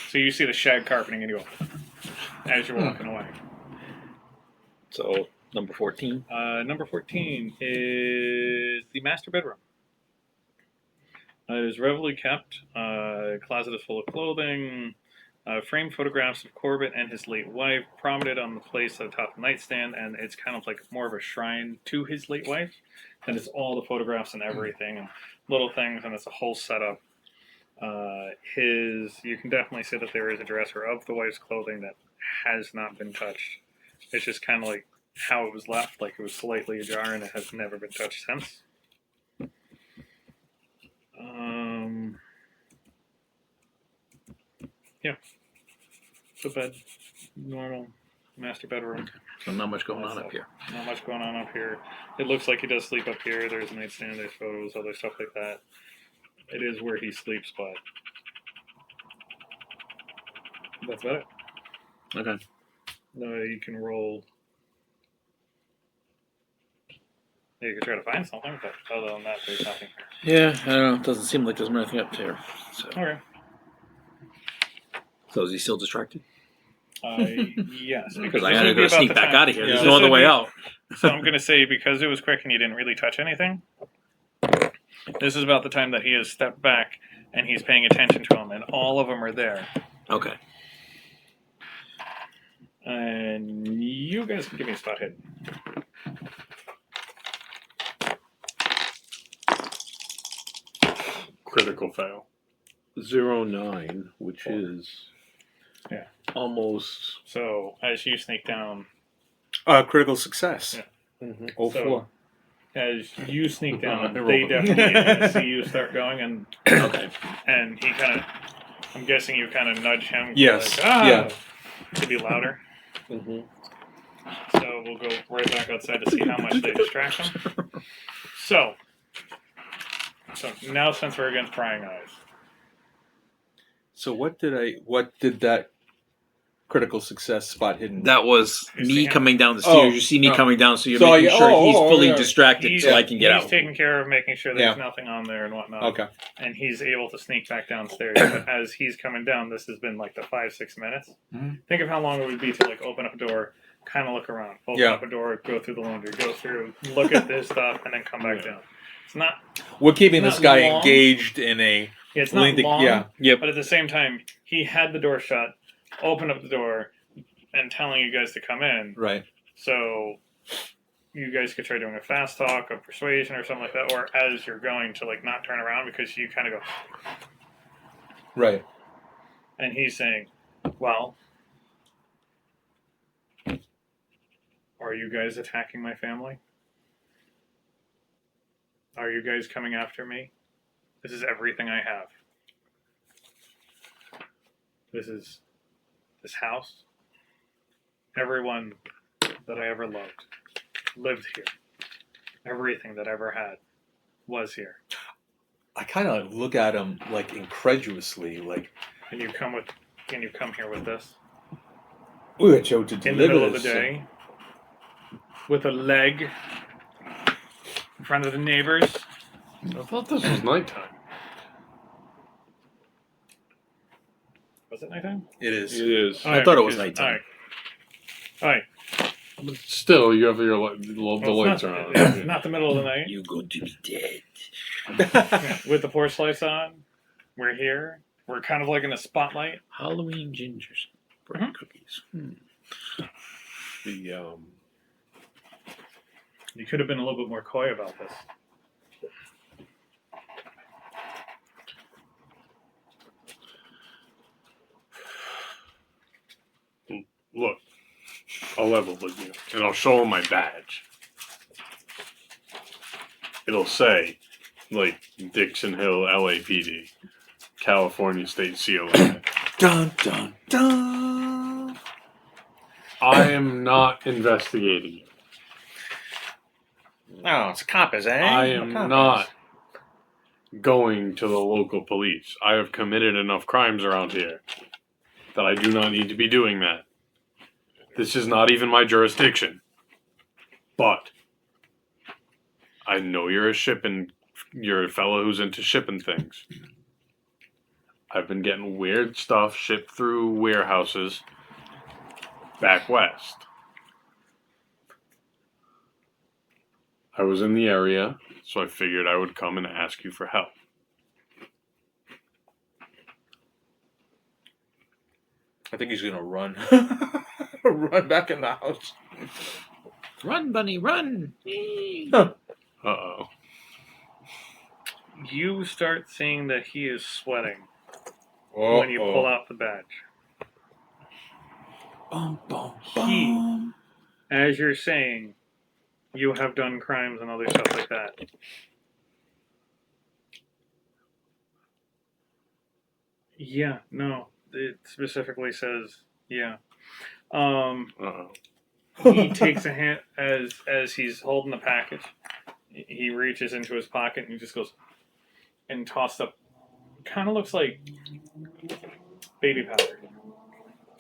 So you see the shag carpeting, and you go as you're walking away. So number 14. Number 14 is the master bedroom. It is readily kept. Closet is full of clothing. Framed photographs of Corbett and his late wife prominent on the place at the top of the nightstand, and it's kind of like more of a shrine to his late wife. And it's all the photographs and everything, and little things, and it's a whole setup. You can definitely see that there is a dresser of the wife's clothing that has not been touched. It's just kind of like how it was left, like it was slightly ajar, and it has never been touched since. Yeah. The bed, normal master bedroom. So not much going on up here. Not much going on up here. It looks like he does sleep up here. There's a nightstand, there's photos, other stuff like that. It is where he sleeps, but that's about it. Okay. You can roll. You can try to find something, but other than that, there's nothing here. Yeah, I don't know. It doesn't seem like there's anything up there. So, Okay. so is he still distracted? Yes. Because I this gotta would be go about sneak the back time- out of here. Yeah, There's this no other would way be- out. So I'm going to say, because it was quick and you didn't really touch anything, this is about the time that he has stepped back and he's paying attention to them, and all of them are there. Okay. And you guys can give me a spot hit. Critical fail. 09, which is Yeah. almost So as you sneak down, Critical success. Yeah. 04. as you sneak down, I they rolled definitely see you start going, and Okay. and he kind of, I'm guessing you kind of nudge him. Yes, Like, ah, yeah. to be louder. mm-hmm. So we'll go right back outside to see how much they distract him. So now since we're against prying eyes, So what did that critical success spot hidden. That was You see me him? coming down the stairs. Oh, you see me no. coming down, so you're So making sure he's fully yeah. distracted so I can get he's out. taking care of making sure there's Yeah. nothing on there and whatnot. Okay. And he's able to sneak back downstairs. But as he's coming down, this has been like the 5-6 minutes. Mhm. Think of how long it would be to like open up a door, kind of look around, open Yeah. up a door, go through the laundry, go through, look at this stuff, and then come back down. It's not. We're keeping Not this guy long. engaged in a It's not lengthy. long. Yeah. Yep. But at the same time, he had the door shut, opened up the door, and telling you guys to come in. Right. So you guys could try doing a fast talk, a persuasion, or something like that, or as you're going to like not turn around because you kind of go, Right. and he's saying, "Well, are you guys attacking my family? Are you guys coming after me? This is everything I have. This is this house. Everyone that I ever loved lived here. Everything that I ever had was here. I kind of look at him like incredulously, like And you come here with this we were told to in the deliver middle of the this. day with a leg in front of the neighbors. I thought this was nighttime. Was it nighttime? It is. It is. I thought it was All nighttime. All right. But still, you have your the Well, lights it's are not, on. it's not the middle of the night. You're going to be dead. Yeah, with the porch lights on. We're here. We're kind of like in a spotlight. Halloween gingers. Mhm. Cookies. The You could have been a little bit more coy about this. look, I'll level with you, and I'll show him my badge. It'll say, like, Dixon Hill, LAPD, California State COA. Dun dun dun. I am not investigating you. Oh, it's coppers, eh? I am Coppers. not going to the local police. I have committed enough crimes around here that I do not need to be doing that. This is not even my jurisdiction. But I know you're you're a fellow who's into shipping things. I've been getting weird stuff shipped through warehouses back west. I was in the area, so I figured I would come and ask you for help. I think he's gonna run. Run back in the house. Run, bunny, run! Uh-oh. You start seeing that he is sweating when you pull out the badge. Bum, bum, He- bum. As you're saying, you have done crimes and other stuff like that. Yeah, no. It specifically says, yeah. Uh-oh. He takes a hand as he's holding the package. He reaches into his pocket and he just goes and tossed up. Kind of looks like baby powder.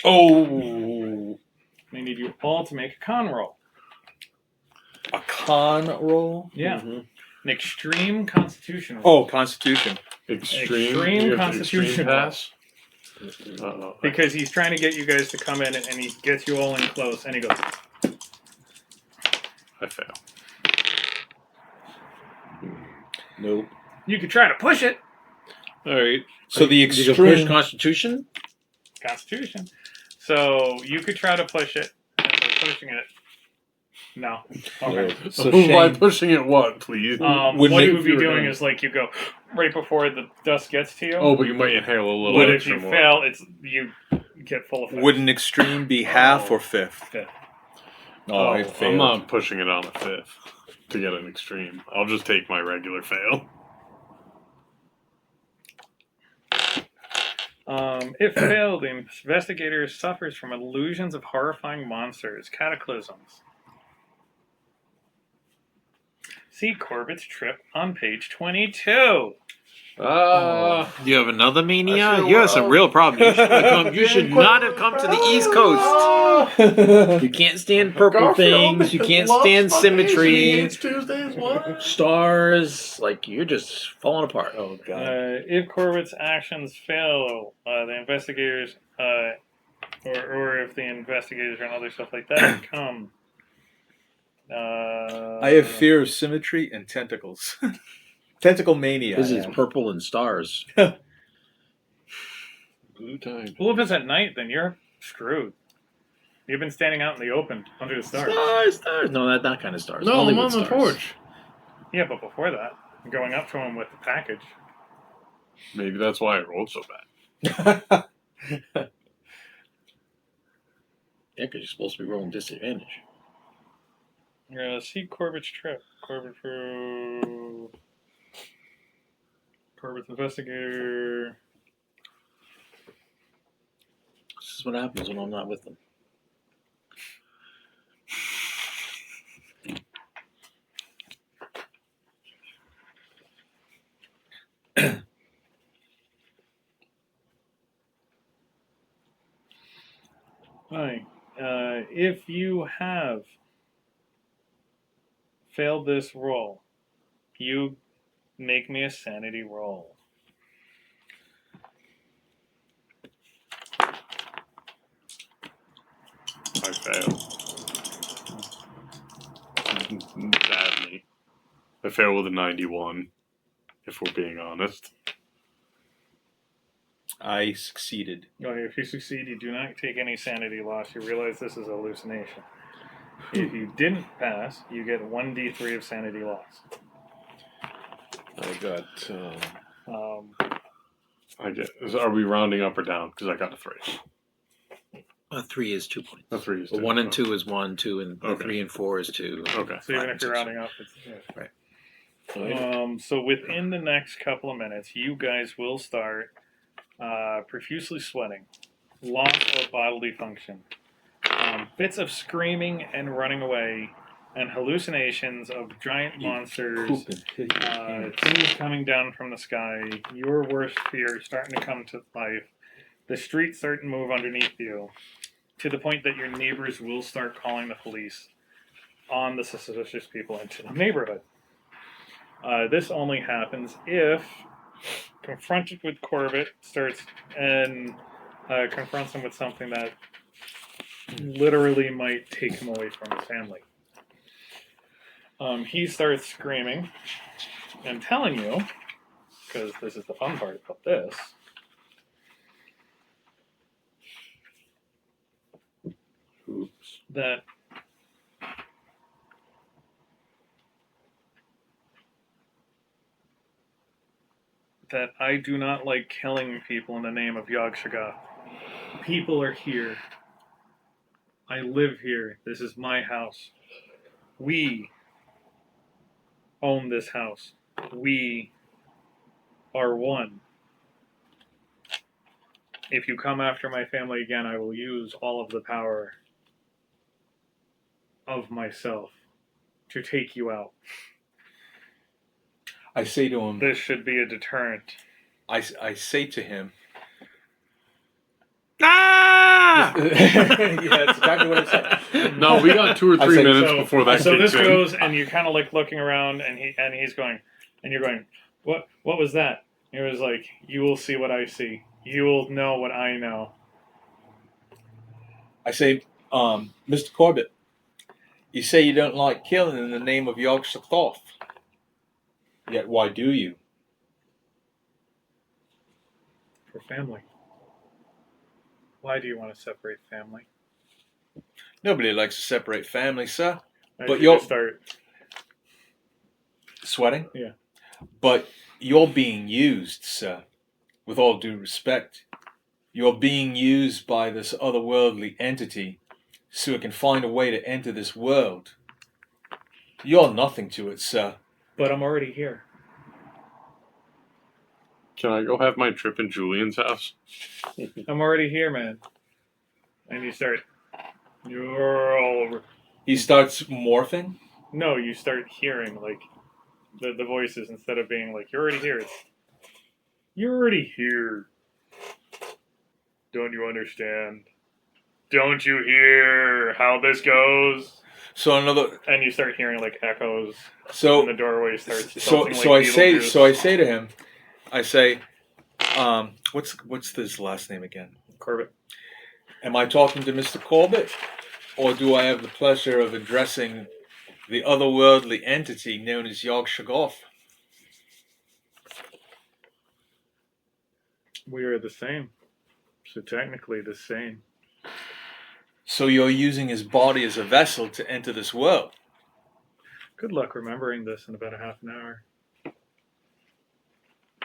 Oh, They need you all to make a con roll. a con roll. Yeah, Mm-hmm. an extreme Constitution roll. Oh, Constitution. Extreme Extreme you have Constitution pass. Uh-oh. Because he's trying to get you guys to come in and he gets you all in close and he goes, I fail. Nope. you could try to push it. All right. So the You can push extreme. Constitution? Constitution. So you could try to push it. And so pushing it. No. Okay. So By Shane, pushing it, what, please? Would What make- you would be if you were doing doing- is like you go right before the dust gets to you. Oh, but you might inhale a little but if extra you more. fail, it's you get full effect. would an extreme be half or fifth? Fifth. Oh, I I'm failed. not pushing it on a fifth to get an extreme. I'll just take my regular fail. If failed, the investigator suffers from illusions of horrifying monsters, cataclysms. See Corbett's trip on page 22. You have another mania? I should- You have some real problems. You should not have come to the East Coast. You can't stand purple things. You can't stand symmetry. Tuesdays. What? Stars. Like, you're just falling apart. Oh God. If Corbett's actions fail, the investigators, or if the investigators and other stuff like that come. I have fear of symmetry and tentacles. Tentacle mania. This I is have. purple and stars. Blue time. Well, if it's at night, then you're screwed. You've been standing out in the open under the stars. Stars. No, that kind of stars. No, I'm on Hollywood the stars. porch. Yeah, but before that, going up to him with the package. Maybe that's why I rolled so bad. Yeah, because you're supposed to be rolling disadvantage. You're gonna see Corbett's trip. Corbett's investigator. This is what happens when I'm not with them. Hi. If you have failed this roll, you make me a sanity roll. I failed. Badly. I failed with a 91, if we're being honest. I succeeded. If you succeed, you do not take any sanity loss. You realize this is a hallucination. If you didn't pass, you get 1d3 of sanity loss. I got. I get. Are we rounding up or down? Because I got a 3. 3 is 2 points. A 3 is But 2. 1 and 2 is 1, 2 and Okay. 3 and 4 is 2. Okay. So even Five if you're and rounding up, it's yeah. Right. So within the next couple of minutes, you guys will start profusely sweating, loss of bodily function, bits of screaming and running away, and hallucinations of giant monsters, things coming down from the sky. Your worst fear starting to come to life. The streets start to move underneath you, to the point that your neighbors will start calling the police on the suspicious people into the neighborhood. This only happens if confronted with Corbett starts and confronts him with something that literally might take him away from his family. He starts screaming and telling you, because this is the fun part about this, Oops. that I do not like killing people in the name of Yog Shagath. People are here. I live here. This is my house. We own this house. We are one. If you come after my family again, I will use all of the power of myself to take you out. I say to him. This should be a deterrent. I say to him. Ah! Yeah, that's exactly what I said. No, we got 2 or I 3 said- minutes before that So kicks this in. goes, and you're kind of like looking around, and he's going, and you're going, what was that? It was like, you will see what I see. You will know what I know. I say, Mr. Corbett, you say you don't like killing in the name of Yog Sothoth. Yet why do you? For family. Why do you want to separate family? Nobody likes to separate family, sir. As But you you're- start. Sweating? Yeah. But you're being used, sir. With all due respect. You're being used by this otherworldly entity so it can find a way to enter this world. You're nothing to it, sir. But I'm already here. Can I go have my trip in Julian's house? I'm already here, man. And you start. You're all over. He starts morphing. No, you start hearing like the voices instead of being like you're already here. It's You're already here. Don't you understand? Don't you hear how this goes? So another. And you start hearing like echoes in So the doorway. Starts so tilting so like I say Beetlejuice. so I say to him, I say, what's his last name again? Corbett. Am I talking to Mr. Corbett, or do I have the pleasure of addressing the otherworldly entity known as Yog Shoggoth? We are the same. So technically the same. So you're using his body as a vessel to enter this world. Good luck remembering this in about a half an hour.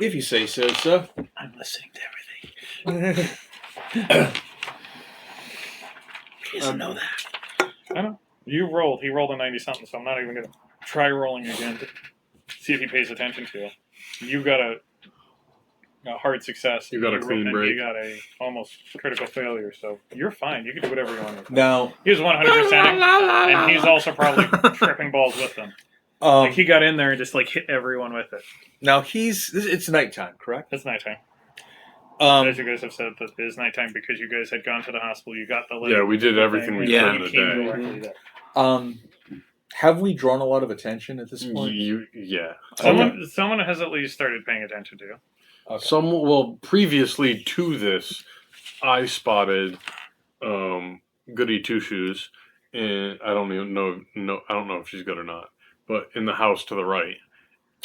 If you say so, sir. I'm listening to everything. He doesn't know that. I know. You rolled. He rolled a 90 something, so I'm not even going to try rolling again to see if he pays attention to you. You got a hard success. You got a clean and break. You got a almost critical failure, so you're fine. You can do whatever you want. Now, He was 100%ing, and he's also probably tripping balls with them. Like he got in there and just like hit everyone with it. now it's nighttime, correct? It's nighttime. Um, As you guys have said, that it is nighttime because you guys had gone to the hospital. You got the leg. Yeah, we did everything we Yeah. could in You the came day. directly there. have we drawn a lot of attention at this point? Yeah. Someone has at least started paying attention to you. Okay. Previously to this, I spotted Goody Two Shoes, and I don't even know. No, I don't know if she's good or not. But in the house to the right.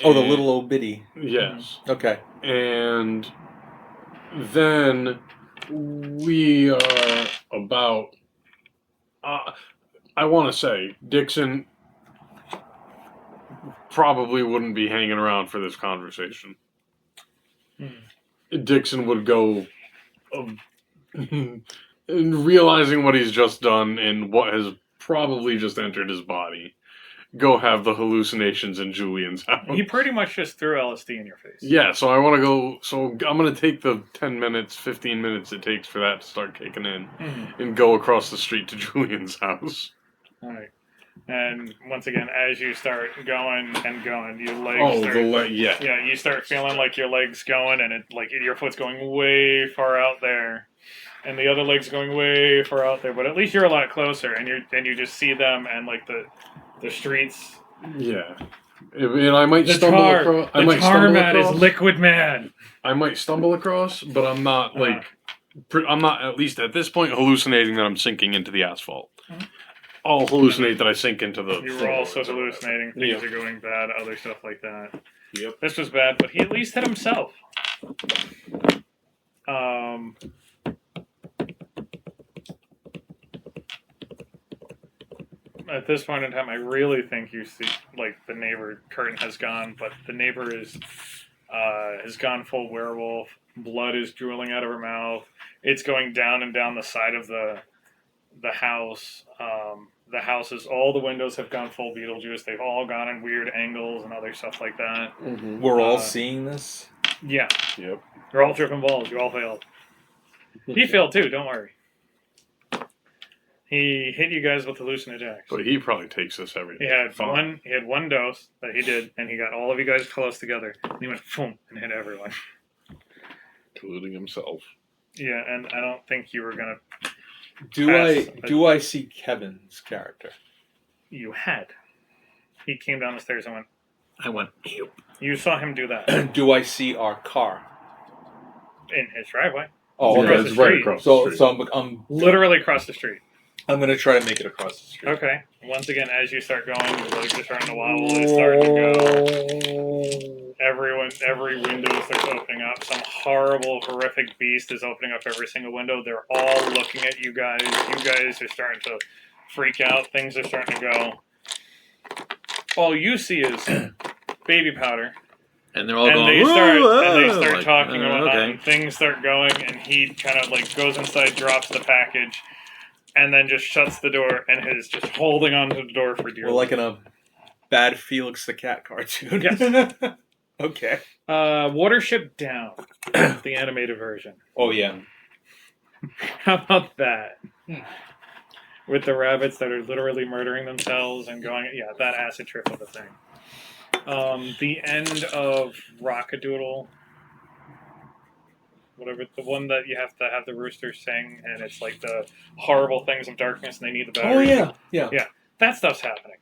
Oh, the And- little old biddy. Yes. Okay. And then we are about. I want to say Dixon probably wouldn't be hanging around for this conversation. Dixon would go, and realizing what he's just done and what has probably just entered his body, go have the hallucinations in Julian's house. He pretty much just threw LSD in your face. Yeah, so I want to go. So I'm going to take the 10 minutes, 15 minutes it takes for that to start kicking in and go across the street to Julian's house. All right. And once again, as you start going and going, your legs Oh, start, yeah. yeah, you start feeling like your legs going, and it like your foot's going way far out there, and the other leg's going way far out there. But at least you're a lot closer, and you just see them and like the streets. Yeah. And I might The stumble tar, across. I the might tar stumble mat is across. liquid man. I might stumble across, but I'm not I'm not, at least at this point, hallucinating that I'm sinking into the asphalt. I'll hallucinate that I sink into the. You were floors also or whatever. hallucinating. Things are going bad, other stuff like that. Yep. This was bad, but he at least hit himself. At this point in time, I really think you see, like, the neighbor curtain has gone, but the neighbor has gone full werewolf. Blood is drooling out of her mouth. It's going down and down the side of the house. The houses, all the windows have gone full Beetlejuice. They've all gone in weird angles and other stuff like that. We're all seeing this. Yeah, Yep. you're all tripping balls. You all failed. He failed too. Don't worry. He hit you guys with hallucinogens. But he probably takes this every day. He had Fine. one. He had one dose that he did, and he got all of you guys close together. And he went boom and hit everyone. Including himself. Yeah, and I don't think you were gonna. Do I see Kevin's character? You had. He came down the stairs and went. I went, "Ew." You saw him do that Do I see our car? in his driveway, Oh, Yeah, okay. across it's the right street. across the So street. I'm literally across the street. gonna try to make it across the street. Okay. Once again, as you start going, your legs are starting to wobble. It's starting to go. Every window starts opening up. Some horrible, horrific beast is opening up every single window. They're all looking at you guys. You guys are starting to freak out. Things are starting to go. All you see is baby powder. And they're all And going, they start like, talking and whatnot, okay. and things start going, and he kind of like goes inside, drops the package, and then just shuts the door and is just holding onto the door for dear We're life. like in a bad Felix the Cat cartoon. Yes. Okay. Watership Down, the animated version. Oh yeah. How about that? With the rabbits that are literally murdering themselves and going, yeah, that acid trip of a thing. The end of Rockadoodle whatever, the one that you have to have the roosters sing, and it's like the horrible things of darkness, and they need the Oh battery. yeah. That stuff's happening.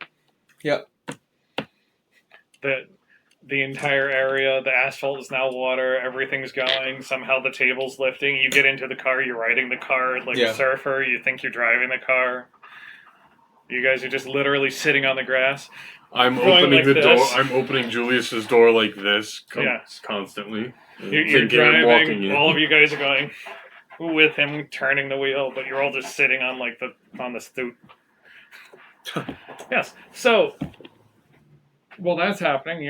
Yep. The entire area, the asphalt is now water. Everything's going. Somehow the table's lifting. You get into the car. You're riding the car like Yeah. a surfer. You think you're driving the car. You guys are just literally sitting on the grass. I'm Going opening like the door. this. I'm opening Julius's door like this Yeah. constantly. You're Thinking I'm walking driving. in. All of you guys are going with him turning the wheel, but you're all just sitting on on the stoop. Yes. So, while that's happening,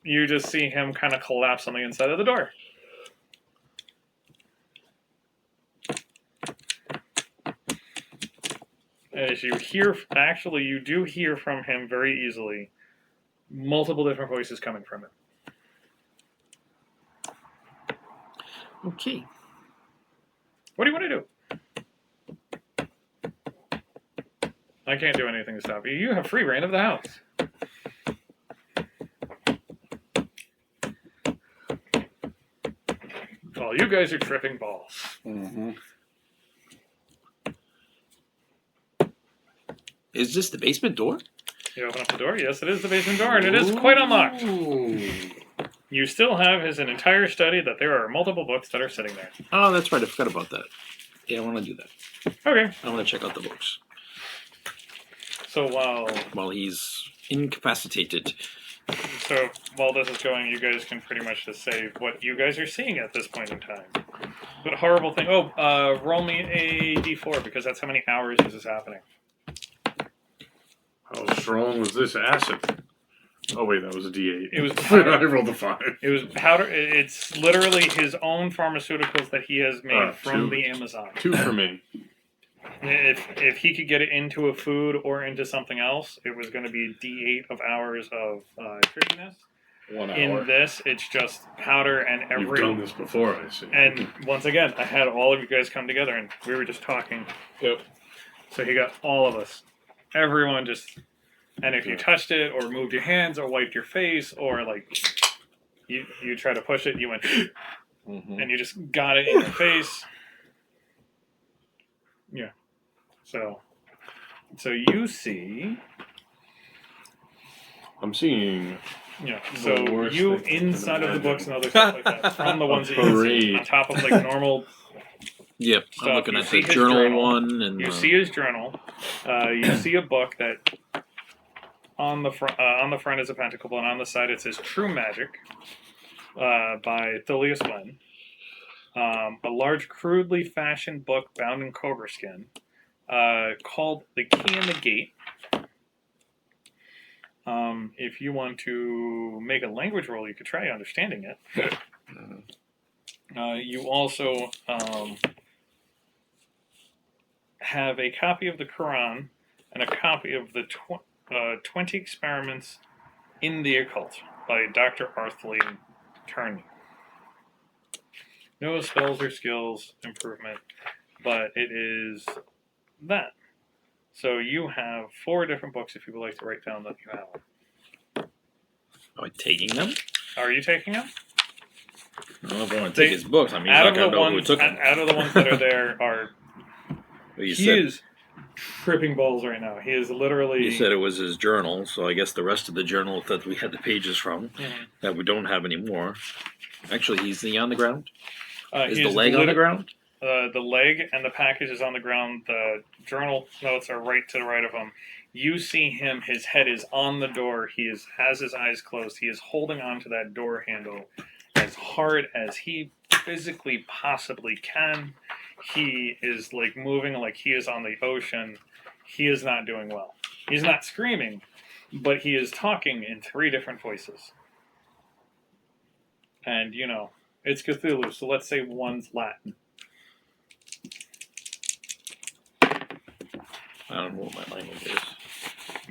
you just see him kind of collapse on the inside of the door. As you hear, actually, you do hear from him very easily. Multiple different voices coming from him. Okay. What do you want to do? I can't do anything to stop you. You have free reign of the house. Well, you guys are tripping balls. Mm-hmm. Is this the basement door? You open up the door. Yes, it is the basement door, and it is quite unlocked. You still have an entire study that there are multiple books that are sitting there. Oh, that's right. I forgot about that. Yeah, I want to do that. Okay. I want to check out the books So while he's incapacitated. while this is going, you guys can pretty much just say what you guys are seeing at this point in time. But horrible thing. Oh, roll me a d4 because that's how many hours this is happening. How strong was this acid? Oh wait, that was a D8. It was I rolled a 5. It was powder. It's literally his own pharmaceuticals that he has made from two. the Amazon. 2 for me. If he could get it into a food or into something else, it was going to be D8 of hours of trickiness. 1 hour. In this, it's just powder and You've done this before, I see. And once again, I had all of you guys come together, and we were just talking. Yep. So he got all of us, everyone just. And if you touched it or moved your hands or wiped your face or like you try to push it, you went Mm-hmm. and you just got it in your face. Yeah. So you see, I'm seeing yeah. The So worst you thing I can inside of the books and imagine. other stuff like that from the ones that you see parade. on top of like normal. Yep, Stuff. I'm looking You at see the his journal, journal. one, and You see his journal. You see a book that on the front is a pentacle, and on the side it says "True Magic" by Thilius Glenn. A large, crudely fashioned book bound in cobra skin called "The Key and the Gate." If you want to make a language roll, you could try understanding it. You also have a copy of the Quran and a copy of the 20 Experiments in the Occult by Dr. Arthur Turney. No spells or skills improvement, but it is that. So you have 4 different books if you would like to write down that you have them. Am I taking them? Are you taking them? I don't know if I want to take They- his books. I mean, he's Out not of going the to know who ones, took them. out of the ones that are there are But you he said is tripping balls right now. He is literally. you said it was his journal, so I guess the rest of the journal that we had the pages from Mhm. that we don't have anymore. Actually, he's on the ground. Is he the leg on the ground? The leg and the package is on the ground. The journal notes are right to the right of him. You see him. His head is on the door. He has his eyes closed. He is holding on to that door handle as hard as he physically possibly can. He is like moving like he is on the ocean. He is not doing well. He's not screaming, but he is talking in 3 different voices. And it's Cthulhu, so let's say one's Latin. I don't know what my language is.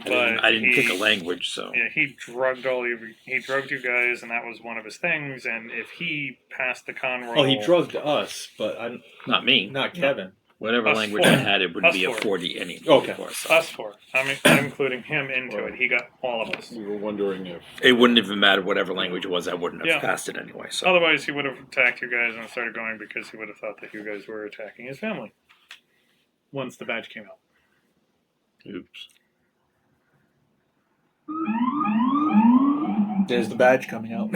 But I didn't he, pick a language, so Yeah, he drugged you guys, and that was one of his things. And if he passed the con roll, Oh, he drugged us, but I'm not me. not Kevin. Whatever Us language four. I had, it would Us be a four. 40 anyway. Okay. For us. Us four. I'm including him into it. He got all of us. We were wondering if It wouldn't even matter whatever language it was. I wouldn't have Yeah. passed it anyway. So Otherwise, he would have attacked you guys and started going because he would have thought that you guys were attacking his family. Once the badge came out. oops. There's the badge coming out.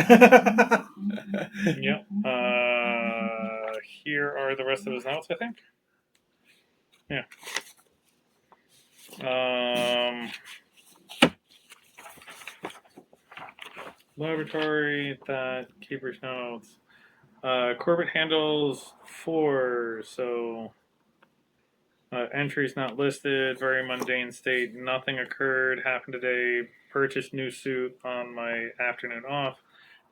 Yep. Here are the rest of his notes, I think. Yeah. Laboratory, that keeper's notes. Corbett handles 4, so entries not listed, very mundane state, nothing occurred, happened today, purchased new suit on my afternoon off.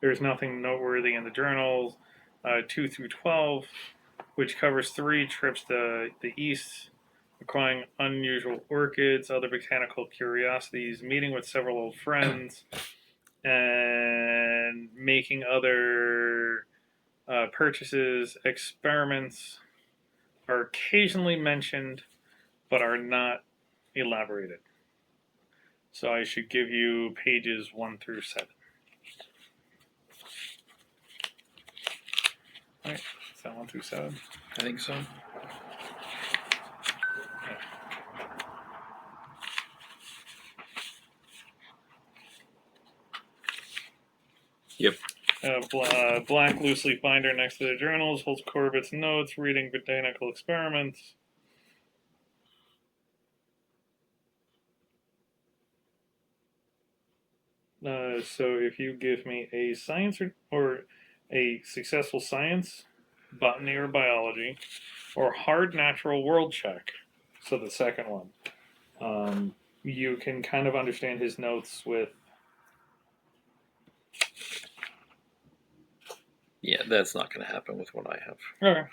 There's nothing noteworthy in the journals. 2 through 12, which covers 3 trips to the east, acquiring unusual orchids, other botanical curiosities, meeting with several old friends, and making other purchases. Experiments are occasionally mentioned, but are not elaborated. So I should give you pages 1 through 7. All right, is that 1 through 7? I think so. Yep. Black loose leaf binder next to the journals holds Corbett's notes, reading botanical experiments. So if you give me a science or a successful science, botany or biology, or hard natural world check, so the second one, you can kind of understand his notes with. Yeah, that's not going to happen with what I have. Okay.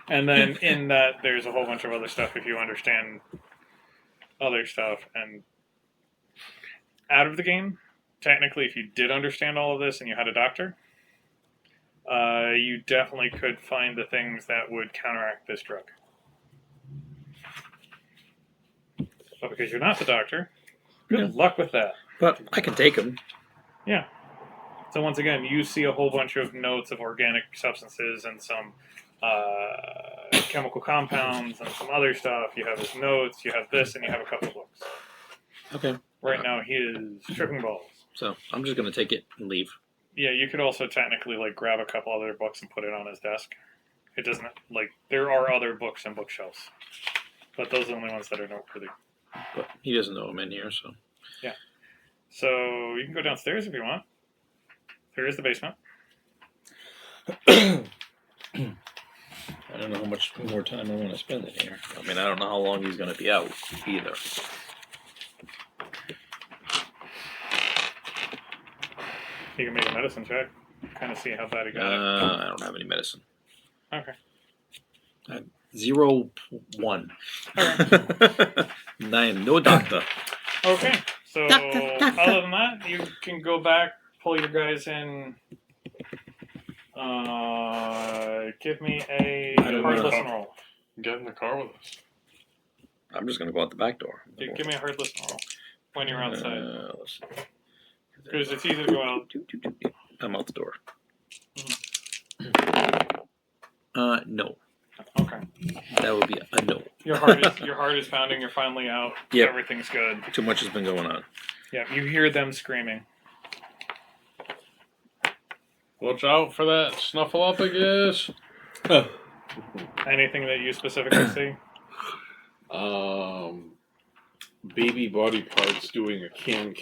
And then in that, there's a whole bunch of other stuff if you understand other stuff. And out of the game, technically, if you did understand all of this and you had a doctor, you definitely could find the things that would counteract this drug. But because you're not the doctor, good luck with that. But I can take them. Yeah. So once again, you see a whole bunch of notes of organic substances and some chemical compounds and some other stuff. You have his notes, you have this, and you have a couple books. Okay. Right now, he is tripping balls. So I'm just going to take it and leave. Yeah, you could also technically like grab a couple other books and put it on his desk. It doesn't like there are other books and bookshelves, but those are the only ones that are noteworthy. But he doesn't know I'm in here, so. Yeah. So you can go downstairs if you want. There is the basement. I don't know how much more time I want to spend in here. I mean, I don't know how long he's going to be out either. You can make a medicine check. Kind of see how bad he got I don't have any medicine. it. Okay. 0, 1. And I am no doctor. Okay. So Doctor. other than that, you can go back, pull your guys in. Give me a I don't hard know. listen roll. Get in the car with us. I'm just going to go out the back door. Give me a hard listen roll when you're outside. Let's see. Because it's easy to go out. I'm out the door. Mm-hmm. No. Okay. That would be a no. Your heart is pounding. You're finally out. Yep. Everything's good. Too much has been going on. Yeah. You hear them screaming. Watch out for that snuffleupagus. Anything that you specifically see? Baby body parts doing a can.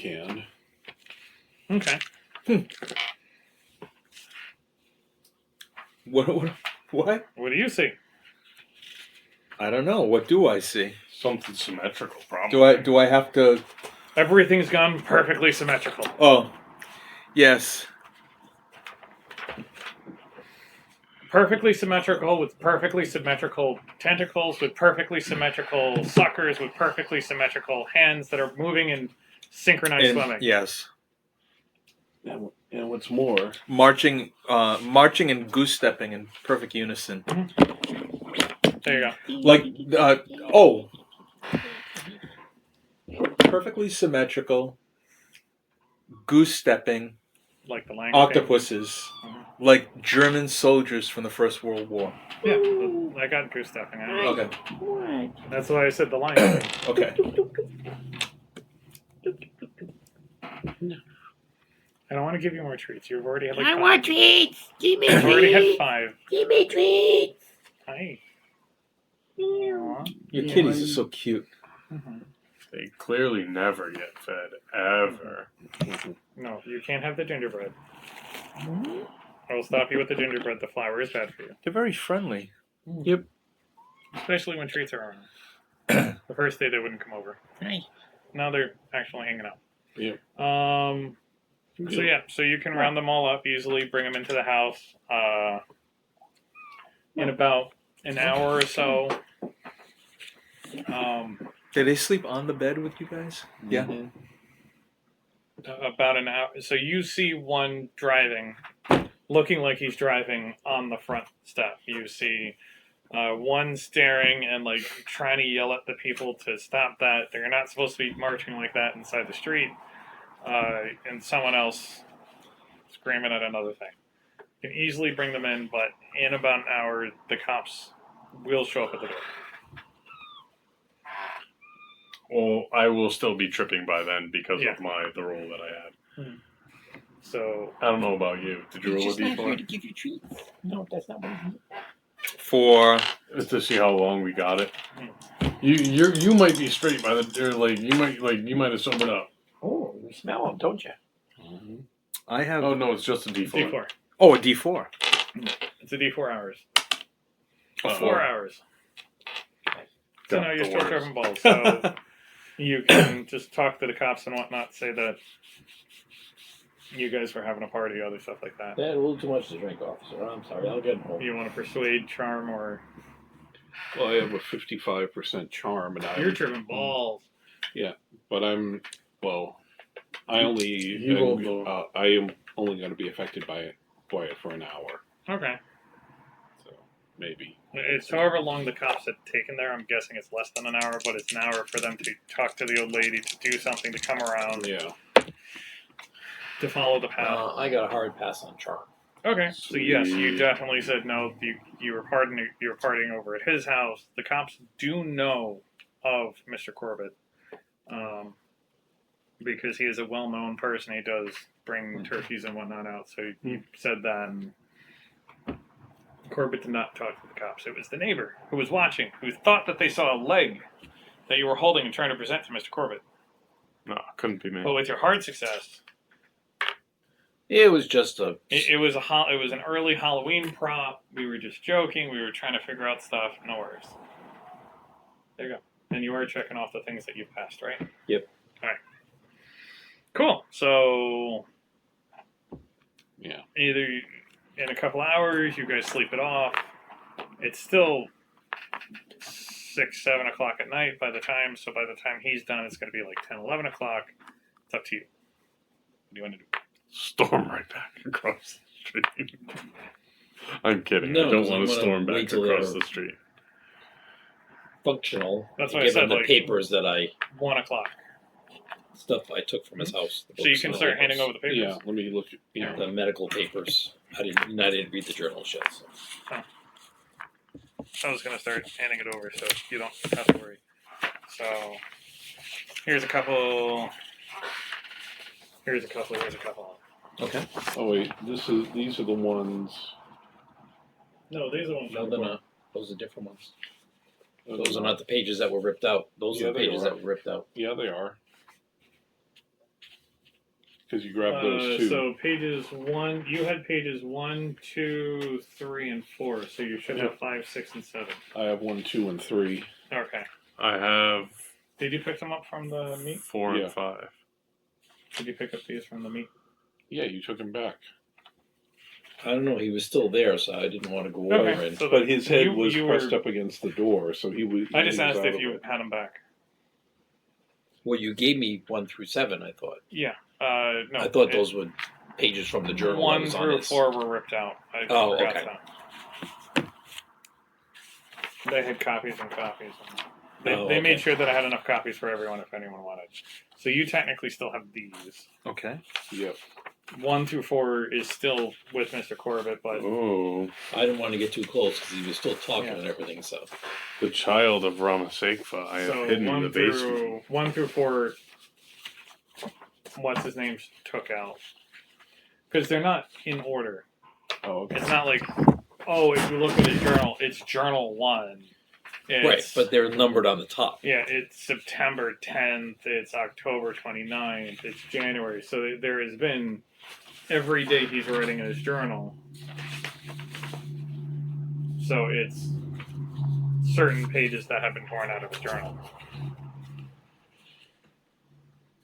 Okay. What? What do you see? I don't know. What do I see? Something symmetrical, probably. Do I have to? Everything's gone perfectly symmetrical. Oh, yes. Perfectly symmetrical with perfectly symmetrical tentacles, with perfectly symmetrical suckers, with perfectly symmetrical hands that are moving in synchronized swimming. Yes. And what's more, Marching and goose stepping in perfect unison. There you go. Like, oh, perfectly symmetrical, goose stepping, Like the Lion octopuses, like German soldiers from the First World War. King. Yeah, I got goose stepping. Okay. That's why I said the Lion King. Okay. I don't want to give you more treats. You've already had like I 5. want treats. Give me You've already had treats. 5. Give me treats. Hi. Aw. Your kitties are so cute. Mhm. They clearly never get fed, ever. No, you can't have the gingerbread. I will stop you with the gingerbread. The flour is bad for you. They're very friendly. Especially when treats are around. The first day they wouldn't come over. Hi. Now they're actually hanging out. Yep. So yeah, so you can round them all up easily, bring them into the house. In about an hour or so. Did they sleep on the bed with you guys? Yeah. About an hour. So you see one driving, looking like he's driving on the front step. You see one staring and like trying to yell at the people to stop that. They're not supposed to be marching like that inside the street. And someone else screaming at another thing. You can easily bring them in, but in about an hour, the cops will show up at the door. Well, I will still be tripping by then because Yeah. of the roll that I had. So I don't know about you. Did you roll a Just not here to d4? give you treats. No, that's not what he For Just to see how long we got it. You might be straight by the or like you might have sobered up. Oh, you smell them, don't you? I have. Oh no, it's just a d4. D4. Oh, a D4. It's a D4 hours. Uh-oh. 4 hours. So Got now you're the still worst. tripping balls. So you can just talk to the cops and whatnot, say that you guys were having a party, other stuff like that. They had a little too much to drink, officer. I'm sorry. I'll get home. You want to persuade, charm, or Well, I have a 55% charm, and you're tripping balls. but I'm I only You rolled low. I am only going to be affected by it for an hour, Okay. so maybe. It's however long the cops had taken there. I'm guessing it's less than an hour, but it's an hour for them to talk to the old lady, to do something, to come around, Yeah. to follow the path. I got a hard pass on charm. Okay, so yes, you Sweet. definitely said no. You were partying over at his house. The cops do know of Mr. Corbett, because he is a well-known person. He does bring turkeys and whatnot out. So you said that, and Corbett did not talk to the cops. It was the neighbor who was watching, who thought that they saw a leg that you were holding and trying to present to Mr. Corbett. No, couldn't be me. But with your hard success, It was just a. it was an early Halloween prop. We were just joking. We were trying to figure out stuff. No worries. There you go. And you are checking off the things that you've passed, right? Yep. All right. Cool. So Yeah. either in a couple hours you guys sleep it off. It's still 6, 7 o'clock at night by the time. So by the time he's done, it's going to be like 10, 11 o'clock. It's up to you. What do you want to do? Storm right back across the street. I'm kidding. No, I don't 'cause want I'm to gonna storm back wait till across they're- the street. Functional. That's why I given said, the like, papers that 1 o'clock. stuff I took from his house. the So you books can and start papers. handing over the papers. Yeah. Let me look. The medical papers. I didn't read the journals yet. So. I was gonna start handing it over, so you don't have to worry. So here's a couple. Here's a couple. Here's a couple. Okay. Oh wait, these are the ones. No, these are ones. No, they're not. Those are different ones. Those are not the pages that were ripped out. Those Yeah, are the they pages are. that were ripped out. Yeah, they are. Because you grabbed those two. So pages 1. You had pages 1, 2, 3, and 4. So you should have 5, 6, and 7. I have 1, 2, and 3. Okay. I have Did you pick them up from the meat? 4 Yeah. and 5. Did you pick up these from the meat? Yeah, you took him back. I don't know. He was still there, so I didn't want to go Okay. over and. So But his head you- was you pressed were- up against the door, so he was. I he just was asked out if of you it. had them back. Well, you gave me 1 through 7. I thought. Yeah. No. I thought those were pages from the journal. that 1 was on through his- 4 were ripped out. I Oh, forgot okay. that. They had copies and copies. And they Okay. made sure that I had enough copies for everyone if anyone wanted. So you technically still have these. Okay. Yep. 1 through 4 is still with Mr. Corbett, but Oh, I didn't want to get too close because he was still talking Yeah. and everything. So the child of Ramasekfa. I have so hidden in 1 the through basement. 1 through 4, what's his name took out because they're not in order. Oh, okay. It's not like, oh, if you look at his journal, it's journal 1. It's, right, but they're numbered on the top. yeah, it's September 10th, it's October 29th, it's January. So there has been every day he's writing in his journal. So it's certain pages that have been torn out of his journal.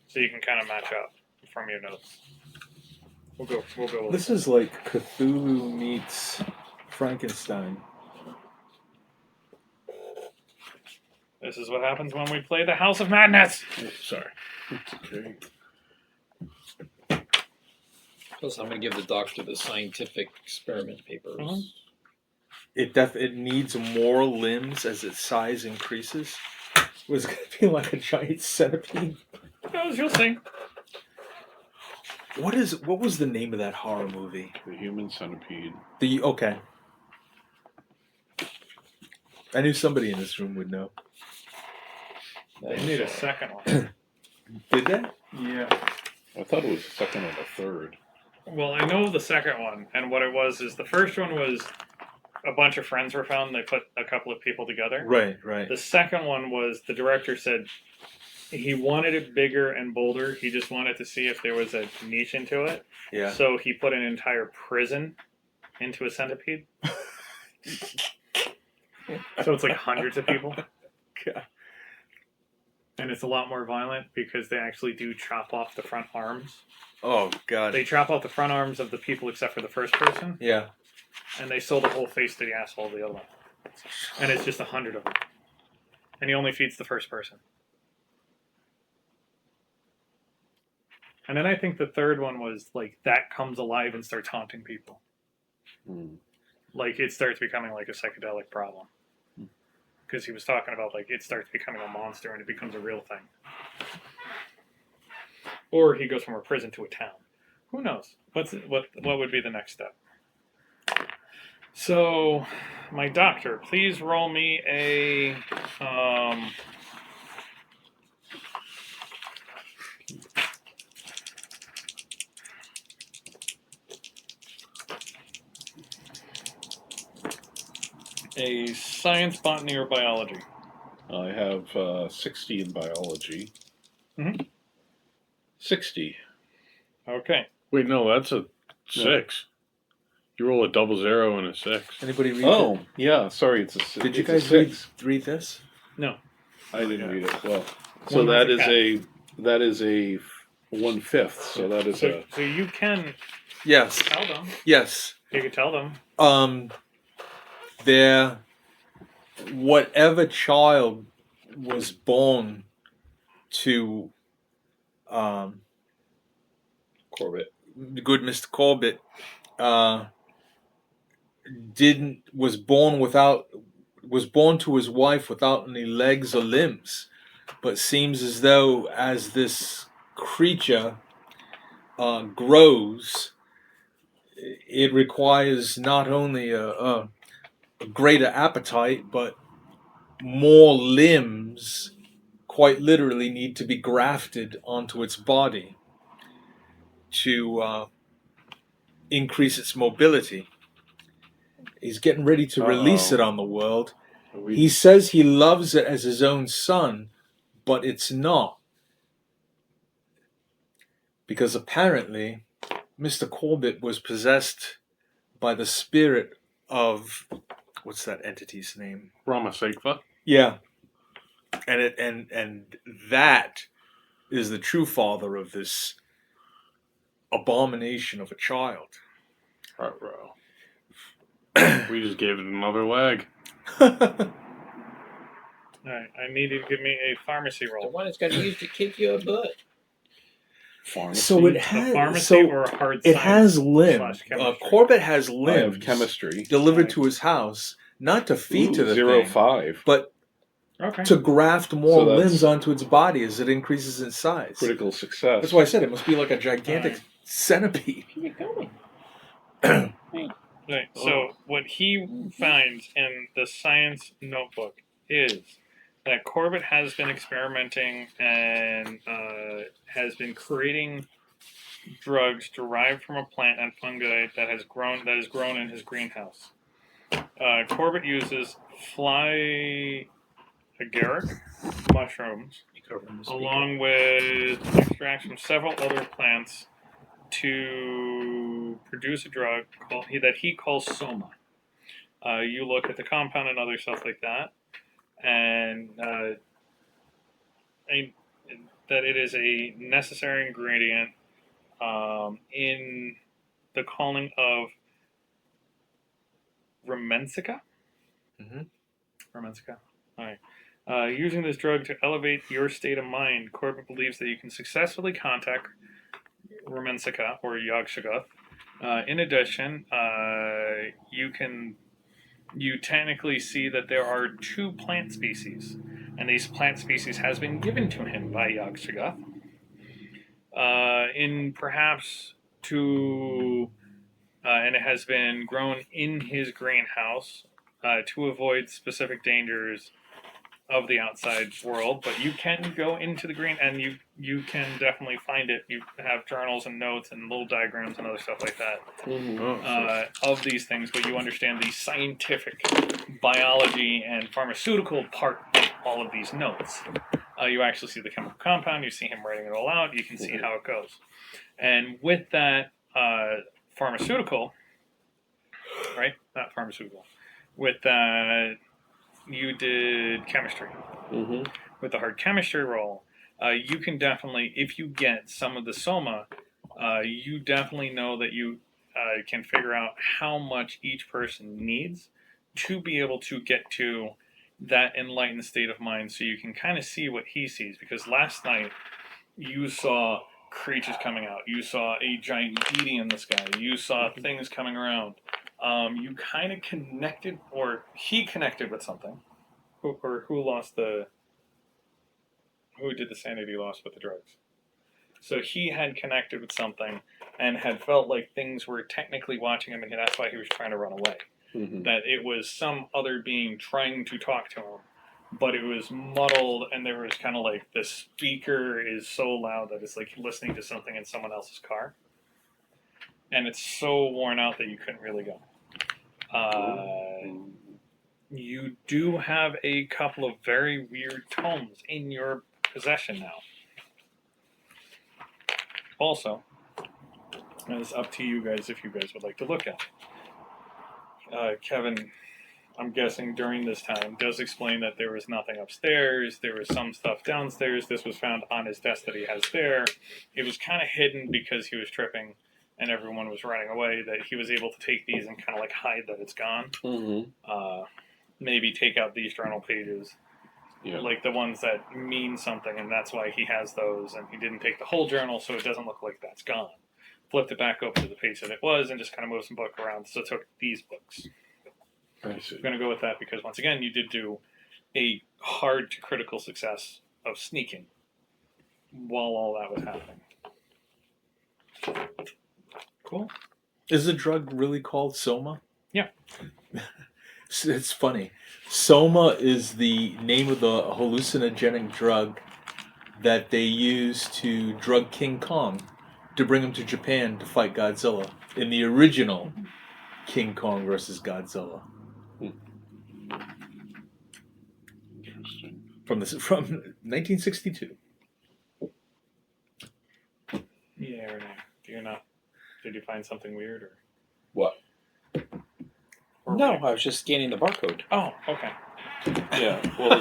So you can kind of match up from your notes. We'll go. This is like Cthulhu meets Frankenstein. This is what happens when we play the House of Madness. Oh, sorry. Okay. Plus, I'm going to give the doctor the scientific experiment papers. Mhm. It needs more limbs as its size increases. Was gonna be like a giant centipede. You'll see. What was the name of that horror movie? The human centipede. Okay. I knew somebody in this room would know. They need a second one. Did they? Yeah. I thought it was the second or the third. Well, I know the second one, and what it was is the first one was a bunch of friends were found. They put a couple of people together. Right. The second one was the director said he wanted it bigger and bolder. He just wanted to see if there was a niche into it. Yeah. So he put an entire prison into a centipede. So it's like hundreds of people. God. And it's a lot more violent because they actually do chop off the front arms. Oh God. They chop off the front arms of the people except for the first person, Yeah. and they sew the whole face to the asshole of the other one. And it's just 100 of them. And he only feeds the first person. And then I think the third one was like that comes alive and starts haunting people. Hmm. Like it starts becoming like a psychedelic problem. Because he was talking about like it starts becoming a monster and it becomes a real thing. Or he goes from a prison to a town. Who knows? What would be the next step? So, my doctor, please roll me a science, botany, or biology. I have 60 in biology. Mhm. 60. Okay. Wait, no, that's a 6. You roll a 00 and a 6. Anybody read Oh, it? yeah. Sorry, it's a 6. Did you it's a guys 6. read this? No. I didn't Yeah. read it. Well, One so that was is a that is a 1/5. So that is So you can Yes. tell them. Yes. You can tell them. There, whatever child was born to Corbett. good Mr. Corbett was born to his wife without any legs or limbs, but seems as though as this creature grows, it requires not only a greater appetite, but more limbs quite literally need to be grafted onto its body to increase its mobility. He's getting ready to release it on the world. He says he loves it as his own son, but it's not. Because apparently, Mr. Corbett was possessed by the spirit of, what's that entity's name? Ramasekva. Yeah. And that is the true father of this abomination of a child. Ruh-roh. We just gave it another leg. All right. I need you to give me a pharmacy The roll. one that's got to use to kick your butt. Pharmacy. So it A has pharmacy or a hard it science has limbs. slash chemistry? Corbett has I have limbs chemistry. delivered Right. to his house. not to feed to the Zero thing, 5. but Okay. to graft more So that's- limbs onto its body as it increases in size. Critical success. That's why I said it must be like a gigantic Alright. centipede. Keep going. Right. So what he finds in the science notebook is that Corbett has been experimenting and has been creating drugs derived from a plant and fungi that is grown in his greenhouse. Corbett uses fly agaric mushrooms along with extracts from several other plants to produce a drug that he calls soma. You look at the compound and other stuff like that, and that it is a necessary ingredient in the calling of Rumensica. Mhm. Rumensica. All right. Using this drug to elevate your state of mind, Corbett believes that you can successfully contact Rumensica or Yog-Sothoth. In addition, you technically see that there are 2 plant species, and these plant species has been given to him by Yog-Sothoth. In perhaps and it has been grown in his greenhouse to avoid specific dangers of the outside world. But you can go into the green, and you can definitely find it. You have journals and notes and little diagrams and other stuff like that of these things, but you understand the scientific biology and pharmaceutical part of all of these notes. You actually see the chemical compound, you see him writing it all out, you can see how it goes. And with that pharmaceutical, right? Not pharmaceutical. With that, you did chemistry. With the hard chemistry roll, you can definitely, if you get some of the soma, you definitely know that you can figure out how much each person needs to be able to get to that enlightened state of mind, so you can kind of see what he sees. Because last night you saw creatures coming out, you saw a giant deity in the sky, you saw things coming around. You kind of connected, or he connected with something. Who did the sanity loss with the drugs? So he had connected with something and had felt like things were technically watching him, and that's why he was trying to run away. That it was some other being trying to talk to him, but it was muddled, and there was kind of like the speaker is so loud that it's like listening to something in someone else's car. And it's so worn out that you couldn't really go. You do have a couple of very weird tomes in your possession now. Also, and it's up to you guys if you guys would like to look at it. Kevin, I'm guessing during this time, does explain that there was nothing upstairs, there was some stuff downstairs, this was found on his desk that he has there. It was kind of hidden because he was tripping and everyone was running away, that he was able to take these and kind of like hide that it's gone. Maybe take out these journal pages, like the ones that mean something, and that's why he has those, and he didn't take the whole journal so it doesn't look like that's gone. Flipped it back over to the page that it was and just kind of moved some book around, so took these books. I see. I'm going to go with that because, once again, you did do a hard to critical success of sneaking while all that was happening. Cool. Is the drug really called soma? Yeah. It's funny. Soma is the name of the hallucinogenic drug that they used to drug King Kong to bring him to Japan to fight Godzilla in the original King Kong versus Godzilla. Interesting. From 1962. Yeah, or no? Do you not? Did you find something weird or? What? or No, weird? I was just scanning the barcode. Oh, okay. Yeah. Well,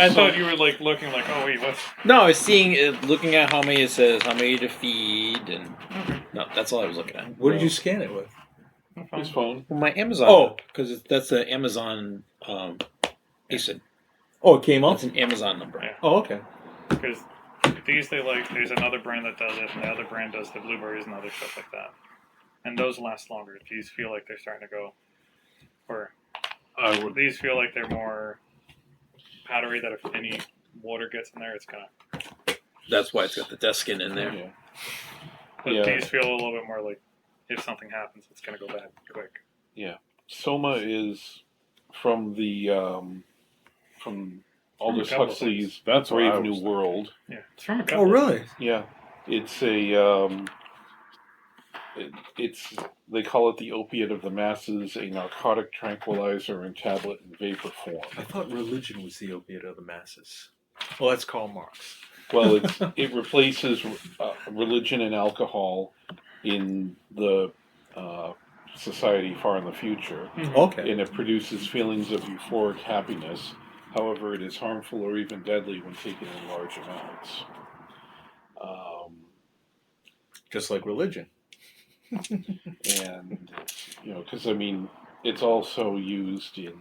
I thought you were like looking like, oh wait, what's? No, I was seeing it, looking at how many it says, how many to feed, and no, that's all I was looking at. What did you scan it with? his phone. Well, my Amazon. Oh. Because that's the Amazon ACID. Oh, it came up? That's an Amazon number. Yeah. Oh, okay. Because these they like. There's another brand that does it, and the other brand does the blueberries and other stuff like that. And those last longer. These feel like they're starting to go, or I would. These feel like they're more powdery. That if any water gets in there, it's gonna. That's why it's got the desk in there. Yeah. But Yeah. these feel a little bit more like if something happens, it's gonna go bad quick. Soma is from the from Aldous couple Huxley's That's what Brave I New was thinking. World. Yeah, it's from a couple. Oh, really? Yeah, it's it's they call it the opiate of the masses, a narcotic tranquilizer in tablet and vapor form. I thought religion was the opiate of the masses. Well, that's Karl Marx. Well, it replaces religion and alcohol in the society far in the future, Okay. and it produces feelings of euphoric happiness. However, it is harmful or even deadly when taken in large amounts. Just like religion. And because I mean, it's also used in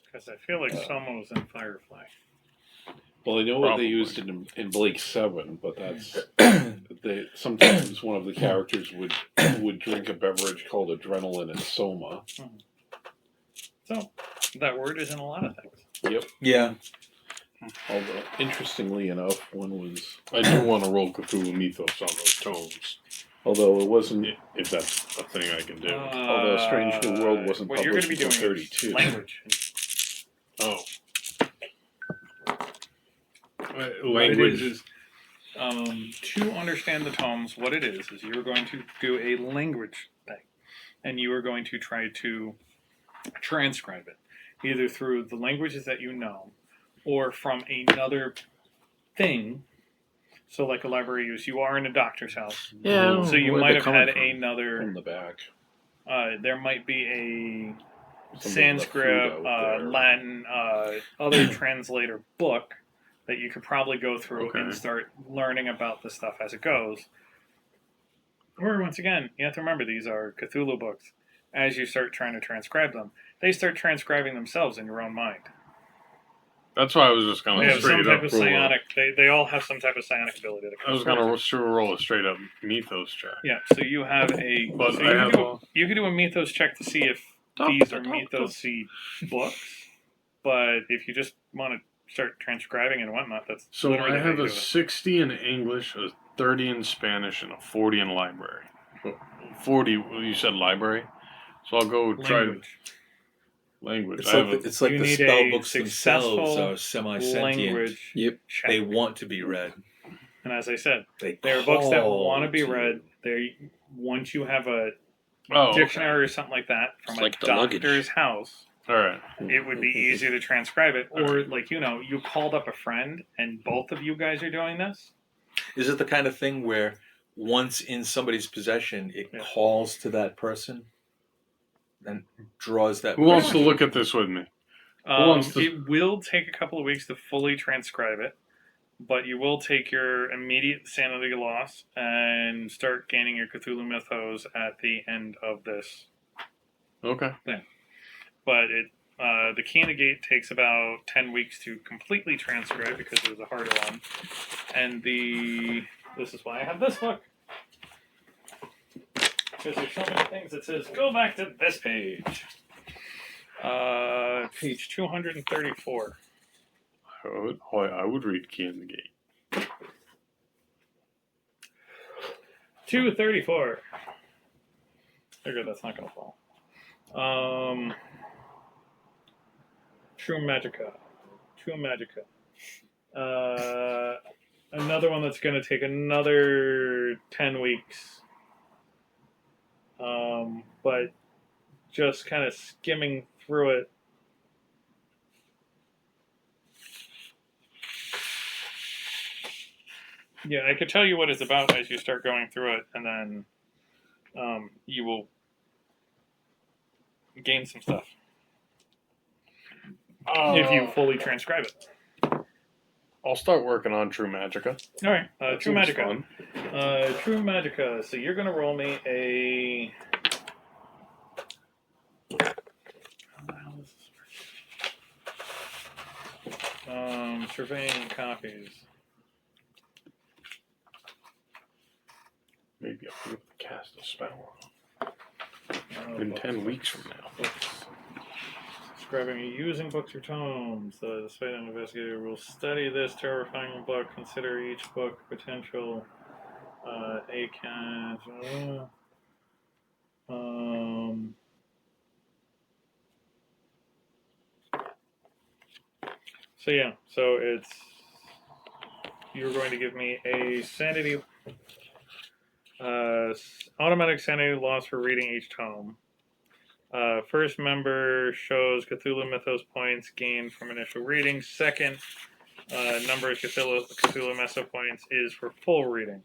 Because I feel like Soma was in Firefly. well, I know what Probably. they used in Blake 7, but that's sometimes one of the characters would drink a beverage called adrenaline and soma. So that word is in a lot of things. Yep. Yeah. Although interestingly enough, one was I do want to roll Cthulhu Mythos on those tomes, although it wasn't. if that's a thing I can do. Although Strange New World wasn't what you're going to be published doing until is 32. language. Oh. Language is. To understand the tomes, what it is you're going to do a language thing, and you are going to try to transcribe it, either through the languages that you know, or from another thing. So, like a library use, you are in a doctor's house, Yeah. so you where might they're have coming had from. another. From the back. There might be a Somebody left Sanskrit, food out there. Latin, other translator book that you could probably go through and Okay. start learning about the stuff as it goes. Or once again, you have to remember these are Cthulhu books. As you start trying to transcribe them, they start transcribing themselves in your own mind. That's why I was just going They to have some straight type up of roll. psionic. They all have some type of psionic ability. That I was comes going forth. to roll a straight up Mythos check. Yeah, so you have a. But so I have you can do a Mythos check to see if these are Mythos-y books, but if you just want to start transcribing and whatnot, that's So literally I how have you a do it. 60 in English, a 30 in Spanish, and a 40 in library. 40, well, you said library? So I'll go try language. It's I like have the, it's like You the need spell a books themselves successful are semi-sentient. language Yep. check. They want to be read. And as I said, They there are books that call want to be to read. They once you have a okay. dictionary or something like that from It's a like the luggage. doctor's house, All right. it would be easier to transcribe it. Or like you called up a friend and both of you guys are doing this. Is it the kind of thing where once in somebody's possession, it Yeah. calls to that person and draws that Who wants to person? look at this with me? wants to- It will take a couple of weeks to fully transcribe it, but you will take your immediate sanity loss and start gaining your Cthulhu Mythos at the end of this. Okay. But the Kena Gate takes about 10 weeks to completely transcribe because it was a harder one. And this is why I have this book. Because there's so many things that says, go back to this page. Page 234. I would read Key in the Gate. 234. Figure that's not going to fall. True Magica. Another one that's going to take another 10 weeks. But just kind of skimming through it. Yeah, I could tell you what it's about as you start going through it, and then you will gain some stuff if you fully transcribe it. I'll start working on True Magica. All right, That True seems Magica. fun. True Magica. So you're gonna roll me a. How the hell is this? Surveying copies. Maybe I'll be able to cast a spell on In 10 weeks from now. Books. Describing using books or tomes. The site investigator will study this terrifying book, consider each book potential ACAT. So yeah, so it's you're going to give me a sanity, automatic sanity loss for reading each tome. First member shows Cthulhu Mythos points gained from initial reading. Second number of Cthulhu Mythos points is for full reading.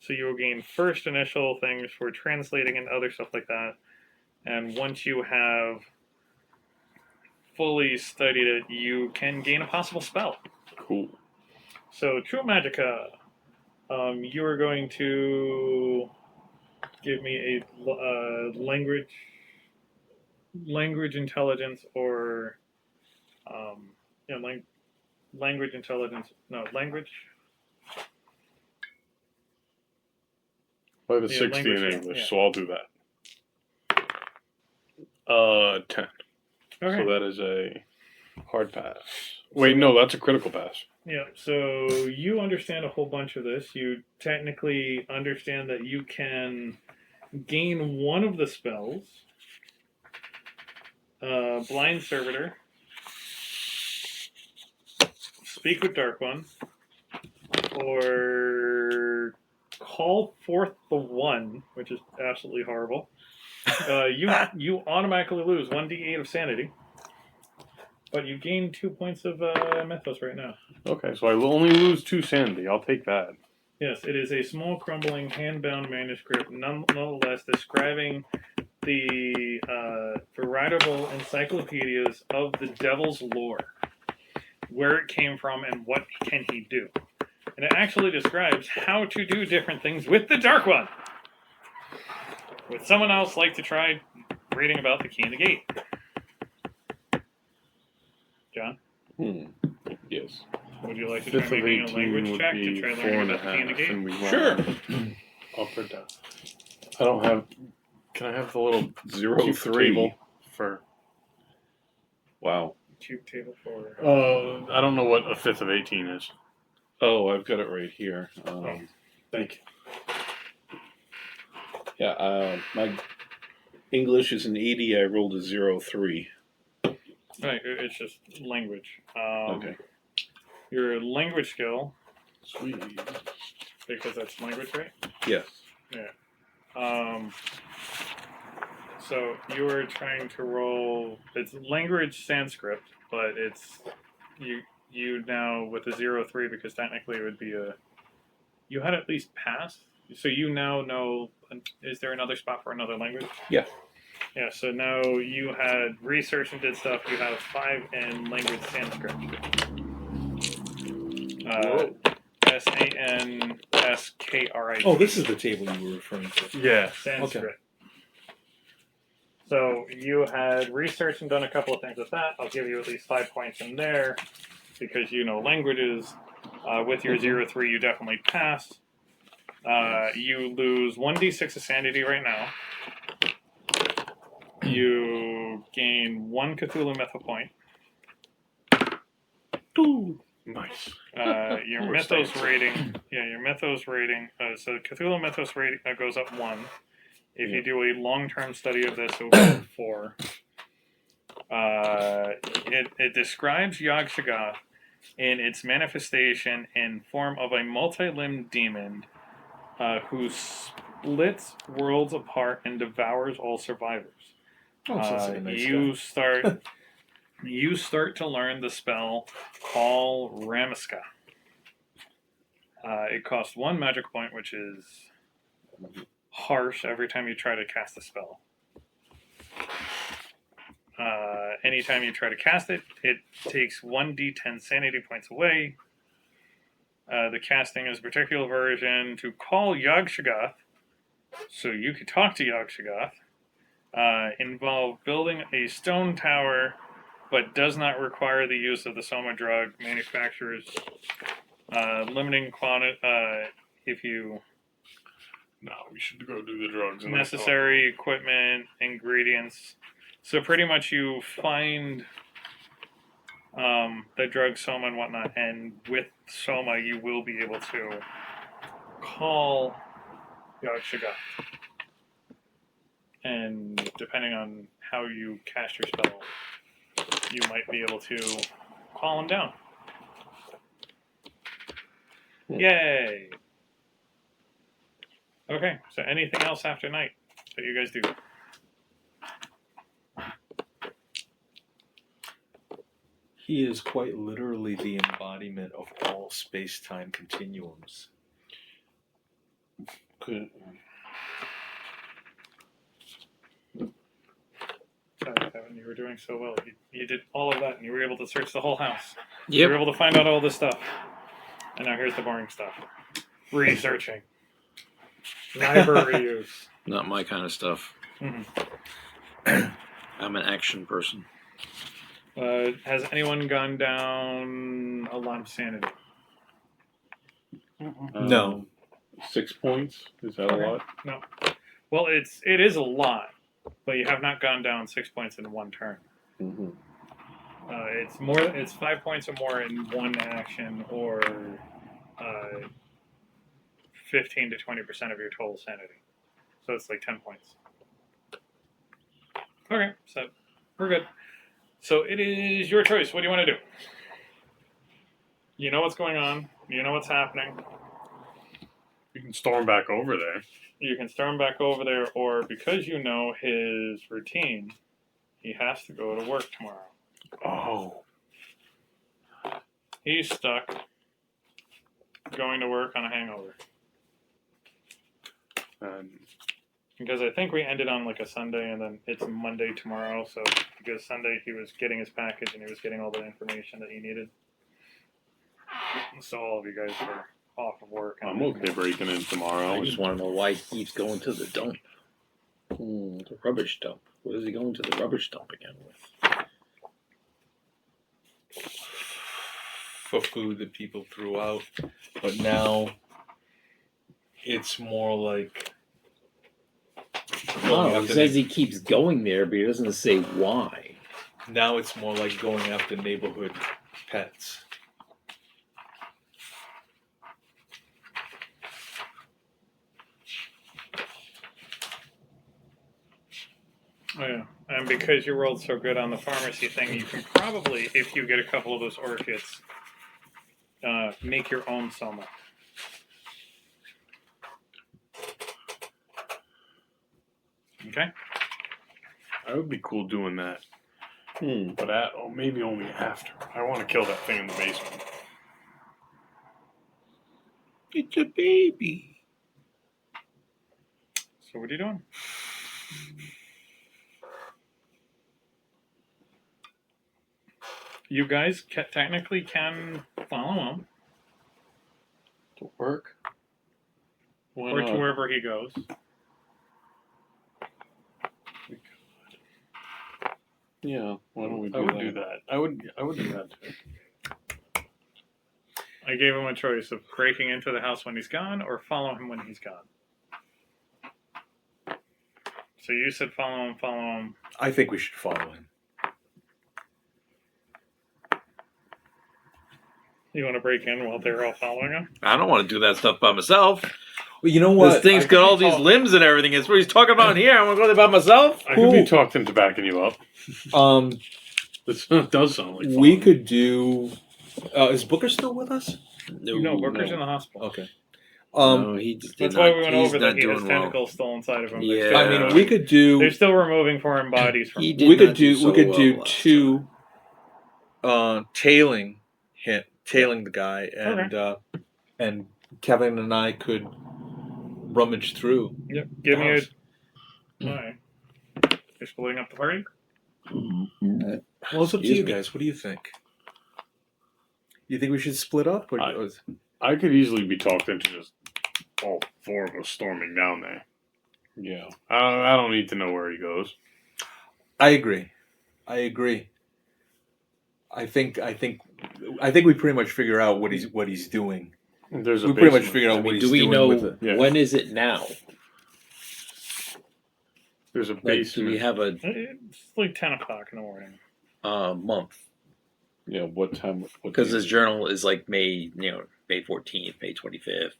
So you will gain first initial things for translating and other stuff like that. And once you have fully studied it, you can gain a possible spell. Cool. So True Magica, you are going to give me a language intelligence or language intelligence. No, language. I have a Yeah, 60 in language, English, yeah. so I'll do that. 10. Okay. So that is a hard pass. Wait, no, that's a critical pass. Yeah, so you understand a whole bunch of this. You technically understand that you can gain one of the spells. Blind Servitor. Speak with Dark One. Or call forth the One, which is absolutely horrible. You automatically lose 1d8 of sanity. But you gain 2 points of mythos right now. Okay, so I will only lose 2 sanity. I'll take that. Yes, it is a small, crumbling, hand-bound manuscript, nonetheless describing the veritable encyclopedias of the devil's lore, where it came from, and what can he do. And it actually describes how to do different things with the Dark One. Would someone else like to try reading about the Key and the Gate? John? Yes. Would you like to try 5th of making a 18 language would check to be try learning about the Key and the 4.5, Gate? and we won. Sure. Up or down? I don't have. Can I have the little 0 3. table for? Wow. Cube table for... I don't know what a 5th of 18 is. Oh, I've got it right here. Thank you. Yeah, my English is an 80. I rolled a 0 3. Right, it's just language. Okay. Your language skill, Sweet. because that's language, right? Yes. So you were trying to roll. It's language Sanskrit, but it's you now with a 0-3 because technically it would be a. You had at least passed, so you now know. Is there another spot for another language? Yeah. Yeah. So now you had researched and did stuff. You have 5 in language Sanskrit. Sanskrit. Oh, this is the table you were referring to. Yeah. Sanskrit. Okay. So you had researched and done a couple of things with that. I'll give you at least 5 points in there because you know languages. With your 0-3, you definitely passed. You lose 1d6 of sanity right now. You gain 1 Cthulhu Mytho point. Nice. Your Mythos rating, your Mythos rating. So Cthulhu Mythos rating goes up 1. If you do a long-term study of this, it will go up 4. It describes Yog-Sothoth in its manifestation in form of a multi-limbed demon who splits worlds apart and devours all survivors. Oh, sounds like a nice you you start to learn the spell Call Ramiska. It costs 1 magic point, which is harsh every time you try to cast a spell. Anytime you try to cast it, it takes 1d10 sanity points away. The casting is a particular version to call Yog-Sothoth, so you could talk to Yog-Sothoth. Involve building a stone tower, but does not require the use of the Soma drug. Manufacturers limiting quantity if you No, we should go do the drugs. And necessary equipment, ingredients. So pretty much you find the drug Soma and whatnot, and with Soma you will be able to call Yakshiga. And depending on how you cast your spell, you might be able to call him down. Yay! Okay, so anything else after night that you guys do? He is quite literally the embodiment of all space-time continuums. Could, Sorry, Kevin, you were doing so well. You did all of that, and you were able to search the whole house. You Yep. were able to find out all this stuff. And now here's the boring stuff. Researching. Library use. Not my kind of stuff. Mhm. I'm an action person. Has anyone gone down a lot of sanity? No. 6 points? Is that a lot? No. Well, it is a lot, but you have not gone down 6 points in one turn. Mm-hmm. It's more. It's 5 points or more in one action, or 15 to 20% of your total sanity. So it's like 10 points. Okay, so we're good. So it is your choice. What do you want to do? You know what's going on. You know what's happening. You can storm back over there. You can storm back over there, or because you know his routine, he has to go to work tomorrow. Oh. He's stuck going to work on a hangover. Because I think we ended on like a Sunday, and then it's Monday tomorrow. So because Sunday he was getting his package and he was getting all the information that he needed. So all of you guys were off of work. And I'm okay breaking in tomorrow. I just want to know why he keeps going to the dump. The rubbish dump. What is he going to the rubbish dump again with? For food that people threw out. But now it's more like... Oh, he says he keeps going there, but he doesn't say why. Now it's more like going after neighborhood pets. Oh yeah, and because you rolled so good on the pharmacy thing, you can probably, if you get a couple of those orchids, make your own soma. Okay. I would be cool doing that. Hmm. But maybe only after. I want to kill that thing in the basement. It's a baby. So what are you doing? You guys technically can follow him To work? Why or to not? wherever he goes. Yeah, why don't we do I would that? do that. I would do that too. I gave him a choice of breaking into the house when he's gone or follow him when he's gone. So you said follow him. I think we should follow him. You want to break in while they're all following him? I don't want to do that stuff by myself. Well, you know what? This thing's I got think all we these talk- limbs and everything. It's what he's talking about here. I want to go there by myself. I could be talked into backing you up. This does sound like fun. we could do. Is Booker still with us? No, Booker's in the hospital. Okay. No, he just That's did why not- we went he's over not that he has doing well. tentacles still inside of him. Yeah. They're I still, mean, we could do. they're still removing foreign bodies from He him. did We could not do. so We could well do last two. Tailing the guy, and Kevin and I could rummage through. Yep. Give me a. house. Alright. You're splitting up the party? time. Well, it's up to Excuse you me. guys. What do you think? You think we should split up? Or, I could easily be talked into just all four of us storming down there. Yeah. I don't need to know where he goes. I agree. I think we pretty much figure out what he's doing. There's a We pretty much basement. figured out I what mean, he's do we doing know with it. Yeah. when is it now? There's a Like, do basement. we have a It's like 10 o'clock in the morning. month? Yeah, what time? What Because day? this journal is like May 14th, May 25th.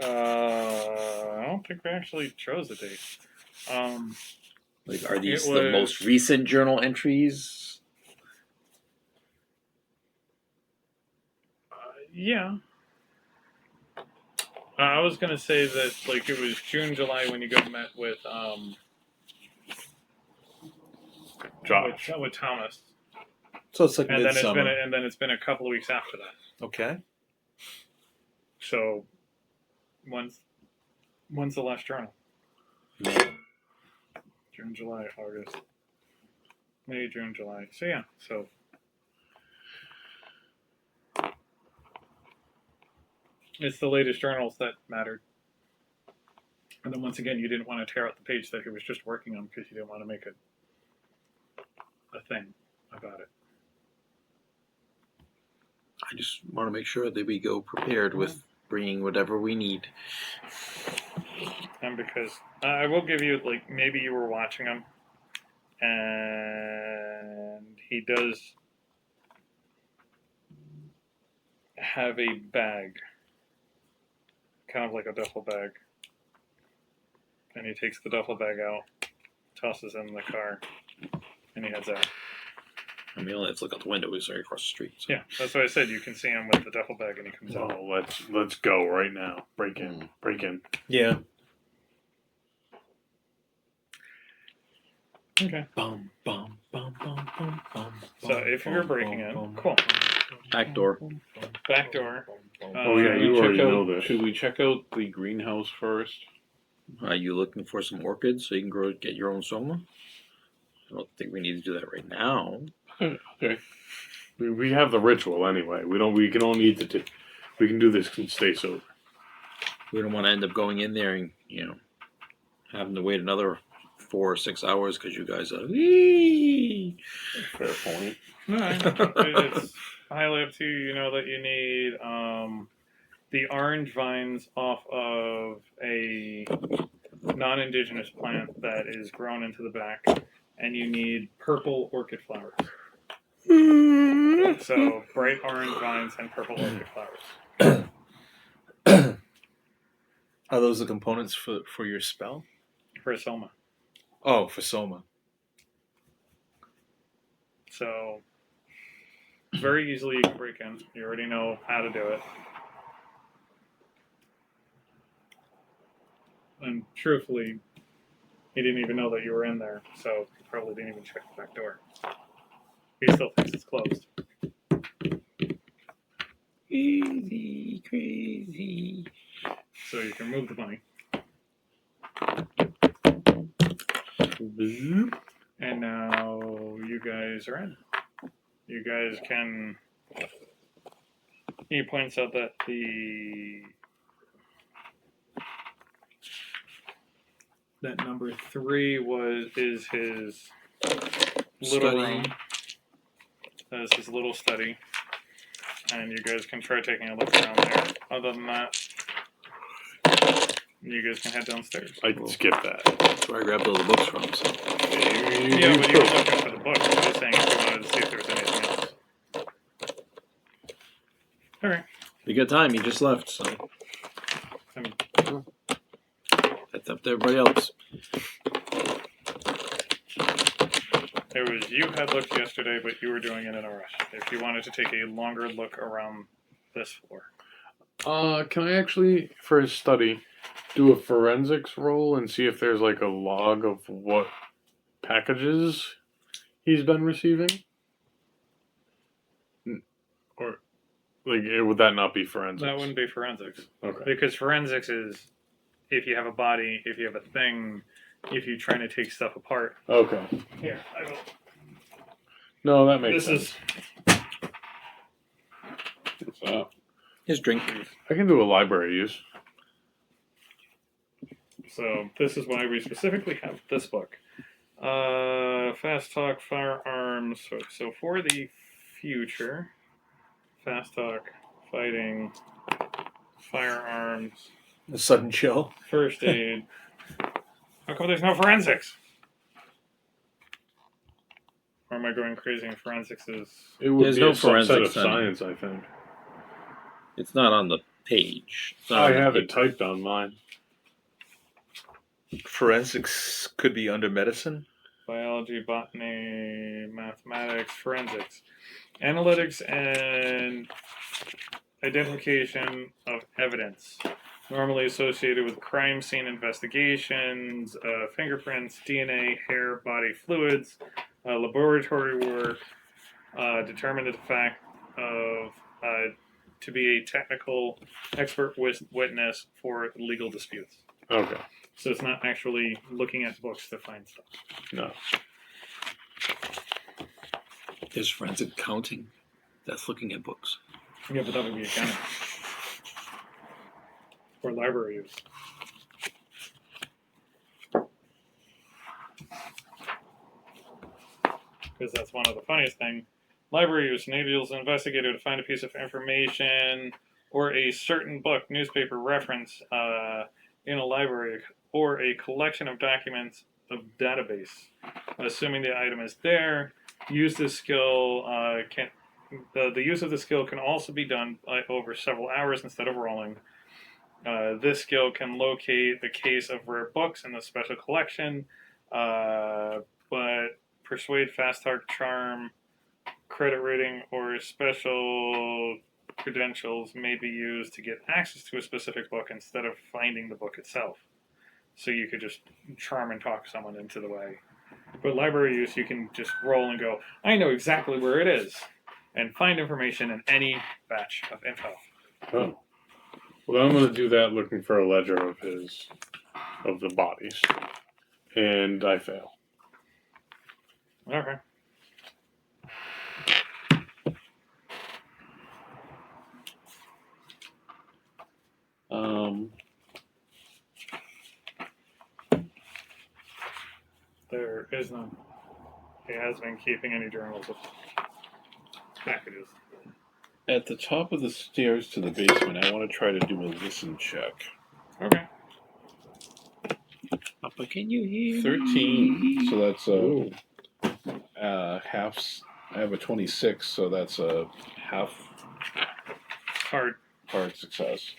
I don't think we actually chose the date. Like, are these It the was- most recent journal entries? Yeah. I was gonna say that like it was June, July when you go met with Josh. with Thomas, So it's like and then midsummer. it's been a couple of weeks after that. Okay. So when's the last journal? May. June, July, August, May, June, July. So yeah, so it's the latest journals that mattered. And then once again, you didn't want to tear out the page that he was just working on because you didn't want to make a thing about it. I just want to make sure that we go prepared with bringing whatever we need. And because I will give you, like, maybe you were watching him, and he does have a bag, kind of like a duffel bag. And he takes the duffel bag out, tosses it in the car, and he heads out. I mean, let's look out the window. He's right across the street. So. Yeah, that's what I said. You can see him with the duffel bag, and he comes out. Oh, let's go right now. Break in. Break in. Yeah. Okay. Bum, bum, bum, bum, bum, bum, So if you're breaking in, cool. Back door. Back door. Oh, yeah, Should you we already check know out- this. Should we check out the greenhouse first? Are you looking for some orchids so you can get your own soma? I don't think we need to do that right now. Okay. We have the ritual anyway. We can only eat the. We can do this and stay sober. We don't want to end up going in there and having to wait another 4 or 6 hours because you guys are. Wee! Fair point. No, it's highly up to you. You know that you need the orange vines off of a non-indigenous plant that is grown into the back, and you need purple orchid flowers. So bright orange vines and purple orchid flowers. Are those the components for your spell? For a soma. Oh, for Soma. So very easily you can break in. You already know how to do it. And truthfully, he didn't even know that you were in there, so he probably didn't even check the back door. He still thinks it's closed. Crazy, crazy. So you can move the money. And now you guys are in. You guys can. He points out that that number 3 is his little Study. room. That is his little study. And you guys can try taking a look around there. Other than that, you guys can head downstairs. I can skip that. That's where I grabbed all the books from. So. Yeah, but you were looking for the book. I was saying if you wanted to see if there was anything else. Okay. You got time. You just left, so Um, that's up to everybody else. It was you had looked yesterday, but you were doing it in a rush. If you wanted to take a longer look around this floor. Can I actually, for his study, do a forensics roll and see if there's like a log of what packages he's been receiving? Or, like, would that not be forensics? That wouldn't be forensics. Okay. Because forensics is if you have a body, if you have a thing, if you're trying to take stuff apart. Okay. Here, I will. No, that makes This sense. is What's that? His drink. I can do a library use. so. This is why we specifically have this book. Fast talk firearms. So for the future, fast talk fighting firearms A sudden chill. first aid. How come there's no forensics? Or am I going crazy? And forensics is It would There's be no a subset forensics of on it. science, I think. It's not on the page. It's not I on the have it paper. typed on mine. Forensics could be under medicine. biology, botany, mathematics, forensics, analytics, and identification of evidence. Normally associated with crime scene investigations, fingerprints, DNA, hair, body fluids, laboratory work, determined the fact of to be a technical expert witness for legal disputes. Okay. So it's not actually looking at books to find stuff. No. There's forensic accounting. That's looking at books. Yeah, but that would be accounting. Or library use. Because that's one of the funniest things. Library use enables an investigator to find a piece of information or a certain book, newspaper reference in a library or a collection of documents of database. Assuming the item is there, use this skill the use of the skill can also be done over several hours instead of rolling. This skill can locate the case of rare books in the special collection, but persuade, fast talk, charm, credit rating, or special credentials may be used to get access to a specific book instead of finding the book itself. So you could just charm and talk someone into the way. But library use, you can just roll and go, I know exactly where it is, and find information in any batch of info. Oh. Well, I'm going to do that looking for a ledger of the bodies. And I fail. Okay. There is none. He has been keeping any journals of packages. At the top of the stairs to the basement, I want to try to do a listen check. Okay. Papa, can you hear 13. So that's a half. I have a 26, so that's a half Hard. hard success.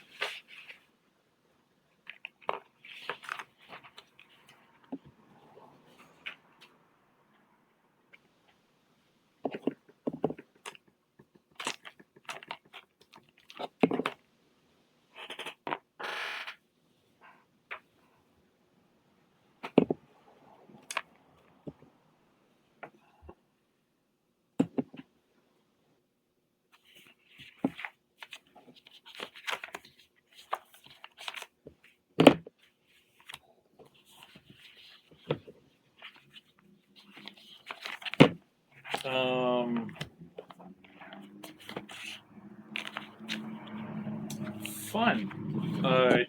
Fun.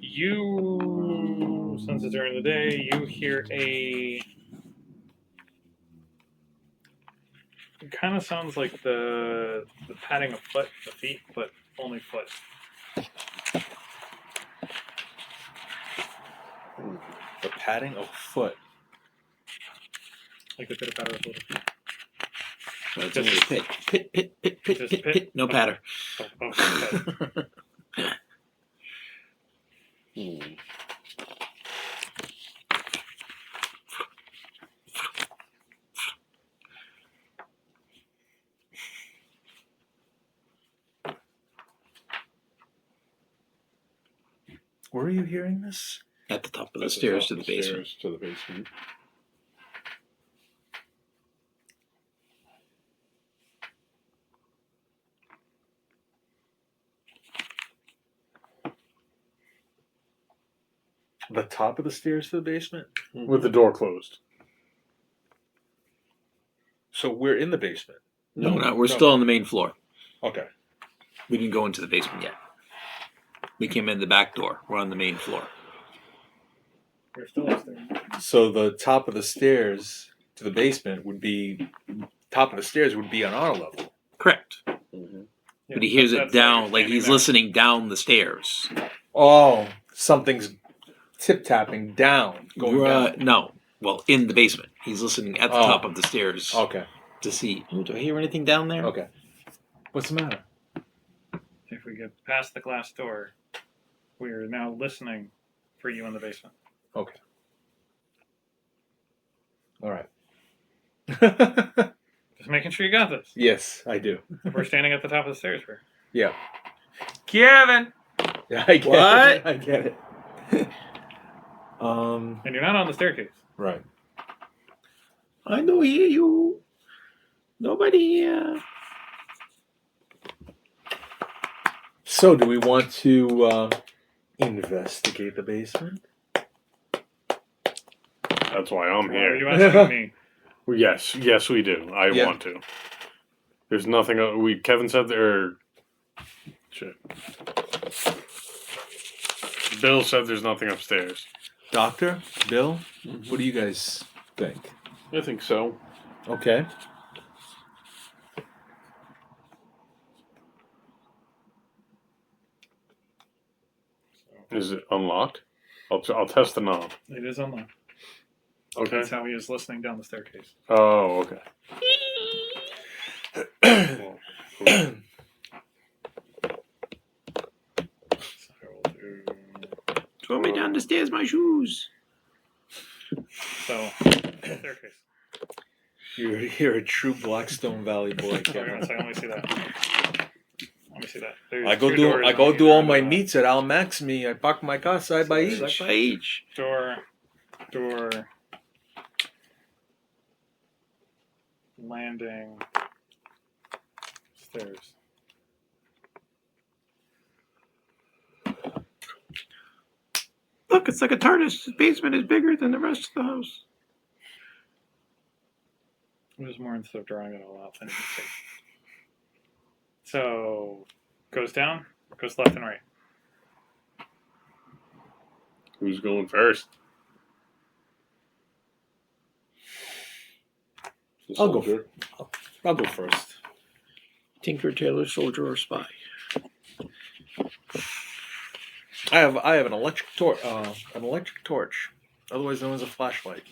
You, since it's during the day, you hear a. It kind of sounds like the patting of foot, the feet, but only foot. The patting of foot. Like the pitter patter of little feet. That's only a pit. Pit, pit, pit, pit, Just pit, pit? pit. No patter. Okay. Where are you hearing this? At the top of the At stairs top to the of basement. stairs to the basement. The top of the stairs to the basement? With the door closed. So we're in the basement. No, we're not. We're still on the main floor. Okay. We didn't go into the basement yet. We came in the back door. We're on the main floor. We're still upstairs. So the top of the stairs to the basement would be on our level. Correct. Mhm. But he hears it That's down, you're like standing he's there. listening down the stairs. Oh, something's tip tapping down, going down. No. Well, in the basement. He's listening at the Oh. top of the stairs. Okay. to see. Ooh, do I hear anything down there? Okay. What's the matter? If we get past the glass door, we are now listening for you in the basement. Okay. All right. Just making sure you got this. Yes, I do. We're standing at the top of the stairs. Here. Yeah. Kevin. Yeah, I get What? it. I get it. And you're not on the staircase. Right. I don't hear you. Nobody here. So, do we want to investigate the basement? That's why I'm Why are you here. asking me? Well, yes, we do. I Yeah. want to. There's nothing. Kevin said there. Shit. Bill said there's nothing upstairs. Doctor, Bill, what do you guys think? I think so. Okay. Is it unlocked? I'll test the knob. It is unlocked. Okay. That's how he is listening down the staircase. Oh, okay. So we'll do. Throw me down the stairs, my shoes. So, staircase. You're a true Blackstone Valley boy, Wait a Kevin. minute, let me see that. Let me see that. There's I go two do doors I on go do either all end my of that. meets at Al Max Me. I park my car side by Like each. by each. Door, landing, stairs. Look, it's like a TARDIS. The basement is bigger than the rest of the house. There's more instead of drawing it all out than you can see. So, goes down, goes left and right. Who's going first? I'll go first. Tinker, Tailor, Soldier, or Spy. I have an electric torch, otherwise known as a flashlight.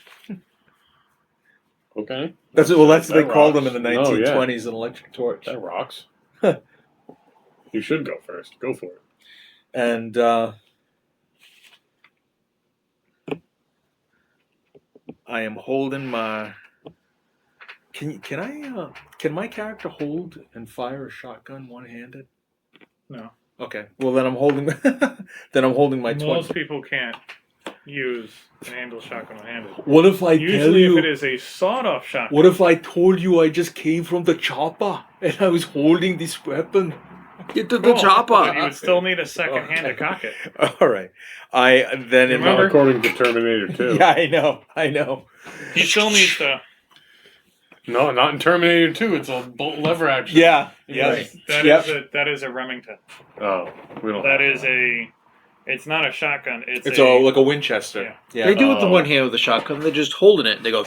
Okay. That's what they That called rocks. them in the No, yeah. 1920s, an electric torch. That rocks. You should go first. Go for it. And I am holding my. Can my character hold and fire a shotgun one-handed? No. Okay. Well, then I'm holding. Then I'm holding my 20. Most people can't use an handle shotgun one-handed. What if I tell Usually, you? if it is a sawed-off shotgun, What if I told you I just came from the chopper and I was holding this weapon? Get to cool, the chopper. but you would still need a second hand to Okay. cock it. All right. I then in Not Remember? according to Terminator 2. Yeah, I know. He still needs to. No, not in Terminator 2. It's a bolt lever action. Yeah. Yes. That is a Remington. Oh, we don't. That is a. It's not a shotgun. It's like a Winchester. Yeah. Yeah. They do with the one hand with the shotgun. They're just holding it. They go.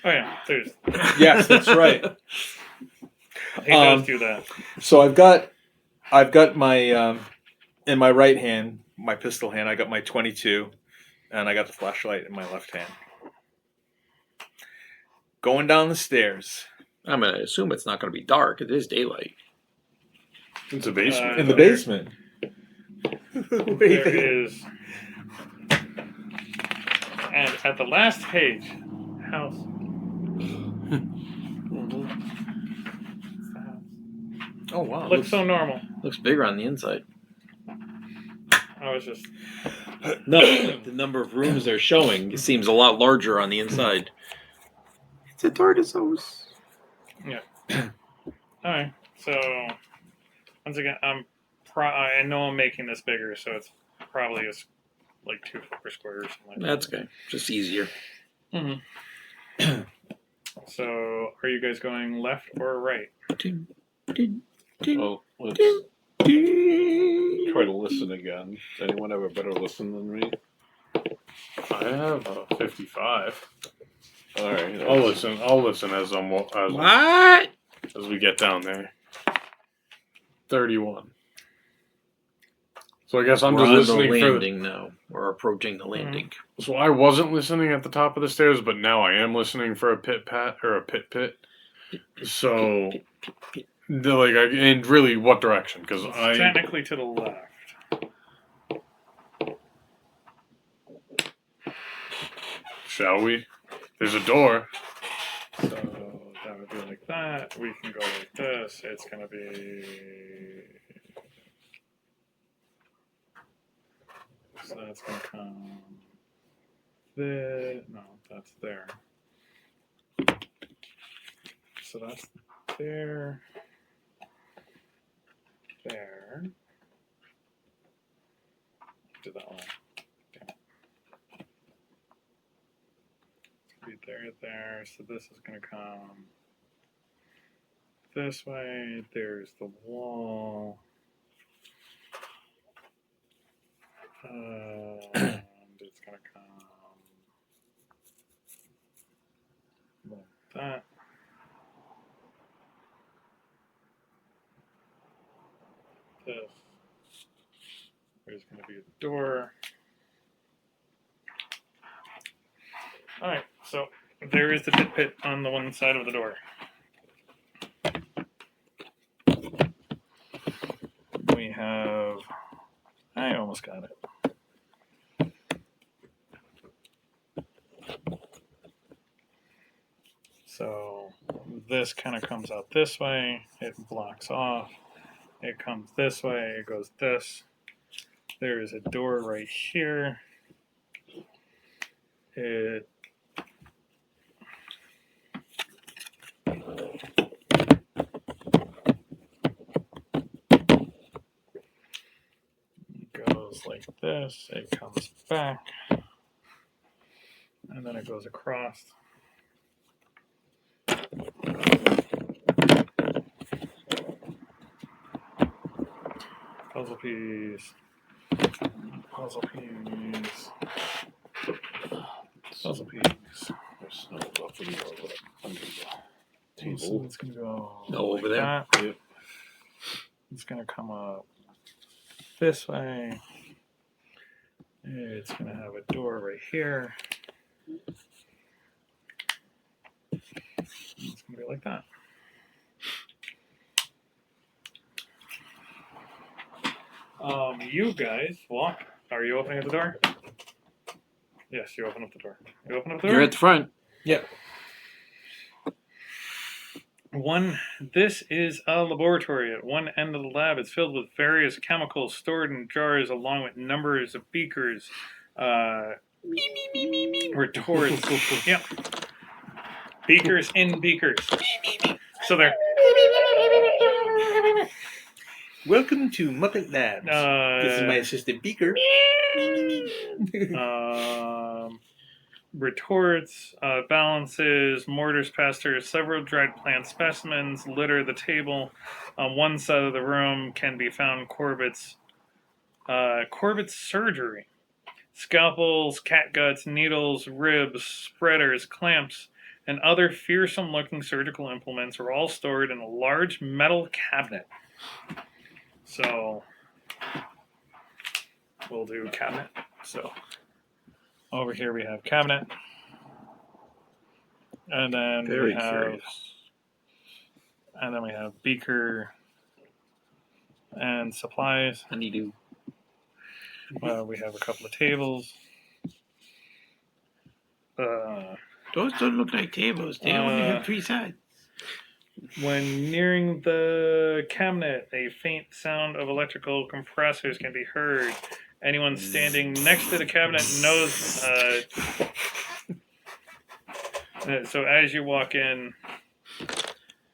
Oh yeah, there's. Yes, that's right. He does do that. So I've got my in my right hand, my pistol hand, I got my 22, and I got the flashlight in my left hand. Going down the stairs I'm gonna assume it's not gonna be dark. It is daylight. It's a basement. in the basement. What do you There think? is. And at the last page, house. Oh wow! Looks so normal. Looks bigger on the inside. I was just. No, like the number of rooms they're showing, it seems a lot larger on the inside. It's a TARDIS house. Alright, so. Once again, I know I'm making this bigger, so it's probably like 2 foot per square or something like that. That's okay. Just easier. Mm-hmm. So, are you guys going left or right? Well, let's try to listen again. Does anyone have a better listen than me? I have a 55. All right. I'll listen as What? as we get down there. 31. So I guess I'm We're just on the listening for. landing now. We're approaching the landing. So I wasn't listening at the top of the stairs, but now I am listening for a pit pat or a pit. So, and really, what direction? Because I Technically to the left. shall we? There's a door. So that would be like that. We can go like this. It's gonna be. So that's gonna come. There. No, that's there. So that's there. There. Did that one. Okay. Be there. So this is going to come this way. There's the wall. And it's going to come like that. This. There's going to be a door. Alright, so there is the pit on the one side of the door. We have. I almost got it. So this kind of comes out this way. It blocks off. It comes this way. It goes this. There is a door right here. It goes like this. It comes back. And then it goes across. Puzzle piece. Puzzle piece. Puzzle piece. There's no buffering under the So table. it's gonna go No, over there. that. Yep. It's gonna come up this way. It's gonna have a door right here. It's gonna be like that. You guys walk. Are you opening up the door? Yes, you open up the door. You open up the door. You're at the front. This is a laboratory. At one end of the lab, it's filled with various chemicals stored in jars, along with numbers of beakers, retorts. Yep. Beakers in beakers. So they're Welcome to Muppet Labs. This is my assistant Beaker. retorts, balances, mortars, pastors, several dried plant specimens litter the table. On one side of the room can be found Corbett's surgery. Scalpels, catguts, needles, ribs, spreaders, clamps, and other fearsome-looking surgical implements are all stored in a large metal cabinet. So, we'll do cabinet. So, over here we have cabinet. And then Very we have curious. and then we have beaker and supplies. Honeydew. We have a couple of tables. Those don't look like tables. They only have 3 sides. When nearing the cabinet, a faint sound of electrical compressors can be heard. Anyone standing next to the cabinet knows. So as you walk in,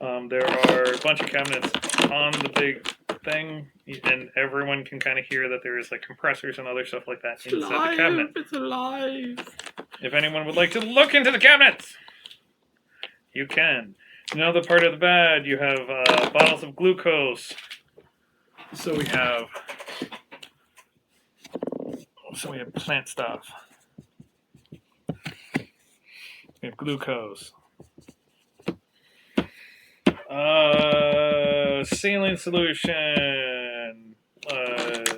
there are a bunch of cabinets on the big thing, and everyone can kind of hear that there is like compressors and other stuff like that inside the cabinet. It's alive. If anyone would like to look into the cabinets, you can. Another part of the bed, you have bottles of glucose. So we have plant stuff. We have glucose. Saline solution.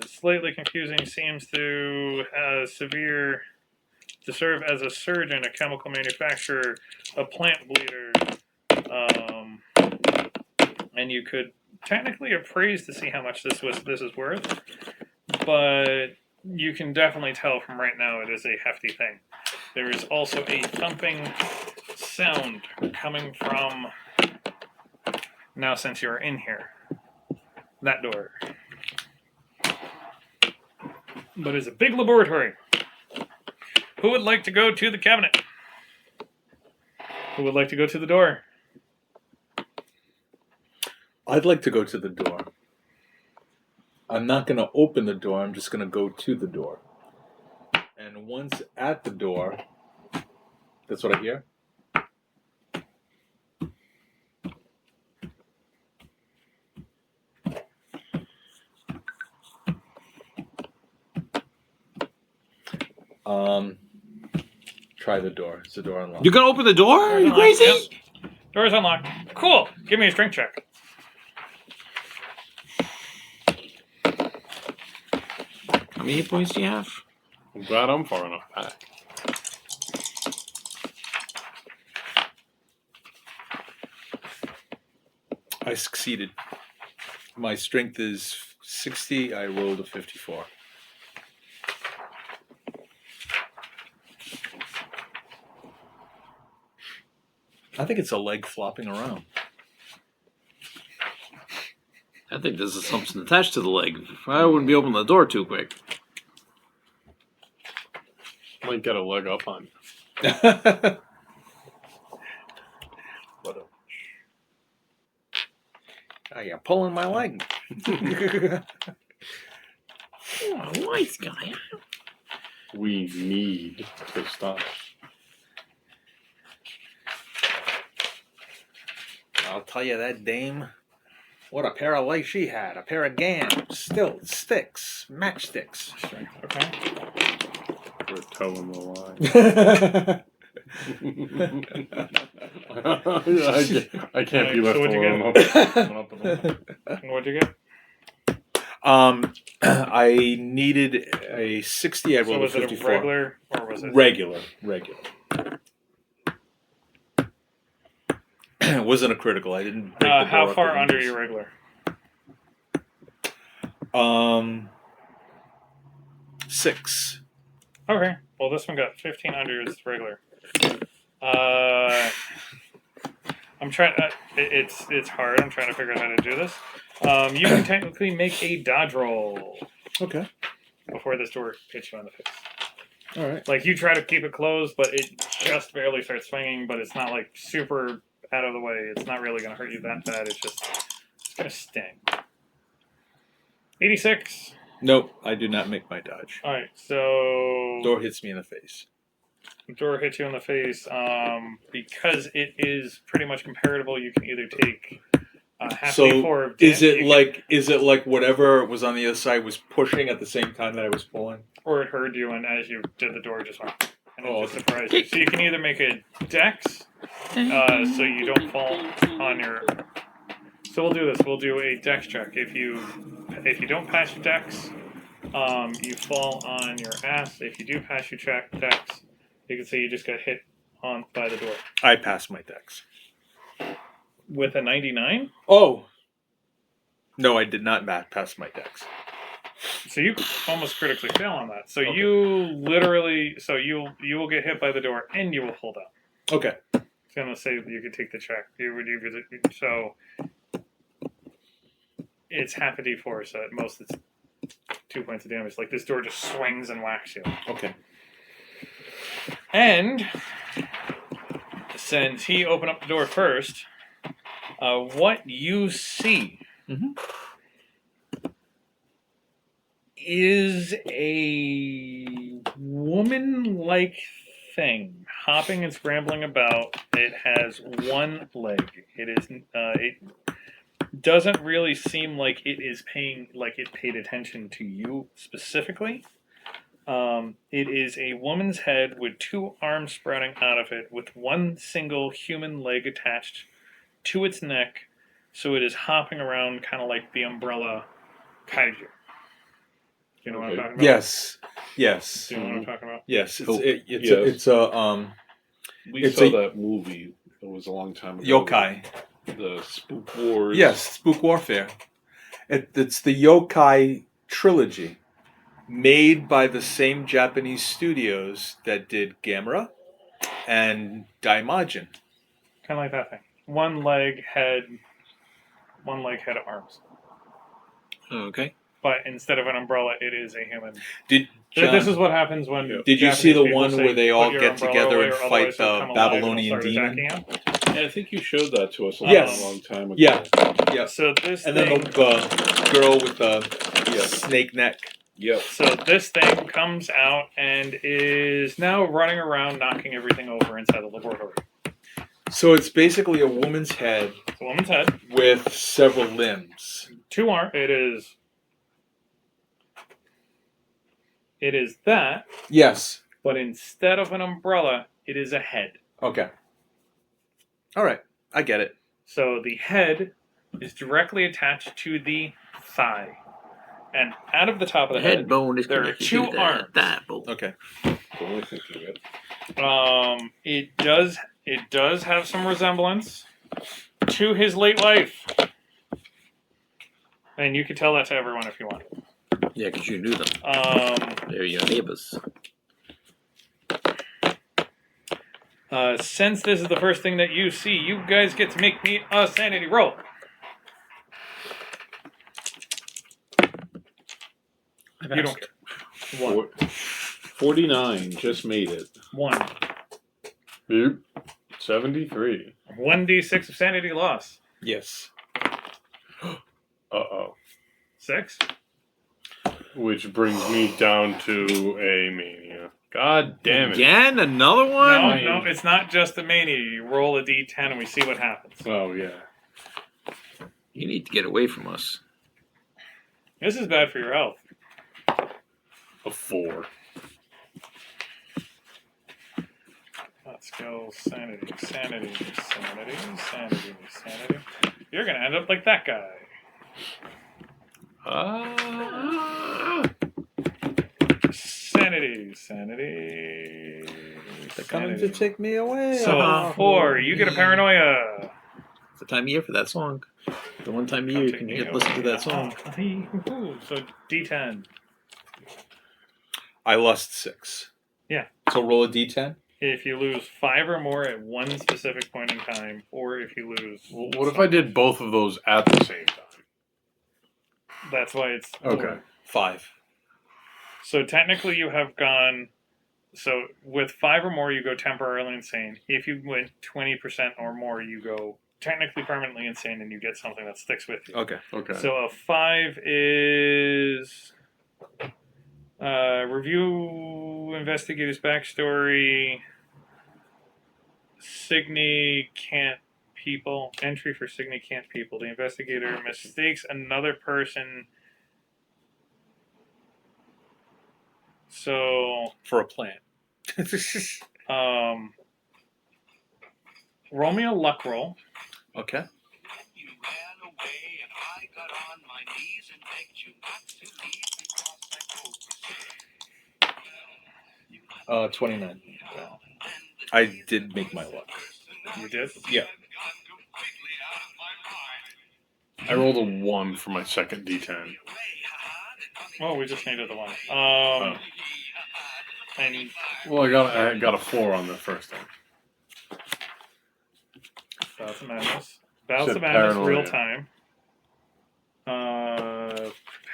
Slightly confusing. Seems to serve as a surgeon, a chemical manufacturer, a plant bleeder. and you could technically appraise to see how much this is worth, but you can definitely tell from right now it is a hefty thing. There is also a thumping sound coming from, now since you're in here, that door. But it's a big laboratory. Who would like to go to the cabinet? Who would like to go to the door? I'd like to go to the door. I'm not going to open the door. I'm just going to go to the door. And once at the door, that's what I hear. Try the door. Is the door unlocked? You're gonna open the door? Are you Door's crazy? unlocked. Yep. Door's unlocked. Cool. Give me a strength check. How many hit points do you have? I'm glad I'm far enough back. I succeeded. My strength is 60. I rolled a 54. I think it's a leg flopping around. I think this is something attached to the leg. I wouldn't be opening the door too quick. Might get a leg up on you. What a... Oh, you're pulling my leg. Oh, nice guy. We need to stop. I'll tell you that dame. What a pair of legs she had. A pair of gams, stilts, sticks, matchsticks. Okay. We're telling the lie. I can't be left So what'd you alone. What'd you get? I needed a 60. I So rolled was a it 54. a regular or was it? Regular. It wasn't a critical. I didn't break the door How up far with under these. your regular? 6. Okay. Well, this one got 15 under its regular. I'm trying. It's hard. I'm trying to figure out how to do this. You can technically make a dodge roll Okay. before this door hits you on the face. All right. Like you try to keep it closed, but it just barely starts swinging. But it's not like super out of the way. It's not really going to hurt you that bad. It's going to sting. 86. Nope. I do not make my dodge. All right. So Door hits me in the face. door hits you in the face. Because it is pretty much comparable, you can either take half So D4 of is damage, it like whatever was on the other side was pushing at the same time that I was pulling? or it heard you, and as you did, the door just went, and it Oh, just surprised you. So you can either make a dex, so you don't fall on your. So we'll do this. We'll do a dex check. If you don't pass your dex, you fall on your ass. If you do pass your dex, you can say you just got hit on by the door I passed my dex. with a 99. Oh. No, I did not pass my dex. So you almost critically fail on that. So Okay. you literally, you will get hit by the door and you will fall down. Okay. It's gonna say that you could take the check. So it's half a D4. So at most it's 2 points of damage. Like this door just swings and whacks you. Okay. And since he opened up the door first, what you see Mhm. is a woman-like thing hopping and scrambling about. It has one leg. It doesn't really seem like it paid attention to you specifically. It is a woman's head with two arms sprouting out of it, with one single human leg attached to its neck, so it is hopping around kind of like the umbrella kaiju. Do you know what I'm Okay. talking about? Yes. Do you know what I'm talking about? Yes. Oh, It's yes. a We It's saw a- that movie It was a long time ago. Yokai. The Spook Wars. Yes, Spook Warfare. It's the Yokai trilogy, made by the same Japanese studios that did Gamera and Daimajin. Kind of like that thing. One leg, head, arms. Okay. But instead of an umbrella, it is a human. Did This is what happens when. Did you see the Japanese people one say, where they all "Put your get umbrella together away and or fight otherwise they'll the come alive and they'll Babylonian start demon? attacking you?" Yeah, I think you showed that to us a Yes. long time ago. Yeah. Yeah. So this And thing. then the girl with the snake neck. Yep. So this thing comes out and is now running around knocking everything over inside the laboratory. So it's basically a woman's head It's a woman's head, with several limbs. 2 arms. It is that, Yes. but instead of an umbrella, it is a head. Okay. All right. I get it. So the head is directly attached to the thigh, and out of the top of the The head, head bone is there are connected 2 to the arms. thigh bone. Okay. Only thinking it. It does have some resemblance to his late life, and you can tell that to everyone if you want. Yeah, because you knew them. They're your neighbors. Since this is the first thing that you see, you guys get to make me a sanity roll. You don't care. 1. 49. Just made it. 1. Yep. 73. 1d6 of sanity loss. Yes. Uh-oh. 6. Which brings me down to a mania. God damn it. Again, another one. No, it's not just a mania. You roll a d10 and we see what happens. Oh, yeah. You need to get away from us. This is bad for your health. A 4. Let's go sanity. You're gonna end up like that guy. Sanity. They're coming to take me away. So 4, you get a paranoia. It's the time of year for that song. The one time of year you can listen to that song. So D10. I lost 6. Yeah. So roll a d10. If you lose 5 or more at one specific point in time, or if you lose, Well, what if I did both of those at the same time? that's why it's Okay. 5. So technically, you have gone. So with 5 or more, you go temporarily insane. If you went 20% or more, you go technically permanently insane, and you get something that sticks with you. Okay. Okay. So a 5 is review investigator's backstory. Signy can't people. Entry for Signy can't people. The investigator mistakes another person. So For a plan. roll me a luck roll. Okay. 29. I did make my luck. You did? Yeah. I rolled a 1 for my second D10. Oh, we just needed the one. And Well, I got a 4 on the first thing. Bouts of Madness. Bouts Said of Madness, paranoia. real time.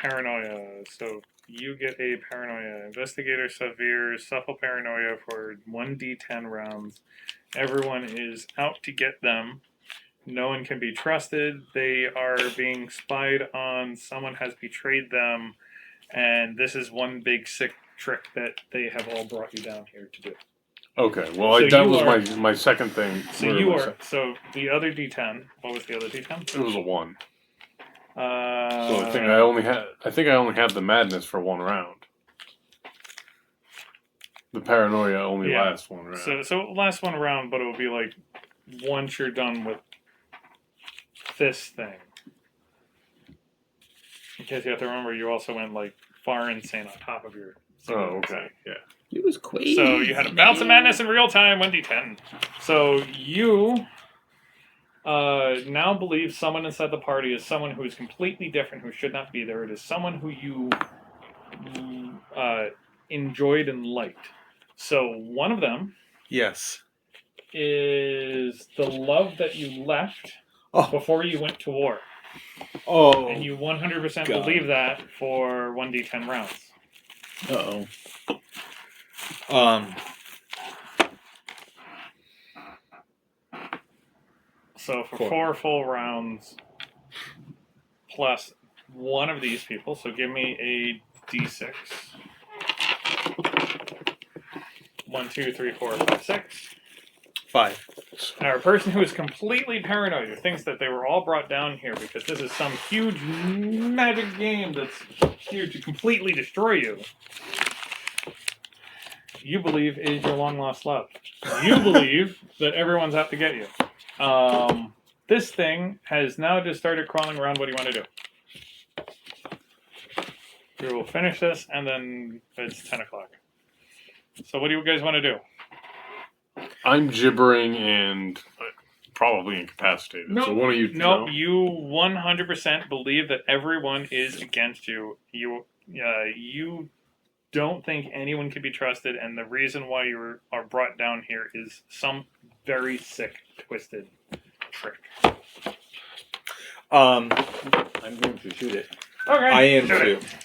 Paranoia. So you get a paranoia. Investigator severe suffer paranoia for 1d10 rounds. Everyone is out to get them. No one can be trusted. They are being spied on. Someone has betrayed them. And this is one big sick trick that they have all brought you down here to do. Okay, well, So that you was are- my second thing. So you are. So the other d10. What was the other d10? It was a 1. So Uh, I think I only had the madness for 1 round. The paranoia only Yeah. lasts 1 round. So it lasts 1 round, but it will be like once you're done with this thing. Because you have to remember, you also went like far insane on top of your. Oh, okay, yeah. It was crazy. So you had a bounce of madness in real time, 1d10. So you now believe someone inside the party is someone who is completely different, who should not be there. It is someone who you enjoyed and liked. So one of them Yes. is the love that you left Oh. before you went to war. Oh. And you 100% God. believe that for 1d10 rounds. Uh-oh. So for Four. 4 full rounds plus one of these people, so give me a d6. 1, 2, 3, 4, 5, 6. 5. Now, a person who is completely paranoid, who thinks that they were all brought down here because this is some huge magic game that's here to completely destroy you, you believe is your long lost love. You believe that everyone's out to get you. This thing has now just started crawling around. What do you want to do? We will finish this, and then it's 10 o'clock. So what do you guys want to do? I'm gibbering and probably incapacitated. No, so one of you. No, you 100% believe that everyone is against you. You don't think anyone can be trusted, and the reason why you are brought down here is some very sick, twisted trick. I'm going to shoot it. Okay. I am shoot too. it.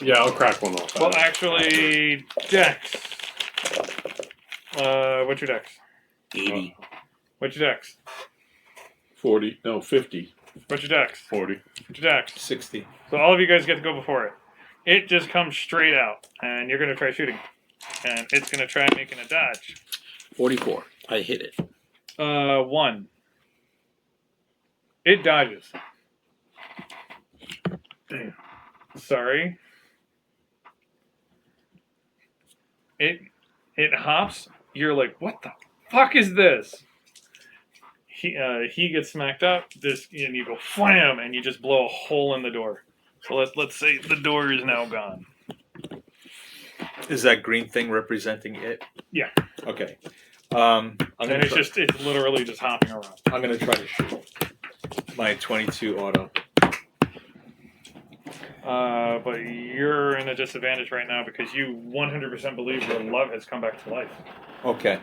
Yeah, I'll crack one off. Well, actually, Dex. What's your Dex? 80. What's your Dex? 40. No, 50. What's your Dex? 40. What's your Dex? 60. So all of you guys get to go before it. It just comes straight out, and you're going to try shooting. And it's going to try making a dodge. 44. I hit it. 1. It dodges. Damn. Sorry. It hops. You're like, what the fuck is this? He gets smacked up. And you go wham, and you just blow a hole in the door. So let's say the door is now gone. Is that green thing representing it? Yeah. Okay. I'm And gonna it's literally just hopping around. I'm gonna try to shoot my 22 auto. But you're in a disadvantage right now because you 100% believe your love has come back to life. Okay.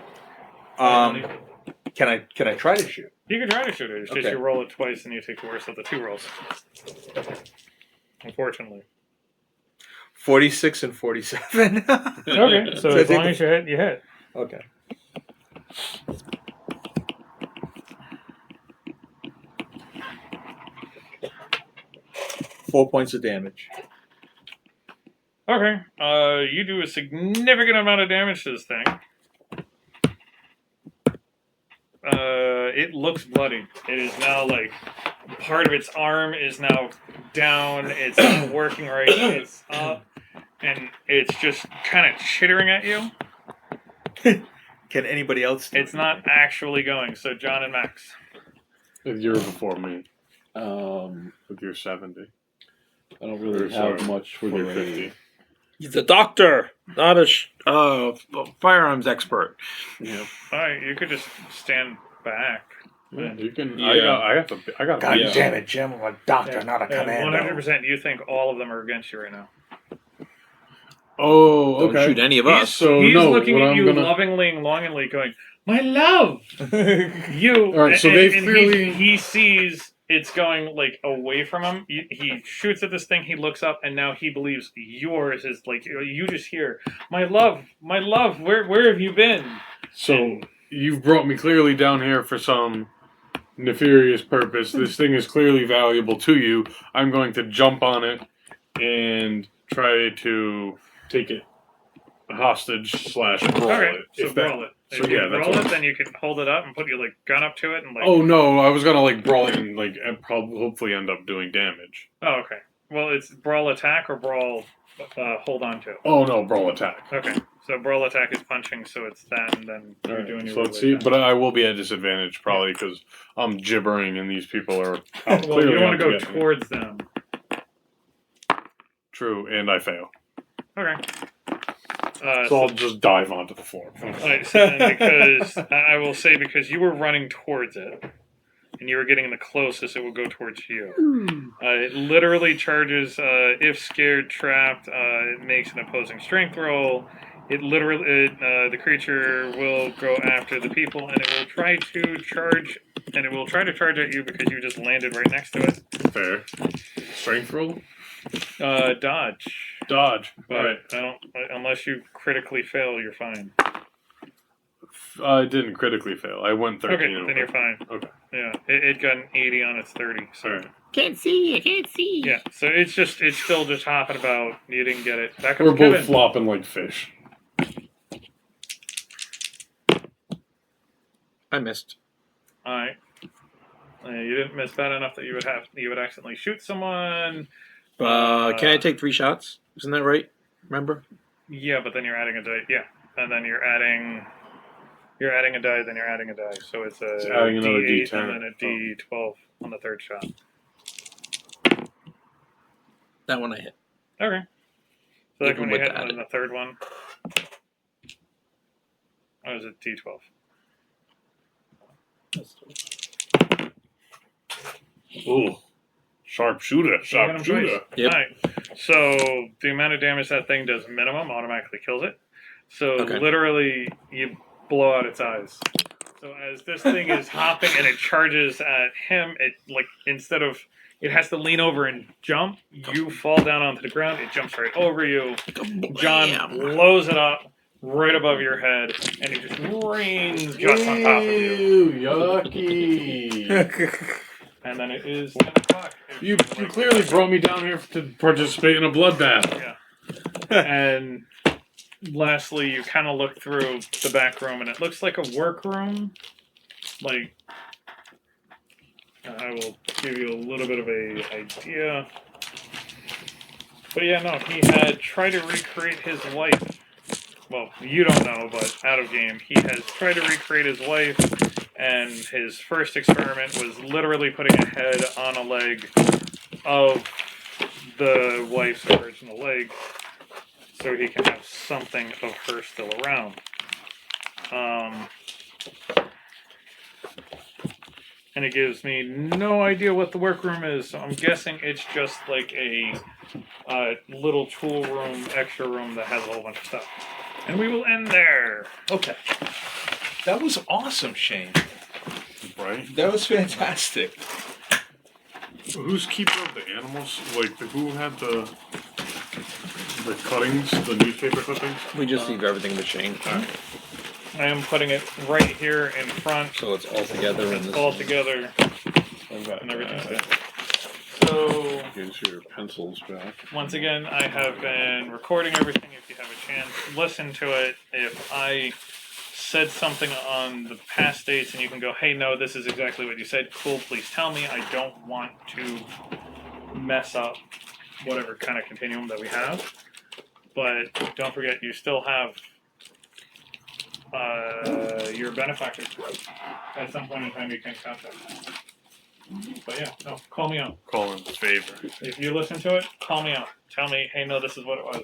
Can I try to shoot? You can try to shoot it. It's just Okay. you roll it twice and you take the worst of the 2 rolls. Unfortunately. 46 and 47. Okay, so I as think long as you hit, you hit. Okay. Four points of damage. Okay, you do a significant amount of damage to this thing. It looks bloody. It is now like part of its arm is now down. It's not working right. It's up, and it's just kind of chittering at you. Can anybody else do It's not actually going. So John and Max. You're before me Um, with your 70. I don't really Or, have sorry, much for Or the 50. He's a doctor, not a firearms expert. Yeah. All right, you could just stand back. You can. Yeah. I got. God Yeah. damn it, Jim! I'm a doctor, not a commando. 100%. You think all of them are against you right now? Oh, Don't okay. shoot any of He's, us. So he's no, looking what at I'm you gonna- lovingly and longingly, going, "My love." You. All right, so and, they've and clearly- he sees it's going like away from him. He shoots at this thing. He looks up, and now he believes yours is like you just hear, "My love, my love. Where have you been?" So you've brought me clearly down here for some nefarious purpose. This thing is clearly valuable to you. I'm going to jump on it and try to take it hostage / brawl Okay, it. so If that- brawl it. so If you yeah, that's brawl what it, then you can hold it up and put your like gun up to it and like. Oh no, I was gonna like brawl it and like and probably hopefully end up doing damage. Oh, okay. Well, it's brawl attack or brawl hold on to. Oh no, brawl attack. Okay, so brawl attack is punching, so it's that, and then you're Alright, doing your. so let's regular see, attack. but I will be at a disadvantage probably because I'm gibbering and these people are out Well, you don't want to out go get me. towards them. True, and I fail. Okay. So I'll just dive onto the floor. Alright, so then because I will say because you were running towards it, and you were getting the closest, it will go towards you. It literally charges if scared, trapped. It makes an opposing strength roll. The creature will go after the people, and it will try to charge. And it will try to charge at you because you just landed right next to it. Fair. Strength roll? Dodge. Dodge. But Alright. I don't. Unless you critically fail, you're fine. I didn't critically fail. I went 13. Okay, over. then you're fine. Okay. Yeah, it got an 80 on its 30. So Alright. Can't see. I can't see. yeah, so it's still just hopping about. You didn't get it. Back up We're to both Kevin. flopping like fish. I missed. All right. You didn't miss bad enough that you would accidentally shoot someone. Can I take 3 shots? Isn't that right? Remember? Yeah, but then you're adding a die. Yeah, and then you're adding a die. Then you're adding a die. So it's a It's adding another D8 D10. and then a D12 on the third shot. That one I hit. Okay. So that Even one you with hit, that. and then the third one. Oh, is it D12? Ooh. Sharp shooter. You hit Sharp him shooter. twice. Yep. Alright. So the amount of damage that thing does minimum automatically kills it. So Okay. literally you blow out its eyes. So as this thing is hopping and it charges at him, it instead of it has to lean over and jump, you fall down onto the ground, it jumps right over you. John Bam. blows it up right above your head and it just rains guts on top of you. Ew, yucky. And then it is 10 o'clock. You clearly brought me down here to participate in a bloodbath. Yeah. And lastly, you kind of look through the back room, and it looks like a workroom. Like, I will give you a little bit of a idea. But yeah, no, he had tried to recreate his wife. Well, you don't know, but out of game, he has tried to recreate his wife, and his first experiment was literally putting a head on a leg of the wife's original leg, so he can have something of her still around. And it gives me no idea what the workroom is, so I'm guessing it's just like a little tool room, extra room that has a whole bunch of stuff. And we will end there. Okay. That was awesome, Shane. Right? That was fantastic. Who's keeper of the animals? Like, who had the cuttings, the newspaper clippings? We just leave everything to Shane. I am putting it right here in front, So it's all together and this all is- together, I've got and everything's that. good. So, Get your pencils back. once again, I have been recording everything. If you have a chance, listen to it. If I said something on the past dates and you can go, hey, no, this is exactly what you said, cool, please tell me. I don't want to mess up whatever kind of continuum that we have. But don't forget, you still have your benefactor. At some point in time, you can contact them. But yeah, no, call me out. Call in favor. If you listen to it, call me out. Tell me, hey, no, this is what it was.